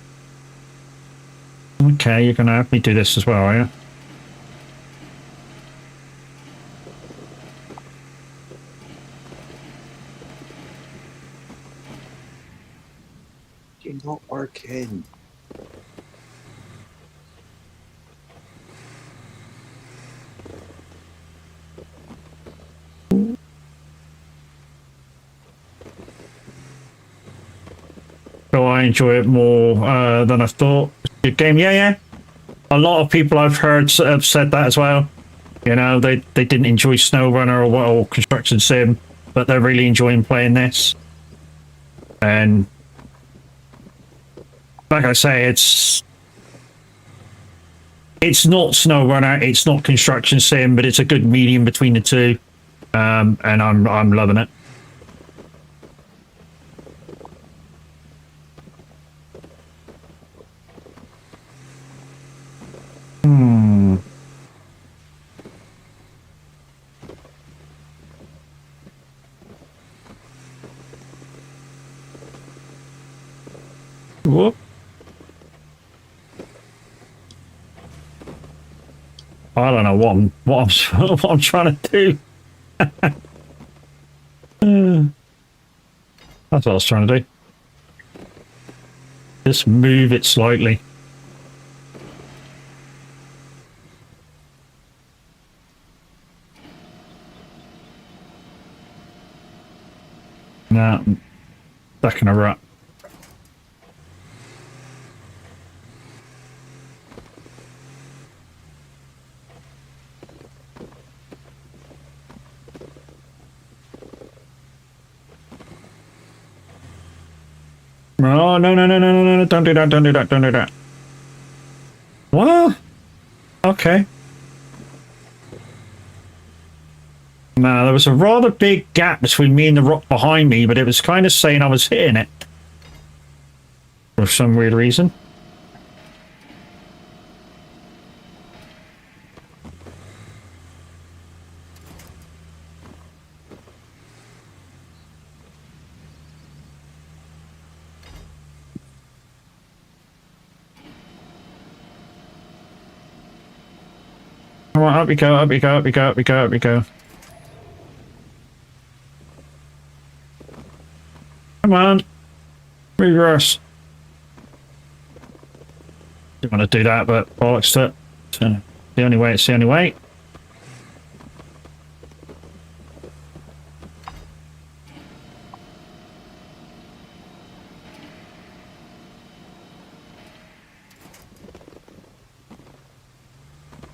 Okay, you're gonna have me do this as well, are you? You're not working. So I enjoy it more than I thought. Good game, yeah. A lot of people I've heard have said that as well. You know, they didn't enjoy SnowRunner or Construction Sim, but they're really enjoying playing this. And like I say, it's not SnowRunner, it's not Construction Sim, but it's a good medium between the two. And I'm loving it. Whoop. I don't know what I'm trying to do. That's what I was trying to do. Just move it slightly. Nah, stuck in a rut. Oh, no, don't do that. What? Okay. No, there was a rather big gap between me and the rock behind me, but it was kind of saying I was hitting it. For some weird reason. Come on, up we go. Come on. Reverse. Didn't want to do that, but bollocks to it. So, the only way, it's the only way.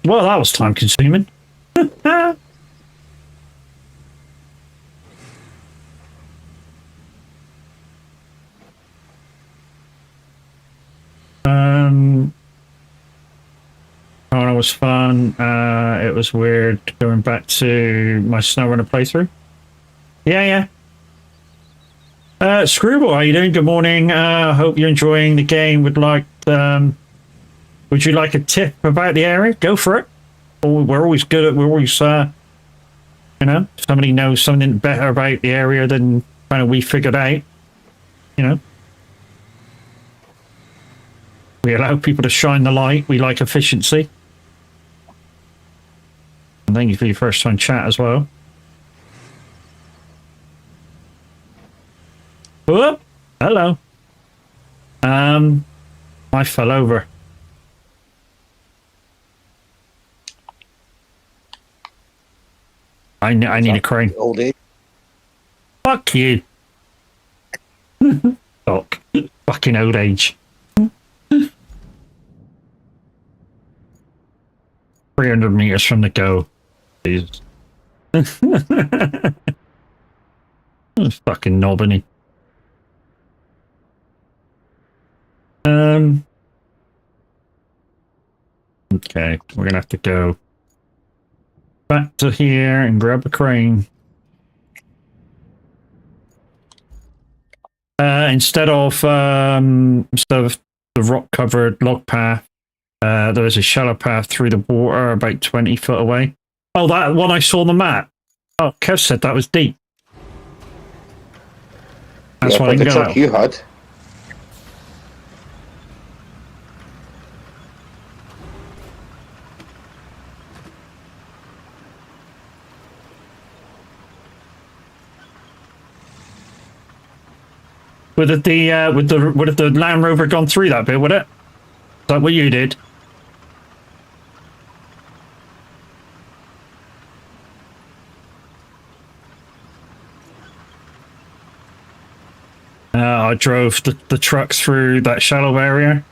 Well, that was time consuming. Oh, it was fun. It was weird going back to my SnowRunner playthrough. Yeah. Screwball, how you doing? Good morning. Hope you're enjoying the game. Would you like a tip about the area? Go for it. We're always good at, you know, somebody knows something better about the area than kind of we figured out, you know. We allow people to shine the light. We like efficiency. And thank you for your first time chat as well. Whoop! Hello. I fell over. I need a crane. Old age. Fuck you. Fuck. Fucking old age. 300 meters from the goal. Jesus. Fucking knobbing. Okay, we're gonna have to go back to here and grab a crane. Instead of the rock-covered log path, there is a shallow path through the water about 20 foot away. Oh, that one I saw on the map. Oh, Kev said that was deep. That's Yeah, what I but can the go truck out. you had. Would the Land Rover gone through that bit? Would it? Is that what you did? I drove the truck through that shallow area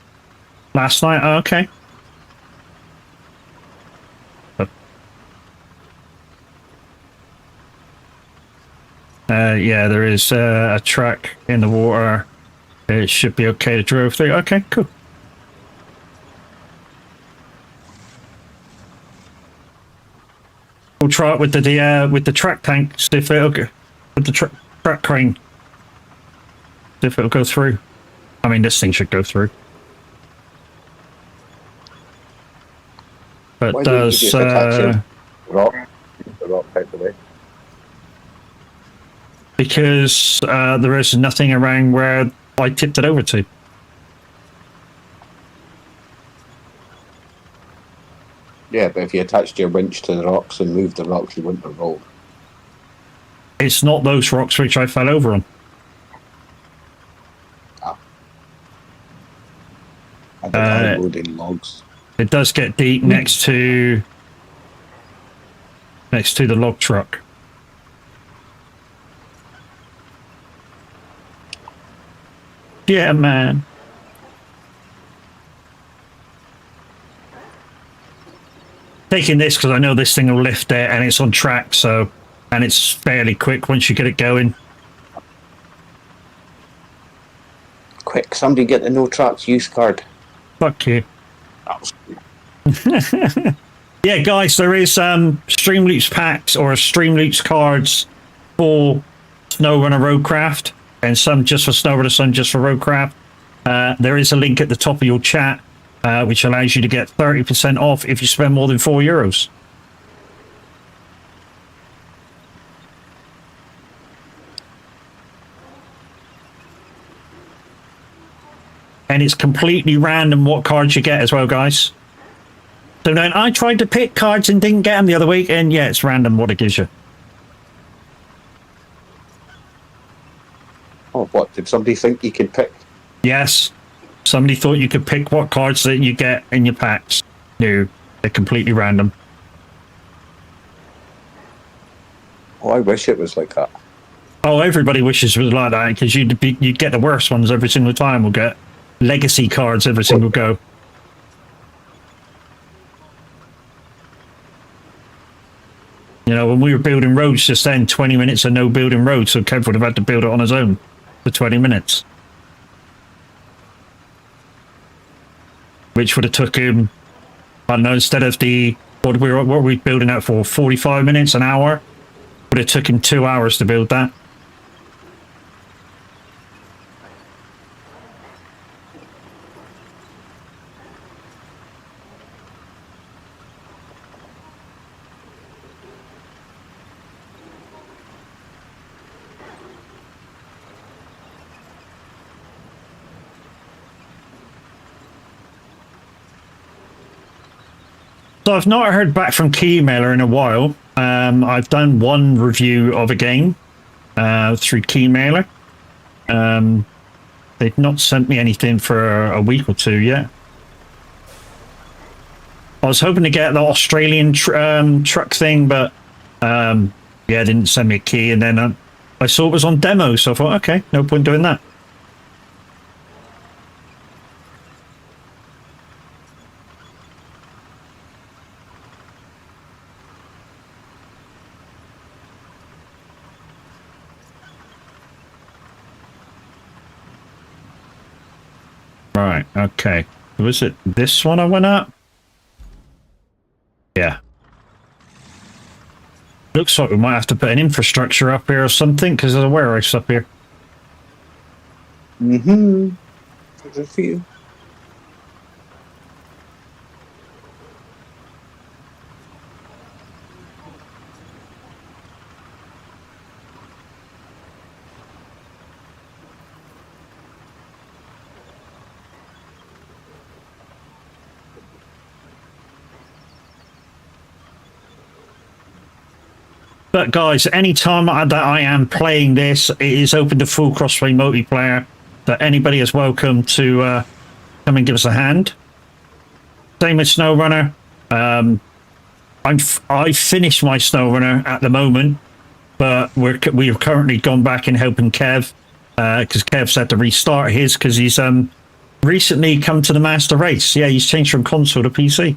last night. Oh, okay. Yeah, there is a track in the water. It should be okay to drive through. Okay, cool. We'll try it with the track tank. See if it'll go with the track crane. See if it'll go through. I mean, this thing should go through. But Why didn't you does just attach the rock out the way? because there is nothing around where I tipped it over to. Yeah, but if you attached your winch to the rocks and moved the rocks, you wouldn't have rolled. It's not those rocks which I fell over on. I don't loading logs. It does get deep next to the log truck. Yeah, man. Taking this because I know this thing will lift it and it's on track, so, and it's fairly quick once you get it going. Quick, somebody get the no tracks use card. Fuck you. That was Yeah, guys, there is Streamloots packs or Streamloots cards for SnowRunner Roadcraft, and some just for SnowRunner, some just for Roadcraft. There is a link at the top of your chat, which allows you to get 30% off if you spend more than €4. And it's completely random what cards you get as well, guys. So then I tried to pick cards and didn't get them the other week, and yeah, it's random what it gives you. oh, what did somebody think you could pick? Yes, somebody thought you could pick what cards that you get in your packs. No, they're completely random. Oh, I wish it was like that. Oh, everybody wishes it was like that because you'd get the worst ones every single time. We'll get legacy cards every single go. You know, when we were building roads just then, 20 minutes of no building roads, so Kev would have had to build it on his own for 20 minutes. Which would have took him, I don't know, instead of what were we building out for, 45 minutes, an hour? Would have took him 2 hours to build that. So I've not heard back from Keymailer in a while. I've done one review of a game through Keymailer. They've not sent me anything for a week or two yet. I was hoping to get the Australian truck thing, but yeah, they didn't send me a key. And then I saw it was on demo, so I thought, okay, no point doing that. Right, okay. Was it this one I went up? Yeah. Looks like we might have to put an infrastructure up here or something, because there's a warehouse up here. Mm-hmm. There's a few. But guys, anytime that I am playing this, it is open to full crossplay multiplayer. That anybody is welcome to come and give us a hand. Same with SnowRunner. I finished my SnowRunner at the moment, but we have currently gone back and helping Kev because Kev's had to restart his because he's recently come to the master race. Yeah, he's changed from console to PC.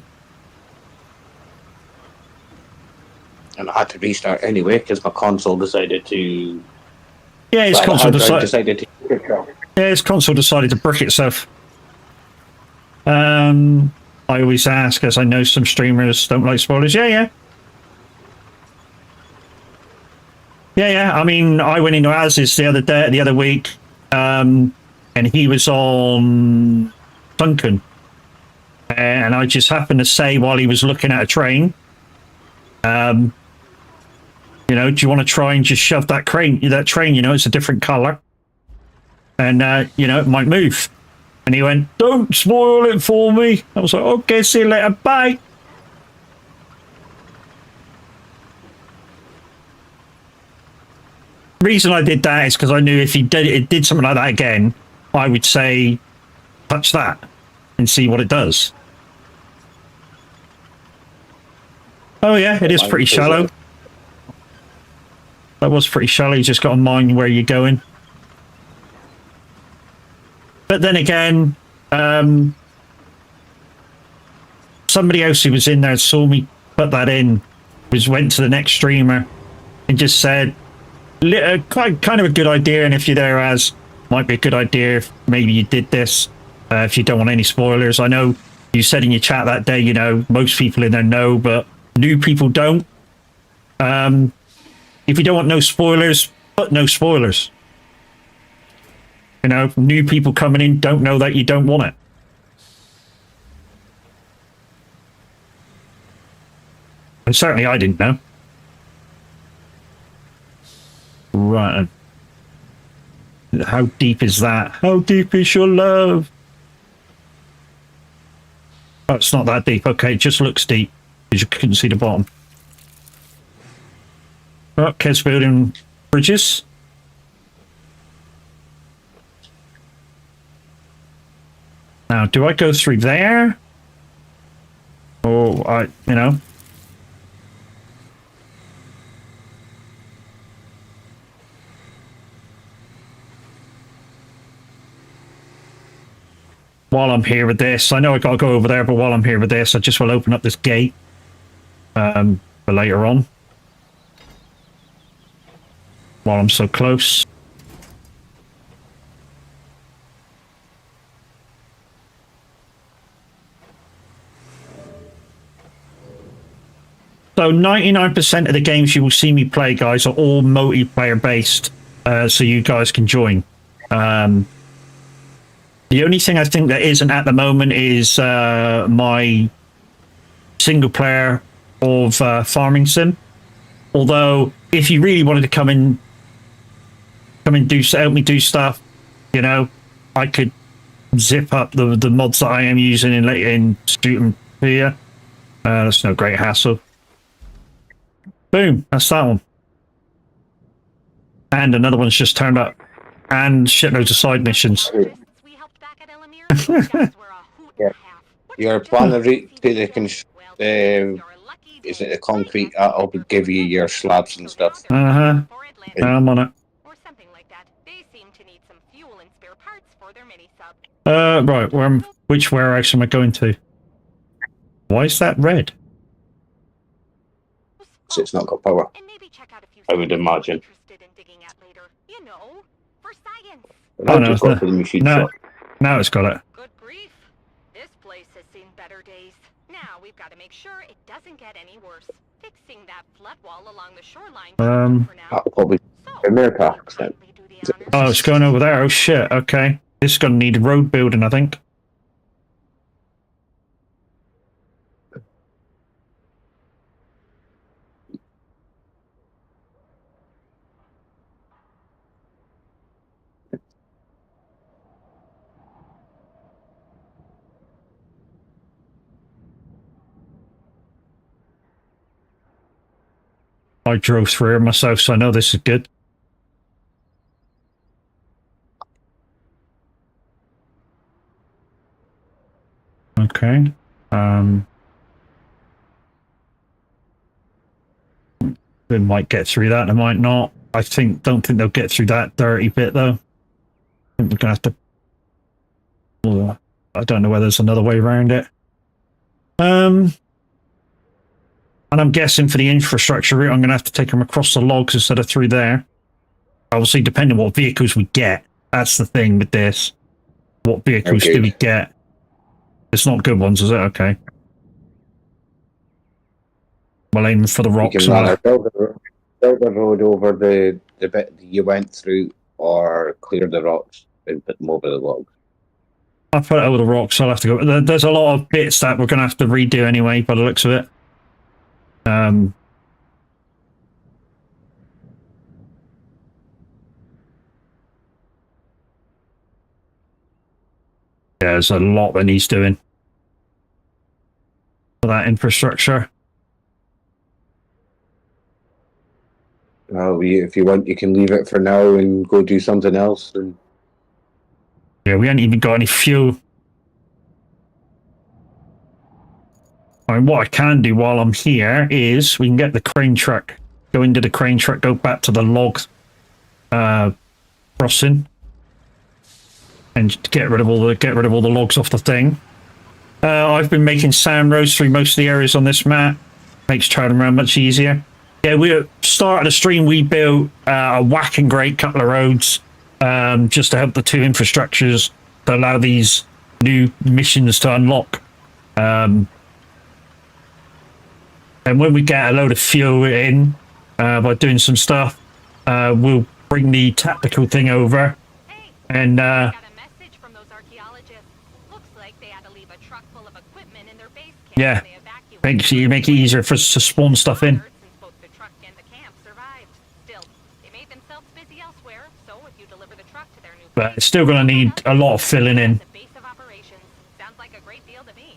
And I had to restart anyway because my console decided to. Yeah, his console decided to. Yeah, his console decided to brick itself. I always ask, as I know some streamers don't like spoilers. Yeah. I mean, I went into Az's the other week, and he was on Duncan, and I just happened to say while he was looking at a train, you know, do you want to try and just shove that train? You know, it's a different color, and you know, it might move. And he went, "Don't spoil it for me." I was like, "Okay, see you later, bye." Reason I did that is because I knew if he did something like that again, I would say, "Touch that," and see what it does. Oh yeah, it is pretty shallow. That was pretty shallow. You just got to mind where you're going. But then again, somebody else who was in there saw me put that in, went to the next streamer and just said, kind of a good idea. And if you're there, as might be a good idea if maybe you did this, if you don't want any spoilers. I know you said in your chat that day, you know, most people in there know, but new people don't. If you don't want no spoilers, put no spoilers. You know, new people coming in don't know that you don't want it. And certainly I didn't know. Right. How deep is that? How deep is your love? Oh, it's not that deep. Okay, it just looks deep because you couldn't see the bottom. Oh, Kev's building bridges. Now, do I go through there? Or you know. While I'm here with this, I know I gotta go over there, but while I'm here with this, I just will open up this gate for later on. While I'm so close. So 99% of the games you will see me play, guys, are all multiplayer based, so you guys can join. The only thing I think that isn't at the moment is my single player of Farming Sim. Although, if you really wanted to come and help me do stuff, you know, I could zip up the mods that I am using in shooting here. That's no great hassle. Boom, that's that one. And another one's just turned up. And shitloads of side missions. We helped back at Elamir. Those guys were a hoot and a half. What Your did you plan do? of route to the Well, you're lucky is day. it the concrete? I'll give you your slabs and stuff. Uh-huh. For Atlanta, I'm on it. or something like that. They seem to need some fuel and spare parts for their mini sub. Right, which warehouse am I going to? Why is that red? So it's not got power. And maybe check out a few I would sites you're imagine. interested in digging at later. You know, for science. Oh, no, Just it's got to the machine No, shop. now it's got it. Good grief. This place has seen better days. Now we've got to make sure it doesn't get any worse. Fixing that flood wall along the shoreline for now. That'll probably So, be mere tasks then. kindly do the honors. Oh, it's going over there. Oh, shit. Okay. This is going to need road building, I think. I drove through it myself, so I know this is good. Okay. They might get through that, they might not. Don't think they'll get through that dirty bit though. I think we're gonna have to. Well, I don't know whether there's another way around it. And I'm guessing for the infrastructure route, I'm gonna have to take them across the logs instead of through there. Obviously, depending on what vehicles we get. That's the thing with this. What vehicles Okay. do we get? It's not good ones, is it? Okay. Well, aiming for the You rocks. can either build the road over the bit that you went through, or clear the rocks and put them over the logs. I'll put it over the rocks. I'll have to go. There's a lot of bits that we're going to have to redo anyway, by the looks of it. Yeah, there's a lot that needs doing for that infrastructure. Well, if you want, you can leave it for now and go do something else. And Yeah, we ain't even got any fuel. I mean, what I can do while I'm here is we can get the crane truck, go into the crane truck, go back to the log crossing, and get rid of all the logs off the thing. I've been making sand roads through most of the areas on this map. Makes traveling around much easier. Yeah, we started the stream. We built a whacking great couple of roads just to help the two infrastructures to allow these new missions to unlock. And when we get a load of fuel in by doing some stuff, we'll bring the tactical thing over. Hey, And got a message from those archaeologists. Looks like they had to leave a truck full of equipment in their base camp Yeah. when they evacuated. you make it easier for us to spawn stuff in. Since both the truck and the camp survived. Still, they made themselves busy elsewhere, so if you deliver the truck to their new But base, it's still going to need a lot of filling in. the base of operations. Sounds like a great deal to me.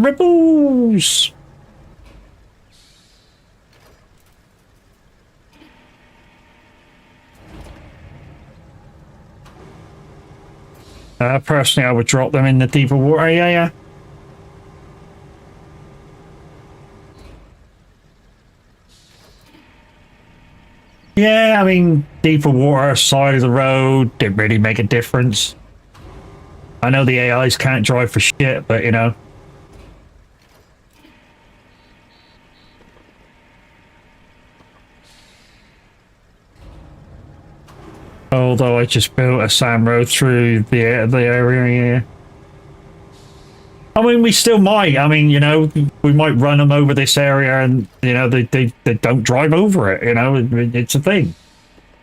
Rebels! Personally, I would drop them in the deeper water, yeah. Yeah, I mean, deeper water, side of the road, didn't really make a difference. I know the AIs can't drive for shit, but you know. Although I just built a sand road through the area, yeah. I mean, we still might. I mean, you know, we might run them over this area and, you know, they don't drive over it, you know, it's a thing.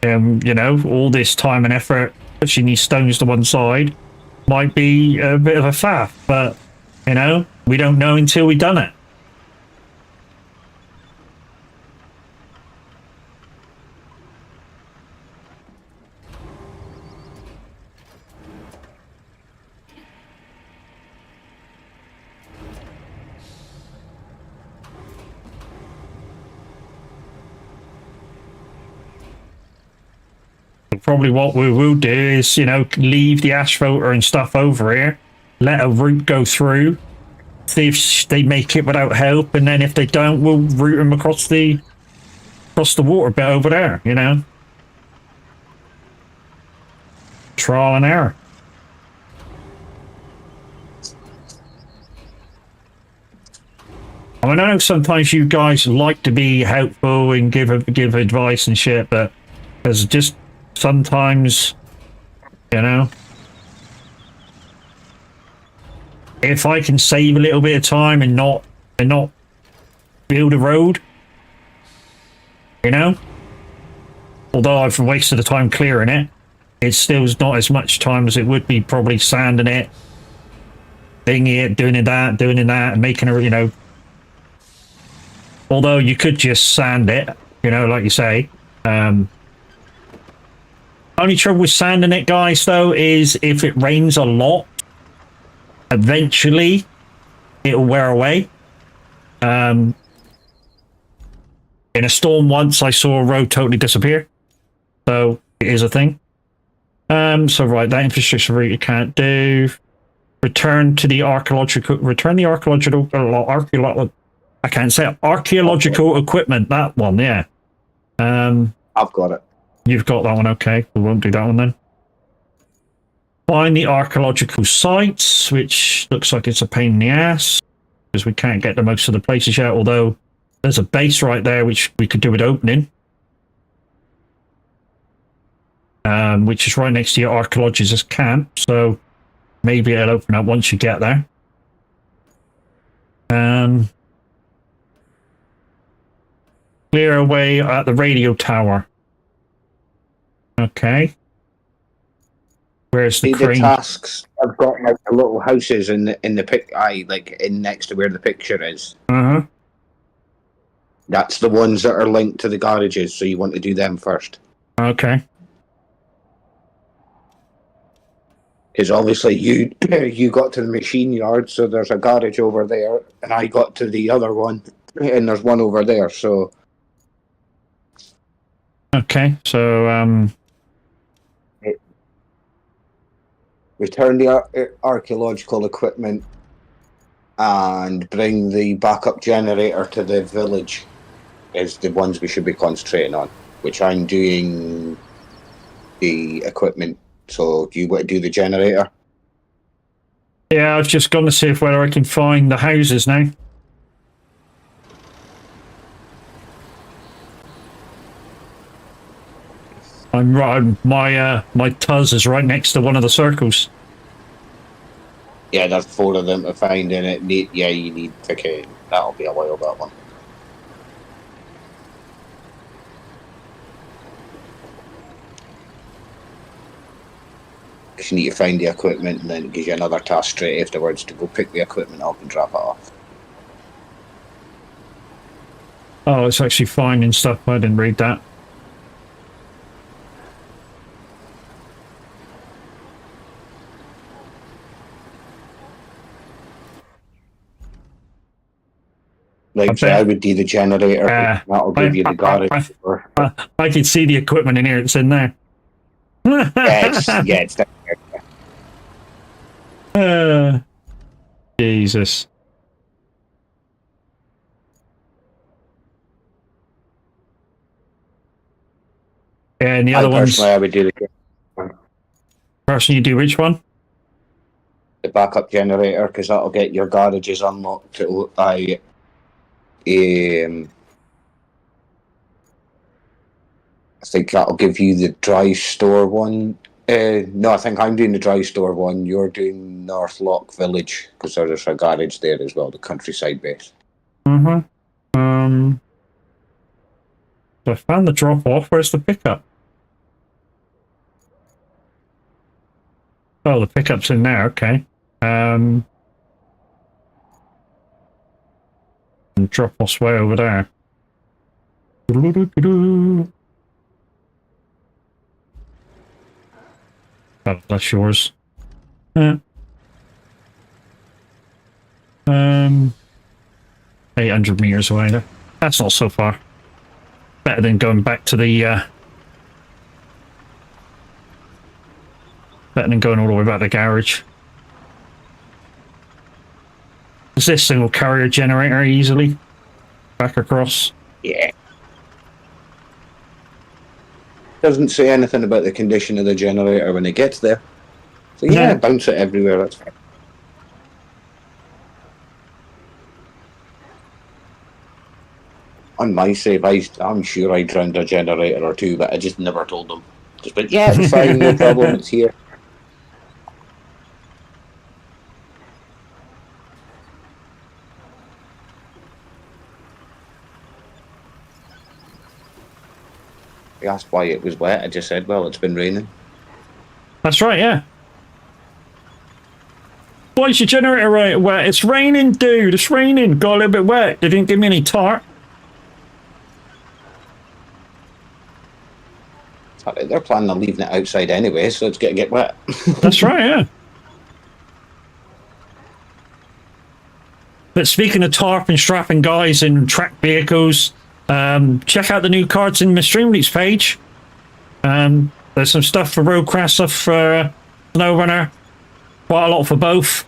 You know, all this time and effort, pushing these stones to one side might be a bit of a faff, but, you know, we don't know until we've done it. Probably what we will do is, you know, leave the ash filter and stuff over here, let a route go through, see if they make it without help, and then if they don't, we'll route them across the water bit over there, you know. Trial and error. I mean, I know sometimes you guys like to be helpful and give advice and shit, but there's just sometimes, you know, if I can save a little bit of time and not build a road, you know, although I've wasted the time clearing it, it still is not as much time as it would be probably sanding it, dinging it, doing that, and making a, you know. Although you could just sand it, you know, like you say. Only trouble with sanding it, guys, though, is if it rains a lot, eventually it'll wear away. In a storm once, I saw a road totally disappear. So it is a thing. So right, that infrastructure route you can't do. Return the archaeological I can't say it. Archaeological equipment, that one, yeah. I've got it. You've got that one, okay. We won't do that one then. Find the archaeological sites, which looks like it's a pain in the ass, because we can't get to most of the places yet, although there's a base right there which we could do with opening. Which is right next to your archaeologist camp, so maybe it'll open up once you get there. Clear away at the radio tower. Okay. Where's the crane? The tasks I've got like the little houses in the pic. Like in next to where the picture is. Uh-huh. That's the ones that are linked to the garages, so you want to do them first. Okay. Because obviously you got to the machine yard, so there's a garage over there, and I got to the other one, and there's one over there. So. Okay, so return the archaeological equipment and bring the backup generator to the village is the ones we should be concentrating on, which I'm doing the equipment. So do you want to do the generator? yeah, I've just gone to see if whether I can find the houses now. I'm right. My Tuz is right next to one of the circles. Yeah, there's 4 of them to find in it. You need okay. That'll be a while, that one. Just need to find the equipment, and then it gives you another task straight afterwards to go pick the equipment up and drop it off. Oh, it's actually finding stuff. I didn't read that. Like, so I would do the generator. That'll give you the garage. I can see the equipment in here. It's in there. It's down there. Jesus. Yeah, and the other ones. Personally, I would do Personally, you do which one? the backup generator, because that'll get your garages unlocked. I think that'll give you the dry store one. No, I think I'm doing the dry store one. You're doing North Lock Village, because there's a garage there as well, the countryside base. So I found the drop off. Where's the pickup? Oh, the pickup's in there. Okay. And drop off's way over there. Oh, that's yours. Yeah. 800 meters away there. That's not so far. Better than going back to the better than going all the way back to the garage. Does this thing will carry a generator easily back across? Yeah. Doesn't say anything about the condition of the generator when it gets there. So yeah, bounce it everywhere, that's fine. On my save, I'm sure I drowned a generator or two, but I just never told them. Just went, yeah, it's fine, no problem, it's here. They asked why it was wet, I just said, well, it's been raining. That's right, yeah. Why is your generator wet? It's raining, dude, it's raining. Got a little bit wet. They didn't give me any tar. They're planning on leaving it outside anyway, so it's going to get wet. That's right, yeah. But speaking of tarp and strapping guys in track vehicles, check out the new cards in the Streamleaks page. There's some stuff for Roadcraft, stuff for SnowRunner. Quite a lot for both.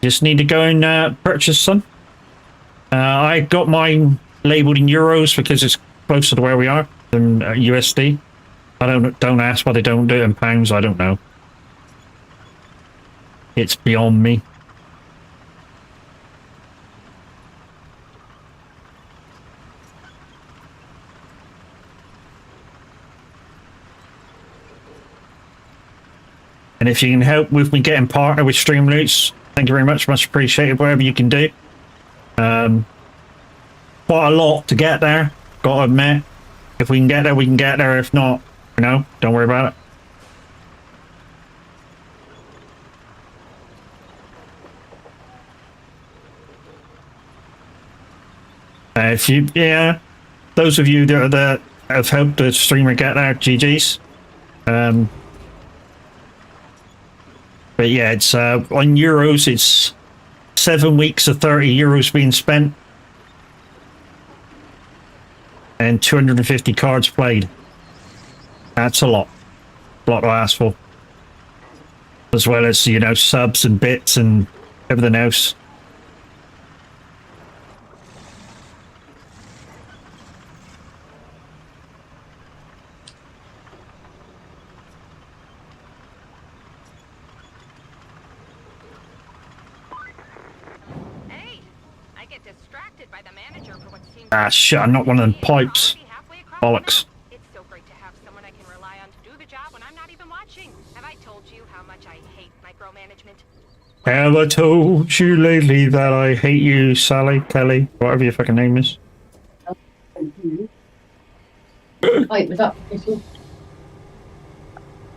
Just need to go and purchase some. I got mine labeled in euros because it's closer to where we are than USD. I don't ask why they don't do it in pounds. I don't know. It's beyond me. And if you can help with me getting partner with Streamloots, thank you very much. Much appreciated. Whatever you can do. Quite a lot to get there. Got to admit. If we can get there, we can get there. If not, you know, don't worry about it. If you, yeah, those of you that have helped the streamer get there, GG's. But yeah, it's on euros. It's 7 weeks of 30 euros being spent, and 250 cards played. That's a lot to ask for. As well as, you know, subs and bits and everything else. Ah, shit, I'm not one of them pipes. Bollocks. It's so great to have someone I can rely on to do the job when I'm not even watching. Have I told you how much I hate micromanagement? Have I told you lately that I hate you, Sally, Kelly, whatever your fucking name is? Wait, what's up?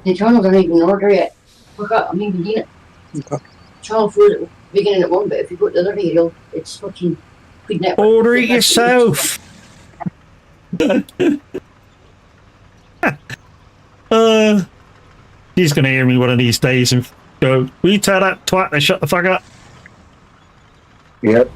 The channels aren't even in order yet. Look up, I'm even doing it. Okay. Channel 4 at the beginning at one, but if you go to the other day, it's fucking good network. Order it yourself! He's gonna hear me one of these days and go, will you tell that twat to shut the fuck up? Yep.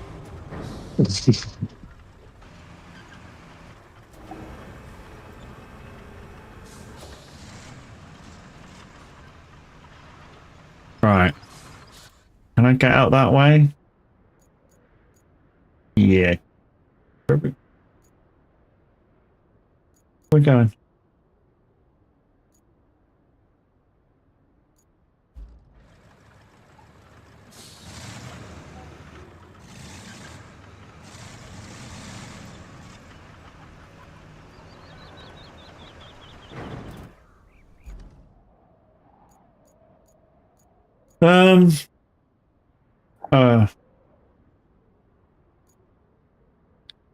Right. Can I get out that way? Yeah. Perfect. Where we going? Um.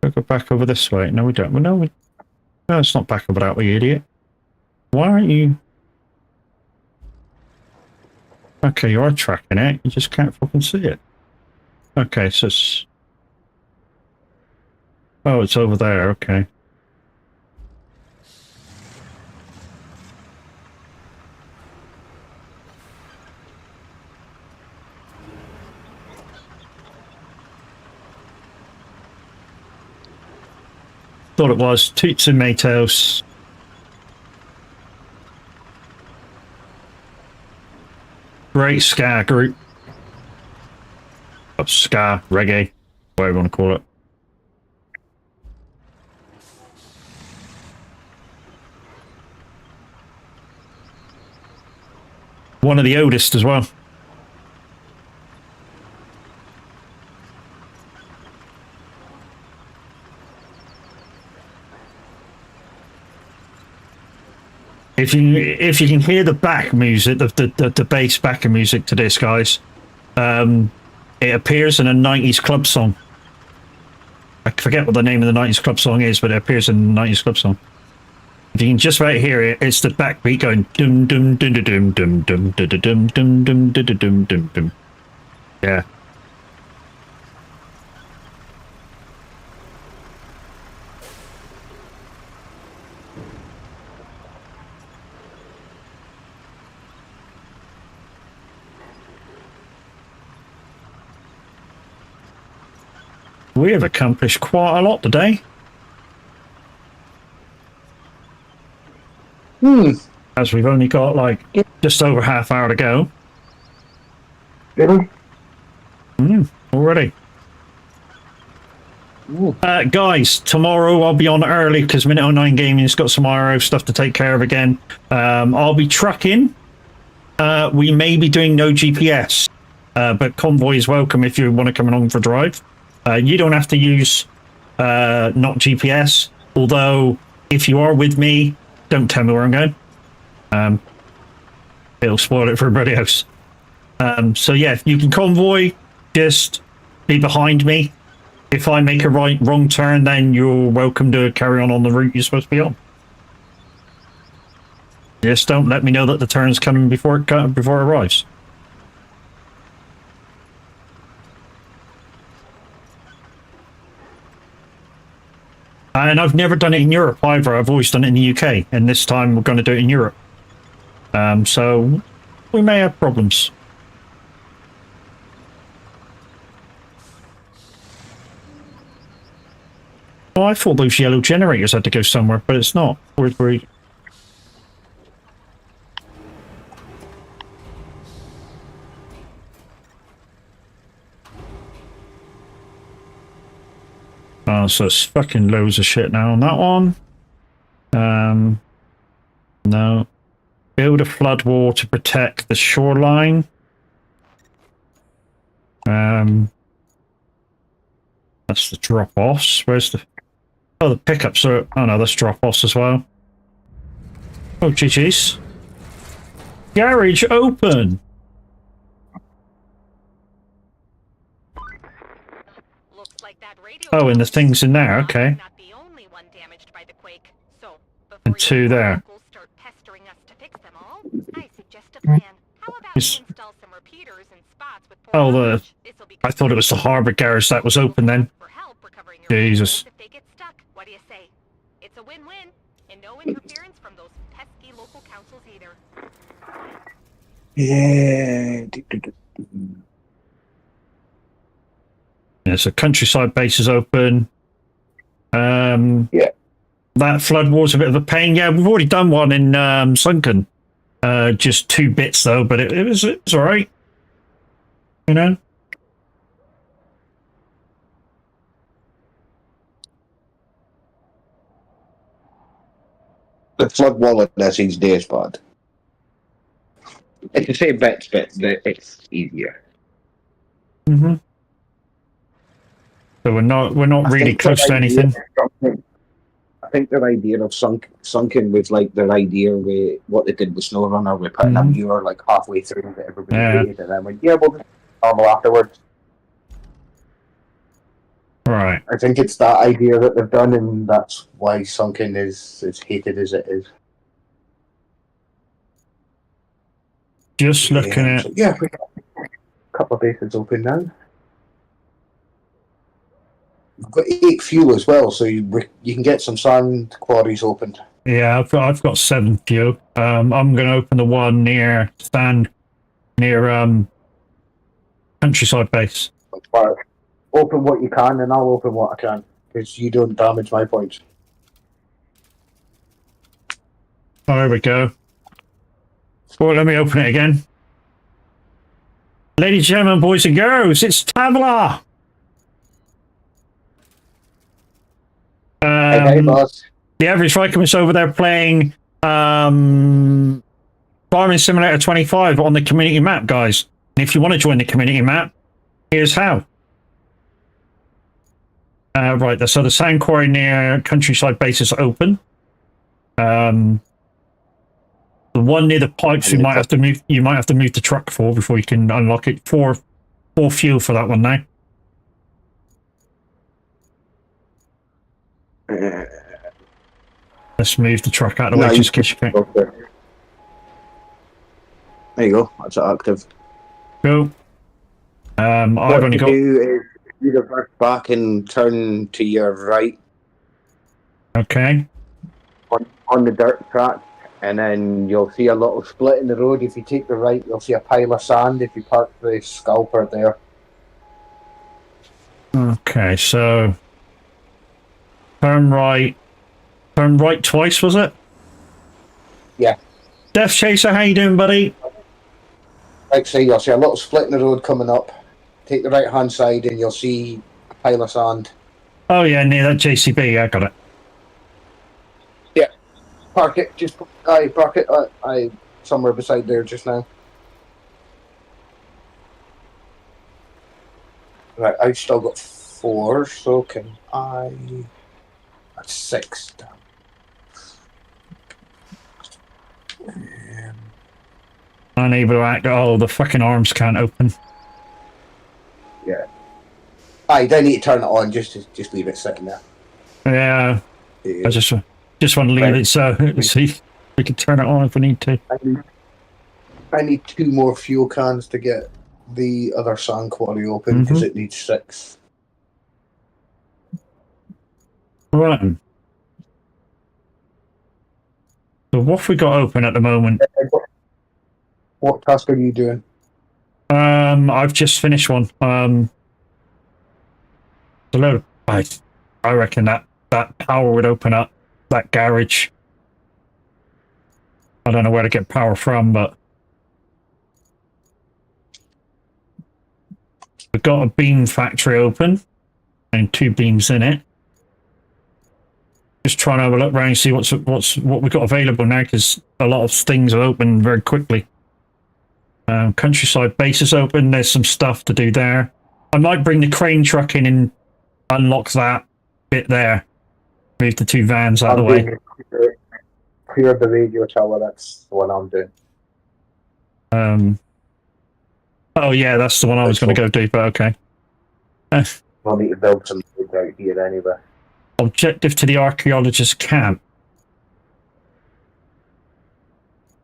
We'll go back over this way. No, we don't. Well, no, no, it's not back over that way, you idiot. Why aren't you? Okay, you are tracking it. You just can't fucking see it. Okay, so it's... Oh, it's over there. Okay. Thought it was. Toots and Matos. Great ska group. Of ska, reggae, whatever you want to call it. One of the oldest as well. If you can hear the back music, the bass backing music to this, guys, it appears in a 90s club song. I forget what the name of the 90s club song is, but it appears in the 90s club song. If you can just right hear it, it's the backbeat going dum dum dum dum dum dum dum dum dum dum dum dum dum dum. Yeah. We have accomplished quite a lot today. As we've only got like just over half hour to go. Really? Already. Guys, tomorrow I'll be on early because Minute 09 Gaming's got some IRO stuff to take care of again. I'll be trucking. We may be doing no GPS, but convoy is welcome if you want to come along for a drive. You don't have to use not GPS, although if you are with me, don't tell me where I'm going. It'll spoil it for everybody else. So yeah, you can convoy, just be behind me. If I make a wrong turn, then you're welcome to carry on the route you're supposed to be on. Just don't let me know that the turn's coming before it arrives. And I've never done it in Europe either. I've always done it in the UK, and this time we're going to do it in Europe. So we may have problems. Oh, I thought those yellow generators had to go somewhere, but it's not. We're Oh, so it's fucking loads of shit now on that one. No. Build a flood wall to protect the shoreline. That's the drop-offs. Where's the... Oh, the pickups are... Oh no, that's drop-offs as well. Oh, GG's. Garage open! Looks like that radio Oh, and the thing's in there, okay. not the only one damaged by the quake. So, And before two you there. locals start pestering us to fix them all, I suggest a plan. How about we Is- install some repeaters in spots with poor Oh, coverage? This'll be I thought it was the harbour garage that was open then. for help recovering your Jesus. vehicles if they get stuck. What do you say? It's a win-win, and no interference from those pesky local councils either. Yeah. Yeah, so countryside base is open. Yeah. That flood war's a bit of a pain. Yeah, we've already done one in Sunken. Just 2 bits though, but it was all right. You know. The flood wall in these days, bud. It's the same bits, but it's easier. Mm-hmm. So we're not really close to anything. I think their idea of sunken was like their idea with what they did with SnowRunner. We put in a Mhm. viewer like halfway through that everybody Yeah. hated, and then went, yeah, we'll normal afterwards. Right. I think it's that idea that they've done, and that's why Sunken is as hated as it is. Just looking at. So, yeah, we got a couple of bases open now. We've got 8 fuel as well, so you can get some sand quarries opened. Yeah, I've got 7 fuel. I'm going to open the one near countryside base. But open what you can, and I'll open what I can, because you don't damage my points. Oh, there we go. Well, let me open it again. Ladies and gentlemen, boys and girls, it's Tamla. Hey, boss. The average Viking was over there playing Farming Simulator 25 on the community map, guys. And if you want to join the community map, here's how. Right, so the sand quarry near countryside base is open. The one near the pipes, you might have to move the truck for before you can unlock it. 4 fuel for that one now. Let's move the truck out of the way just in case you can. There you go. That's active. Cool. I've What only you got. do is you reverse back and turn to your right Okay. on the dirt track, and then you'll see a little split in the road. If you take the right, you'll see a pile of sand. If you park the scalper there. Okay, so turn right twice, was it? Yeah. Death Chaser, how you doing, buddy? Like I say, you'll see a little split in the road coming up. Take the right hand side, and you'll see a pile of sand. Oh yeah, near that JCB. Yeah, I got it. Park it. Just park it. Somewhere beside there just now. Right, I've still got 4, so can I? That's 6. Unable to act. Oh, the fucking arms can't open. Yeah. I don't need to turn it on. Just leave it sitting there. Yeah, Yeah. I just want to leave it so see we can turn it on if we need to. I need 2 more fuel cans to get the other sand quarry open because it needs 6. Right. So what have we got open at the moment? What task are you doing? I've just finished one. A load of, I reckon that power would open up that garage. I don't know where to get power from, but we've got a beam factory open and 2 beams in it. Just trying to have a look around and see what we've got available now, because a lot of things are open very quickly. Countryside base is open. There's some stuff to do there. I might bring the crane truck in and unlock that bit there. Move the 2 vans out of the way. Clear the radio tower. That's the one I'm doing. Oh yeah, that's the one I was going to go do, but okay. We'll need to build some things out here anyway. Objective to the archaeologist camp.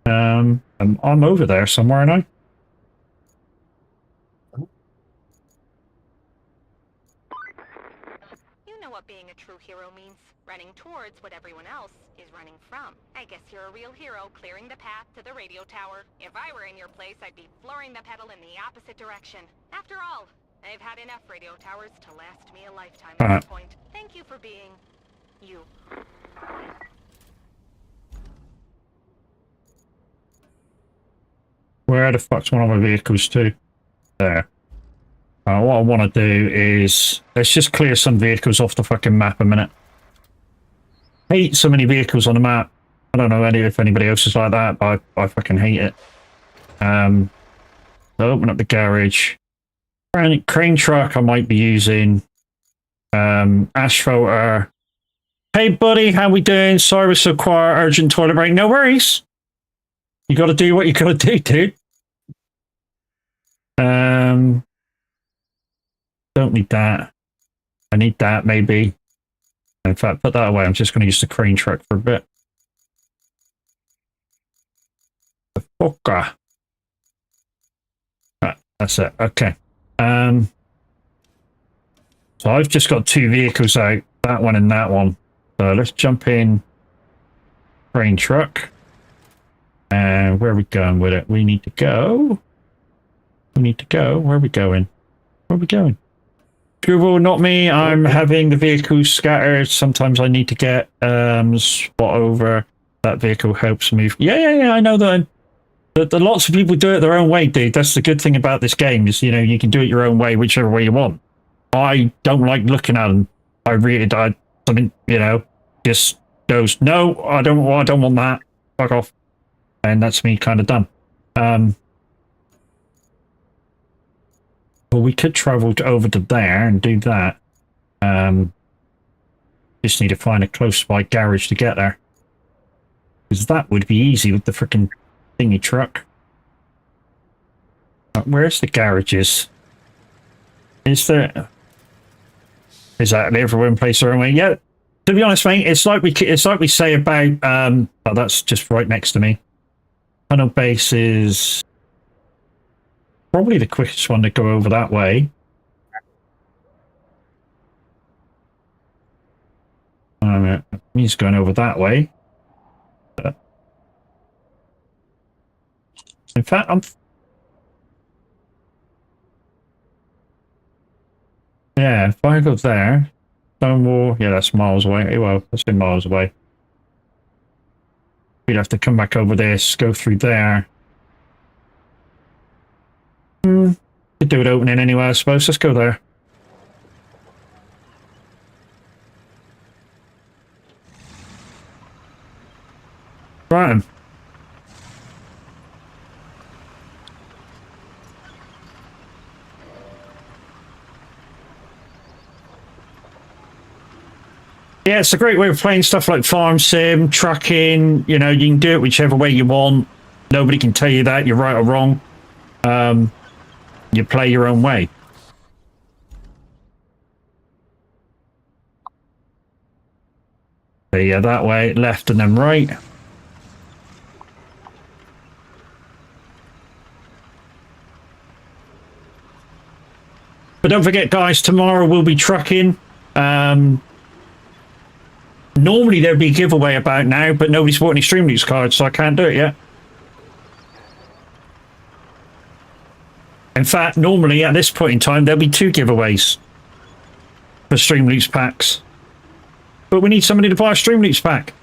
I'm over there somewhere now. You know what being a true hero means. Running towards what everyone else is running from. I guess you're a real hero clearing the path to the radio tower. If I were in your place, I'd be flooring the pedal in the opposite direction. After all, I've had enough radio towers to last me a lifetime All at right. this point. Thank you for being you. Where the fuck's one of my vehicles to? There. What I want to do is let's just clear some vehicles off the fucking map a minute. Hate so many vehicles on the map. I don't know if anybody else is like that, but I fucking hate it. So open up the garage. Crane truck I might be using. Asphalter. Hey buddy, how we doing? Sorry we're so quiet. Urgent toilet break. No worries. You got to do what you got to do, dude. Don't need that. I need that maybe. In fact, put that away. I'm just going to use the crane truck for a bit. The fucker. Right, that's it. Okay. So I've just got two vehicles out. That one and that one. So let's jump in. Crane truck. And where are we going with it? We need to go. Where are we going? Where are we going? Google, not me. I'm having the vehicles scattered. Sometimes I need to get spot over. That vehicle helps move. Yeah. I know that. The lots of people do it their own way, dude. That's the good thing about this game is, you can do it your own way, whichever way you want. I don't like looking at them. Something, just goes, no, I don't want that. Fuck off. And that's me kind of done. Well, we could travel over to there and do that. Just need to find a close by garage to get there. Because that would be easy with the freaking thingy truck. Where's the garages? Is that everyone place their own way? Yeah. To be honest, mate, it's like we say about oh, that's just right next to me. Tunnel base is probably the quickest one to go over that way. He's going over that way. In fact, yeah, if I go there, Stonewall, yeah, that's miles away. Well, that's miles away. We'd have to come back over this, go through there. Could do it opening anyway, I suppose. Let's go there. Right. Yeah, it's a great way of playing stuff like Farm Sim, trucking. You can do it whichever way you want. Nobody can tell you that you're right or wrong. You play your own way. So yeah, that way, left and then right. But don't forget, guys, tomorrow we'll be trucking. Normally there'd be a giveaway about now, but nobody's bought any Stream Loops cards, so I can't do it yet. In fact, normally at this point in time, there'll be 2 giveaways for Stream Loops packs. But we need somebody to buy a Stream Loops pack.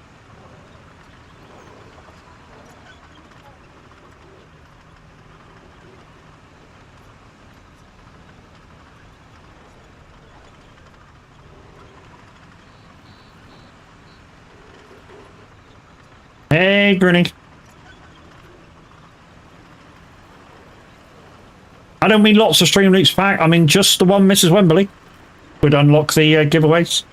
Hey, Grinny. I don't mean lots of Stream Loops pack. I mean just the one Mrs. Wembley would unlock the giveaways.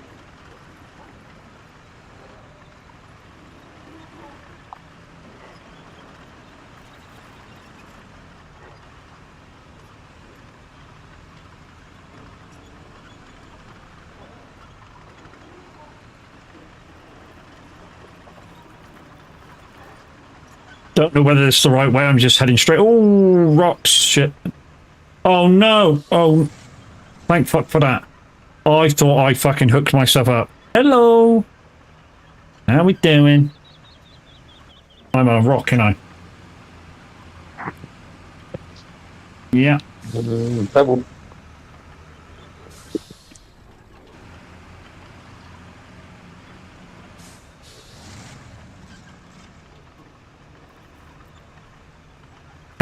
Don't know whether it's the right way. I'm just heading straight. Oh, rocks. Shit. Oh, no. Oh, thank fuck for that. I thought I fucking hooked myself up. Hello. How we doing? I'm on a rock, ain't I? Yeah. Pebble.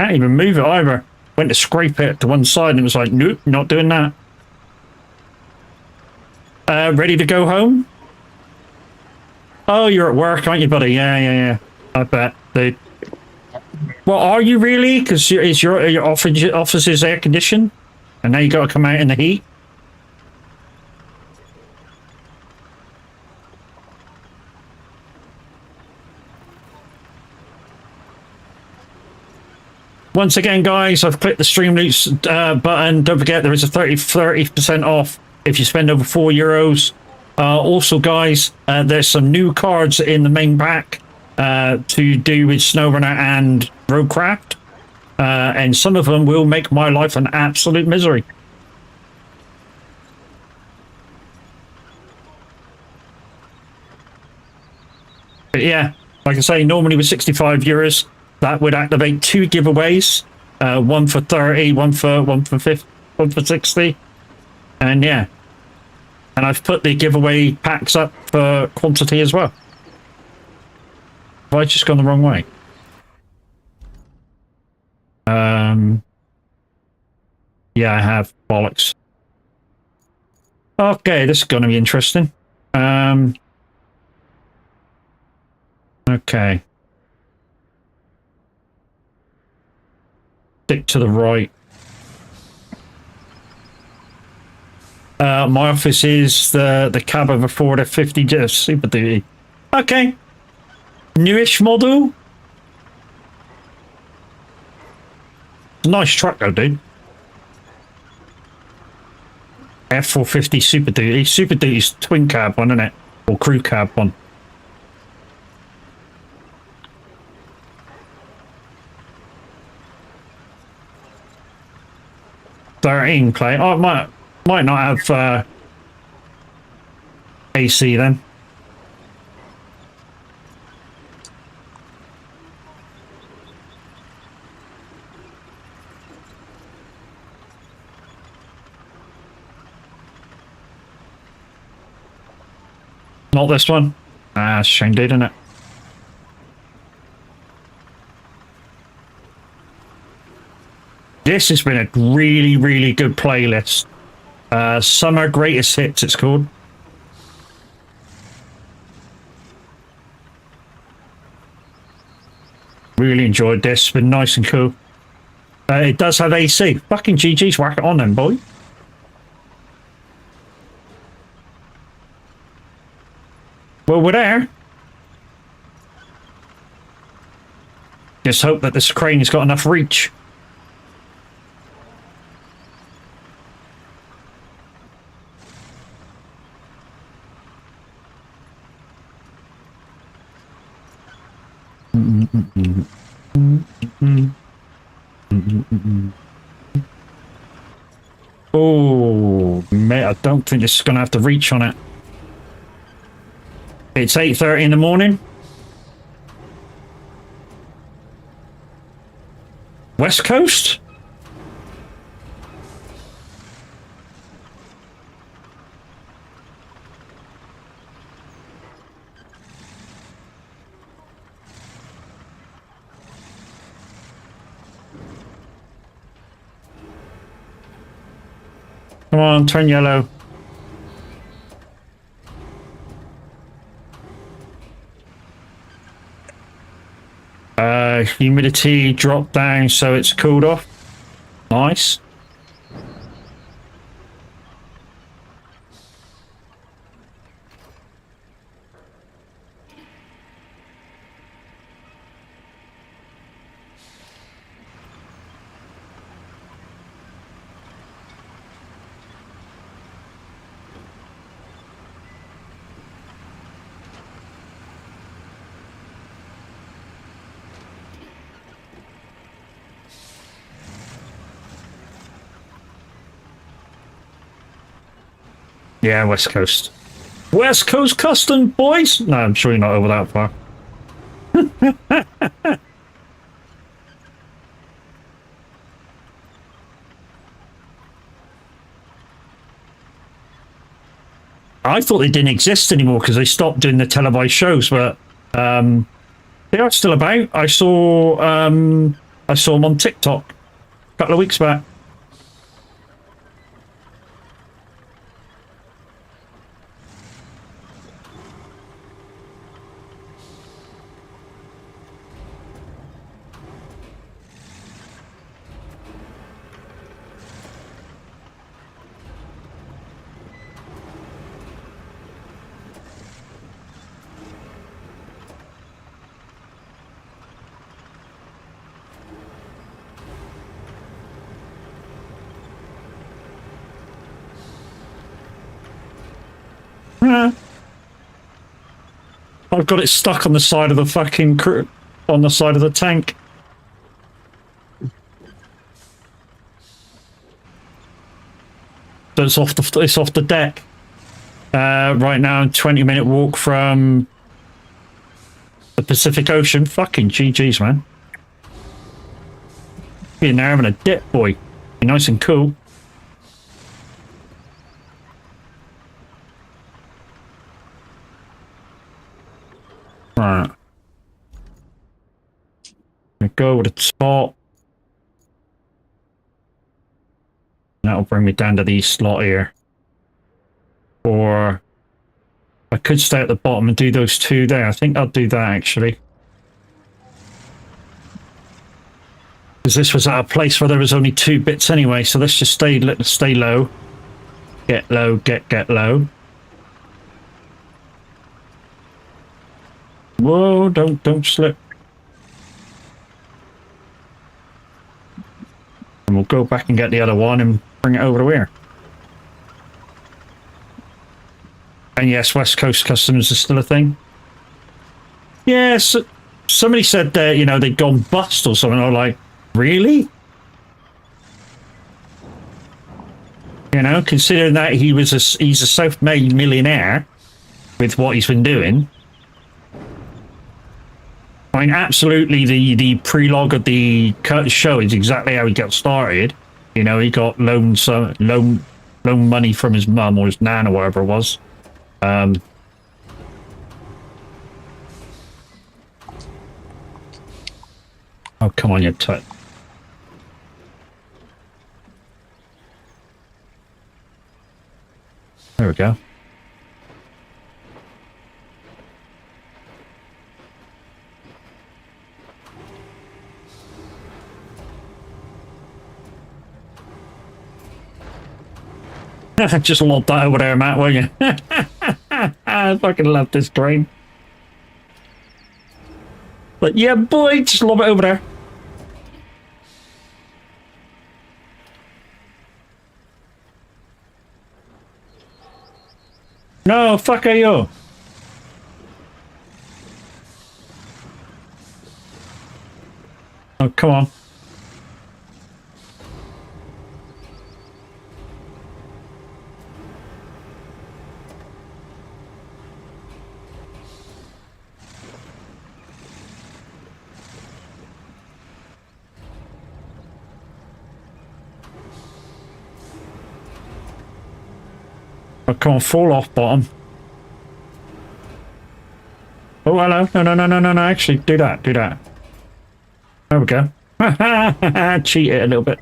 can't even move it either. Went to scrape it to one side and it was like, nope, not doing that. Ready to go home? Oh, you're at work, aren't you, buddy? Yeah. I bet, dude. Well, are you really? Because is your office is air conditioned, and now you got to come out in the heat. Once again, guys, I've clicked the Stream Loots button. Don't forget there is a 30% off if you spend over €4. Also, guys, there's some new cards in the main pack to do with SnowRunner and Roadcraft. And some of them will make my life an absolute misery. But yeah, like I say, normally with €65, that would activate 2 giveaways. One for 30, one for 50, one for 60. And yeah. And I've put the giveaway packs up for quantity as well. Have I just gone the wrong way? Yeah, I have. Bollocks. Okay, this is going to be interesting. Okay. Stick to the right. My office is the cab of a Ford F50 Super Duty. Okay. Newish model. Nice truck though, dude. F450 Super Duty. Super Duty's twin cab one, isn't it? Or crew cab one. $13 Clay. Oh, it might not have AC then. Not this one. Ah, it's a shame, dude, isn't it? This has been a really, really good playlist. Summer Greatest Hits, it's called. Really enjoyed this. It's been nice and cool. It does have AC. Fucking GG's, whack it on then, boy. Well, we're there. Just hope that this crane's got enough reach. Oh, mate, I don't think this is going to have to reach on it. It's 8:30 in the morning. West Coast? Come on, turn yellow. Humidity dropped down so it's cooled off. Nice. Yeah, West Coast. West Coast custom, boys! No, I'm sure you're not over that far. I thought they didn't exist anymore because they stopped doing the televised shows, but they are still about. I saw I saw him on TikTok a couple of weeks back. I've got it stuck on the side of the fucking on the side of the tank. So it's off the deck. Right now, 20-minute walk from the Pacific Ocean. Fucking GG's, man. Being there having a dip, boy. Be nice and cool. Right. Go with the top. That'll bring me down to the slot here. Or I could stay at the bottom and do those two there. I think I'll do that actually. Because this was at a place where there was only 2 bits anyway, so let's just stay low. Get low, get low. Whoa, don't slip. And we'll go back and get the other one and bring it over to here. And yes, West Coast Customs is still a thing. Yes, somebody said that, you know, they'd gone bust or something. I was like, really? You know, considering that he's a self-made millionaire with what he's been doing. I mean, absolutely, the prelogue of the show is exactly how he got started. You know, he got loan money from his mum or his nan or whatever it was. Oh, come on, you tut. There we go. Just lob that over there, Matt, won't you? I fucking love this train. But yeah, boy, just lob it over there. No, fuck are you? Oh, come on. I can't fall off bottom. Oh, hello. No. Actually, do that. There we go. Cheat it a little bit.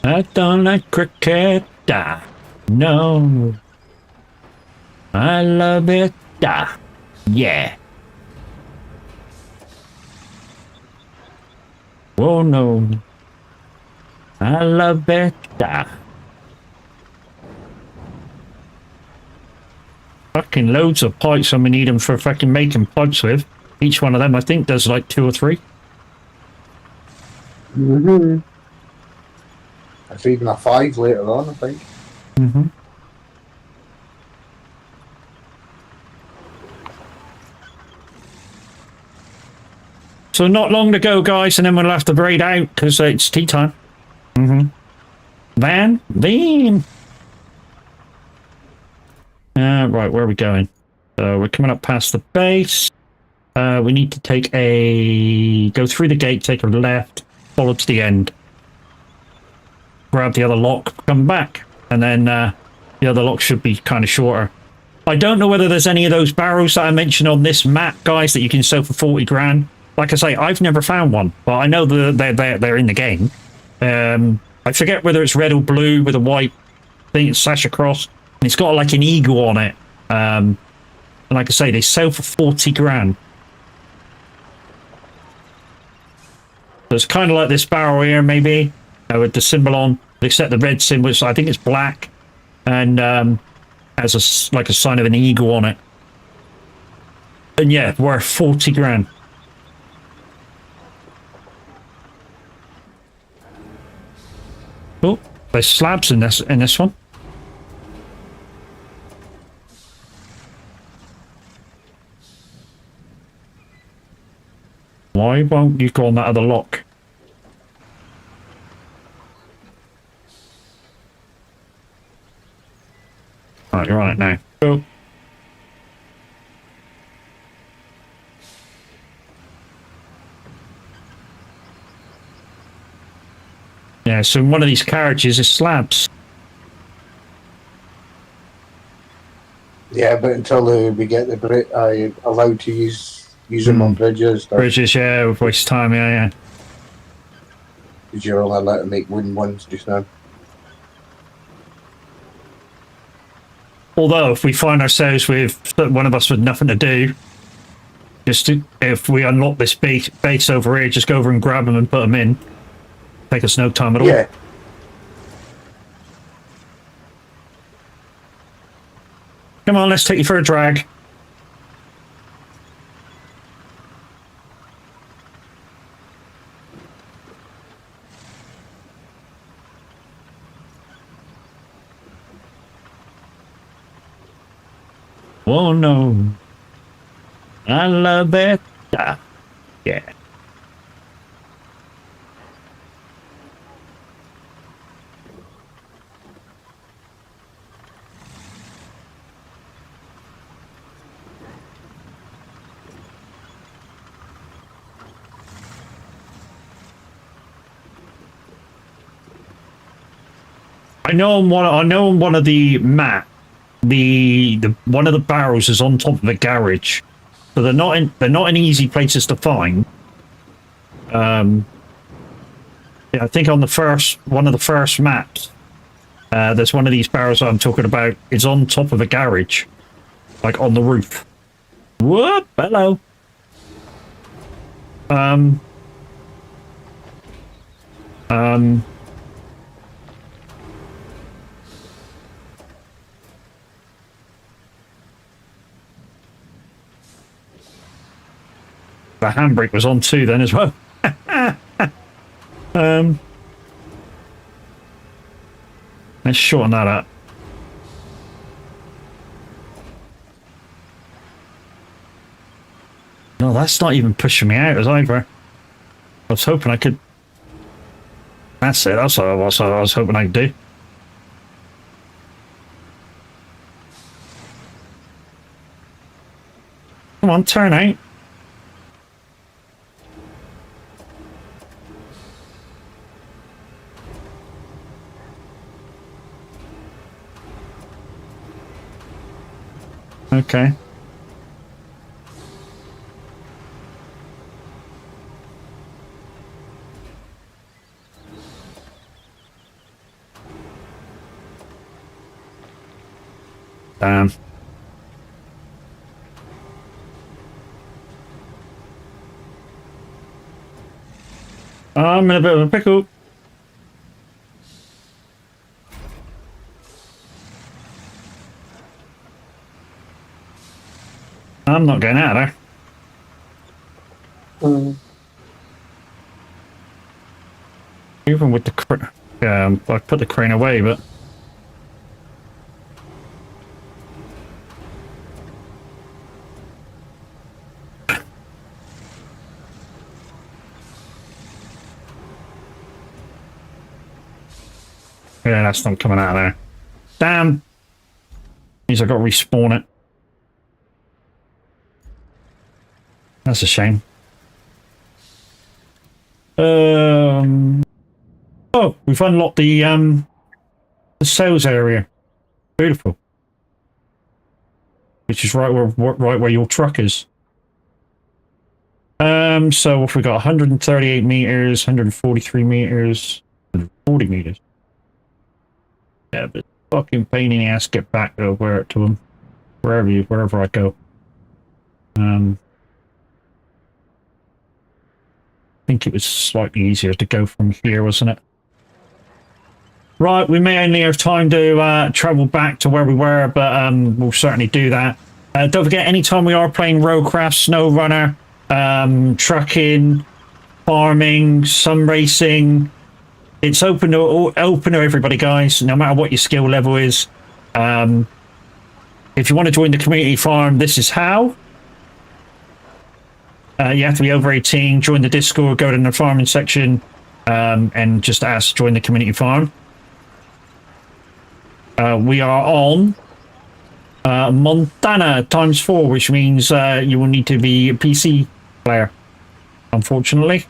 I don't like cricket, no. I love it, yeah. Oh no, I love it, Fucking loads of pipes, and we need them for fucking making pipes with. Each one of them, I think, does like 2 or 3. Mm-hmm. It's even a 5 later on, I think. Mm-hmm. So not long to go, guys, and then we'll have to braid out because it's tea time. Mm-hmm. Van. Right, where are we going? So we're coming up past the base. We need to go through the gate, take a left, follow to the end, grab the other lock, come back, and then the other lock should be kind of shorter. I don't know whether there's any of those barrels that I mentioned on this map, guys, that you can sell for 40 grand. Like I say, I've never found one, but I know they're in the game. I forget whether it's red or blue with a white thing slash across, and it's got like an eagle on it. And like I say, they sell for 40 grand. So it's kind of like this barrel here, maybe, with the symbol on, except the red symbol, so I think it's black, and has like a sign of an eagle on it. And yeah, worth 40 grand. Oh, there's slabs in this one. Why won't you go on that other lock? Right, you're on it now. Go. Yeah, so one of these carriages is slabs. Yeah, but until we get the allowed to use them on bridges, Bridges, yeah, we've wasted time, yeah. because you're only allowed to make wooden ones just now. Although, if we find ourselves with one of us with nothing to do, if we unlock this base over here, just go over and grab them and put them in. Take us no time at all. Yeah. Come on, let's take you for a drag. Oh no. I love it. Yeah. I know on one of the map, the one of the barrels is on top of a garage, so they're not in easy places to find. Yeah, I think on one of the first maps, there's one of these barrels that I'm talking about. It's on top of a garage, like on the roof. Whoop! Hello. The handbrake was on too then as well. Let's shorten that up. No, that's not even pushing me out as either. I was hoping I could. That's it. That's what I was hoping I could do. Come on, turn out. Okay. Damn. I'm in a bit of a pickle. I'm not getting out of there. Even with the crane, I put the crane away, but yeah, that's not coming out of there. Damn! Means I got to respawn it. That's a shame. Oh, we've unlocked the sales area. Beautiful. Which is right where your truck is. So if we got 138 meters, 143 meters, 140 meters. Yeah, but fucking pain in the ass get back over to them. Wherever I go. I think it was slightly easier to go from here, wasn't it? Right, we may only have time to travel back to where we were, but we'll certainly do that. Don't forget, anytime we are playing Roadcraft, SnowRunner, trucking, farming, sun racing, it's open to everybody, guys, no matter what your skill level is. If you want to join the community farm, this is how. You have to be over 18, join the Discord, go to the farming section, and just ask to join the community farm. We are on Montana ×4, which means you will need to be a PC player, unfortunately.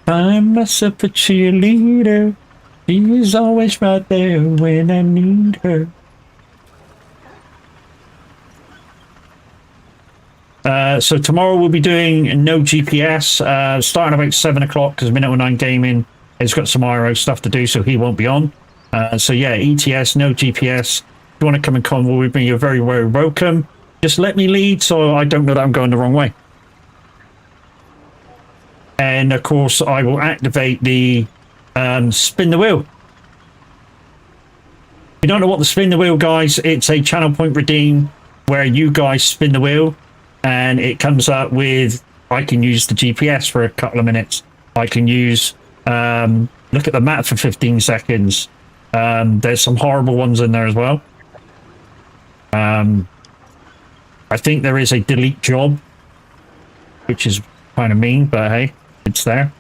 Find myself a cheerleader. She's always right there when I need her. So tomorrow we'll be doing no GPS, starting about 7 o'clock because Minute 09 Gaming has got some IRO stuff to do, so he won't be on. So yeah, ETS, no GPS. If you want to come and convoy with me, you're very, very welcome. Just let me lead so I don't know that I'm going the wrong way. And of course, I will activate the spin the wheel. If you don't know what the spin the wheel, guys, it's a channel point redeem where you guys spin the wheel. And it comes up with, I can use the GPS for a couple of minutes. I can use, look at the map for 15 seconds. There's some horrible ones in there as well. I think there is a delete job, which is kind of mean, but hey, it's there.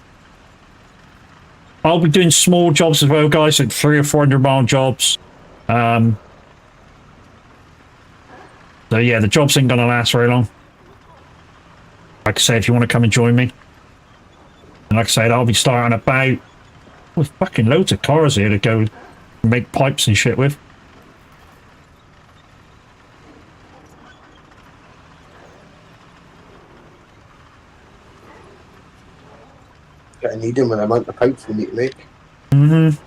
I'll be doing small jobs as well, guys, like 300 or 400 mile jobs. So yeah, the jobs ain't gonna last very long. Like I said, if you want to come and join me. And like I said, I'll be starting about with fucking loads of cars here to go make pipes and shit with. I need them with the amount of pipes we need to make. Mm-hmm.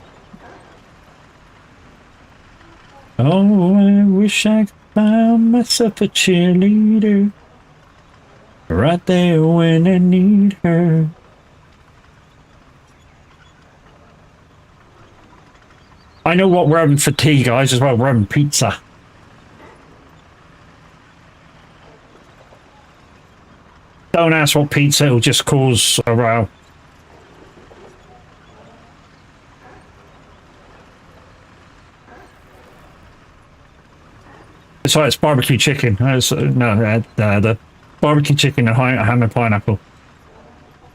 Oh, I wish I could find myself a cheerleader. Right there when I need her. I know what we're having for tea, guys, as well. We're having pizza. Don't ask what pizza, it'll just cause a row. Sorry, it's barbecue chicken. The barbecue chicken and ham and pineapple.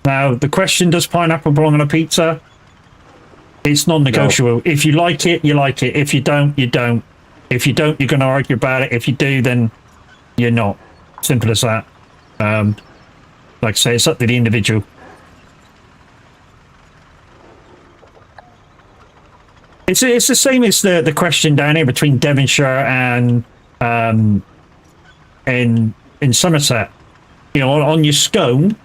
Now, the question, does pineapple belong on a pizza? It's non-negotiable. No. If you like it, you like it. If you don't, you don't. If you don't, you're going to argue about it. If you do, then you're not. Simple as that. Like I say, it's up to the individual. It's the same as the question down here between Devonshire and in Somerset. You know, on your scone,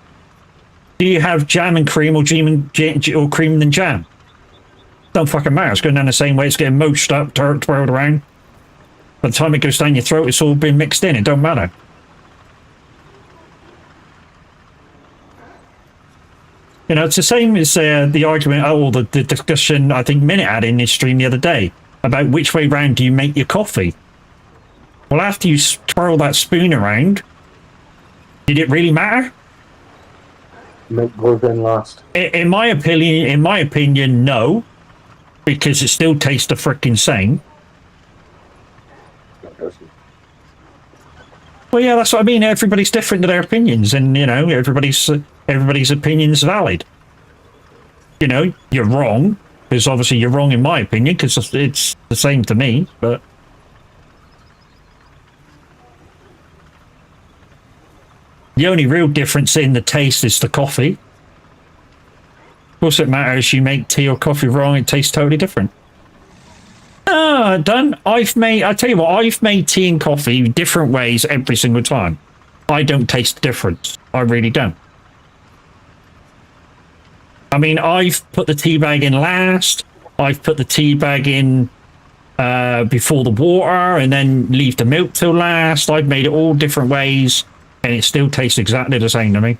do you have jam and cream or cream and jam? Don't fucking matter. It's going down the same way. It's getting mushed up, twirled around. By the time it goes down your throat, it's all been mixed in. It don't matter. You know, it's the same as the argument, the discussion I think Minute had in this stream the other day about which way round do you make your coffee. Well, after you twirl that spoon around, did it really matter? Milk goes in last. In my opinion, no, because it still tastes the frickin' same. Well, yeah, that's what I mean. Everybody's different to their opinions, and you know, everybody's opinion's valid. You know, you're wrong because obviously you're wrong in my opinion because it's the same to me. But The only real difference in the taste is the coffee. Of course, it matters. You make tea or coffee wrong, it tastes totally different. I tell you what, I've made tea and coffee different ways every single time. I don't taste the difference. I really don't. I mean, I've put the tea bag in last. I've put the tea bag in before the water and then leave the milk till last. I've made it all different ways and it still tastes exactly the same to me.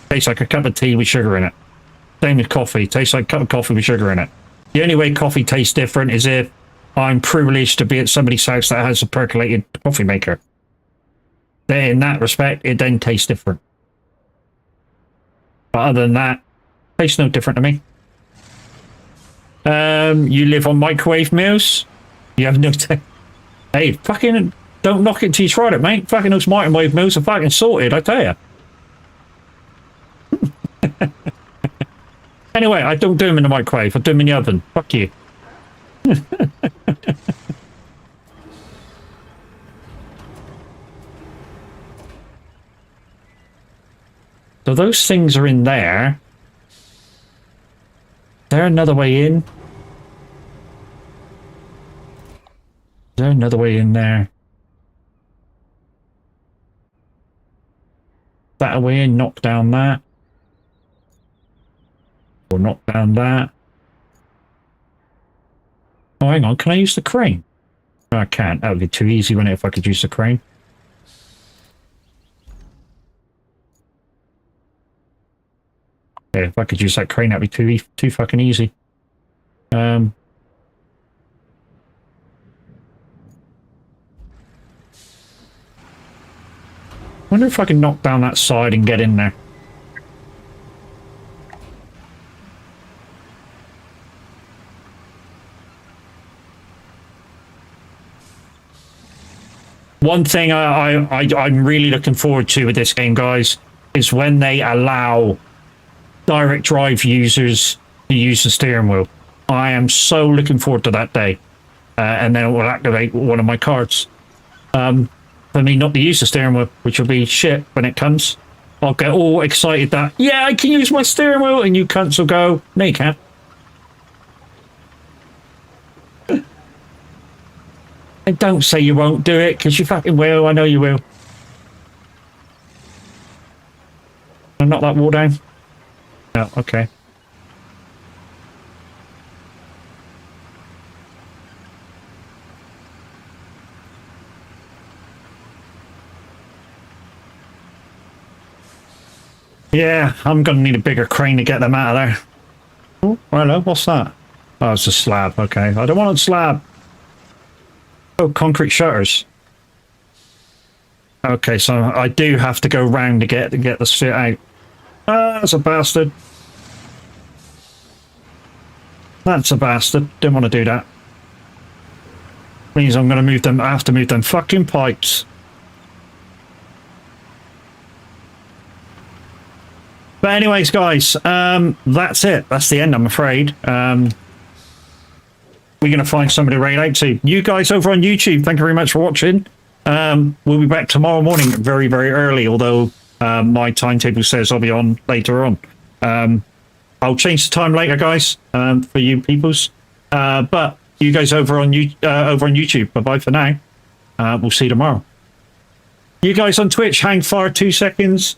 Tastes like a cup of tea with sugar in it. Same with coffee. Tastes like a cup of coffee with sugar in it. The only way coffee tastes different is if I'm privileged to be at somebody's house that has a percolated coffee maker. Then in that respect, it then tastes different. But other than that, it tastes no different to me. You live on microwave meals? You have no... Hey, fucking... Don't knock it till you tried it, mate. Fucking those microwave meals are fucking sorted, I tell you. Anyway, I don't do them in the microwave. I do them in the oven. Fuck you. So those things are in there. Is there another way in? Is there another way in there? That way in, knock down that. Or knock down that. Oh, hang on, can I use the crane? No, I can't. That would be too easy, wouldn't it, if I could use the crane? Yeah, if I could use that crane, that'd be too fucking easy. Wonder if I can knock down that side and get in there. One thing I'm really looking forward to with this game, guys, is when they allow direct drive users to use the steering wheel. I am so looking forward to that day. And then it will activate one of my cards. For me not to use the steering wheel, which will be shit when it comes. I'll get all excited that, yeah, I can use my steering wheel, and you cunts will go, no you can't. And don't say you won't do it, because you fucking will, I know you will. Can I knock that wall down? No, okay. Yeah, I'm gonna need a bigger crane to get them out of there. Oh, hello, what's that? Oh, it's a slab, okay. I don't want a slab. Oh, concrete shutters. Okay, so I do have to go round to get the shit out. Ah, that's a bastard. That's a bastard. Didn't want to do that. Means I'm gonna move them. I have to move them fucking pipes. But anyways, guys, that's it. That's the end, I'm afraid. We're going to find somebody to raid out to. You guys over on YouTube, thank you very much for watching. We'll be back tomorrow morning very, very early, although my timetable says I'll be on later on. I'll change the time later, guys, for you peoples. But you guys over on YouTube, bye-bye for now. We'll see you tomorrow. You guys on Twitch, hang fire 2 seconds.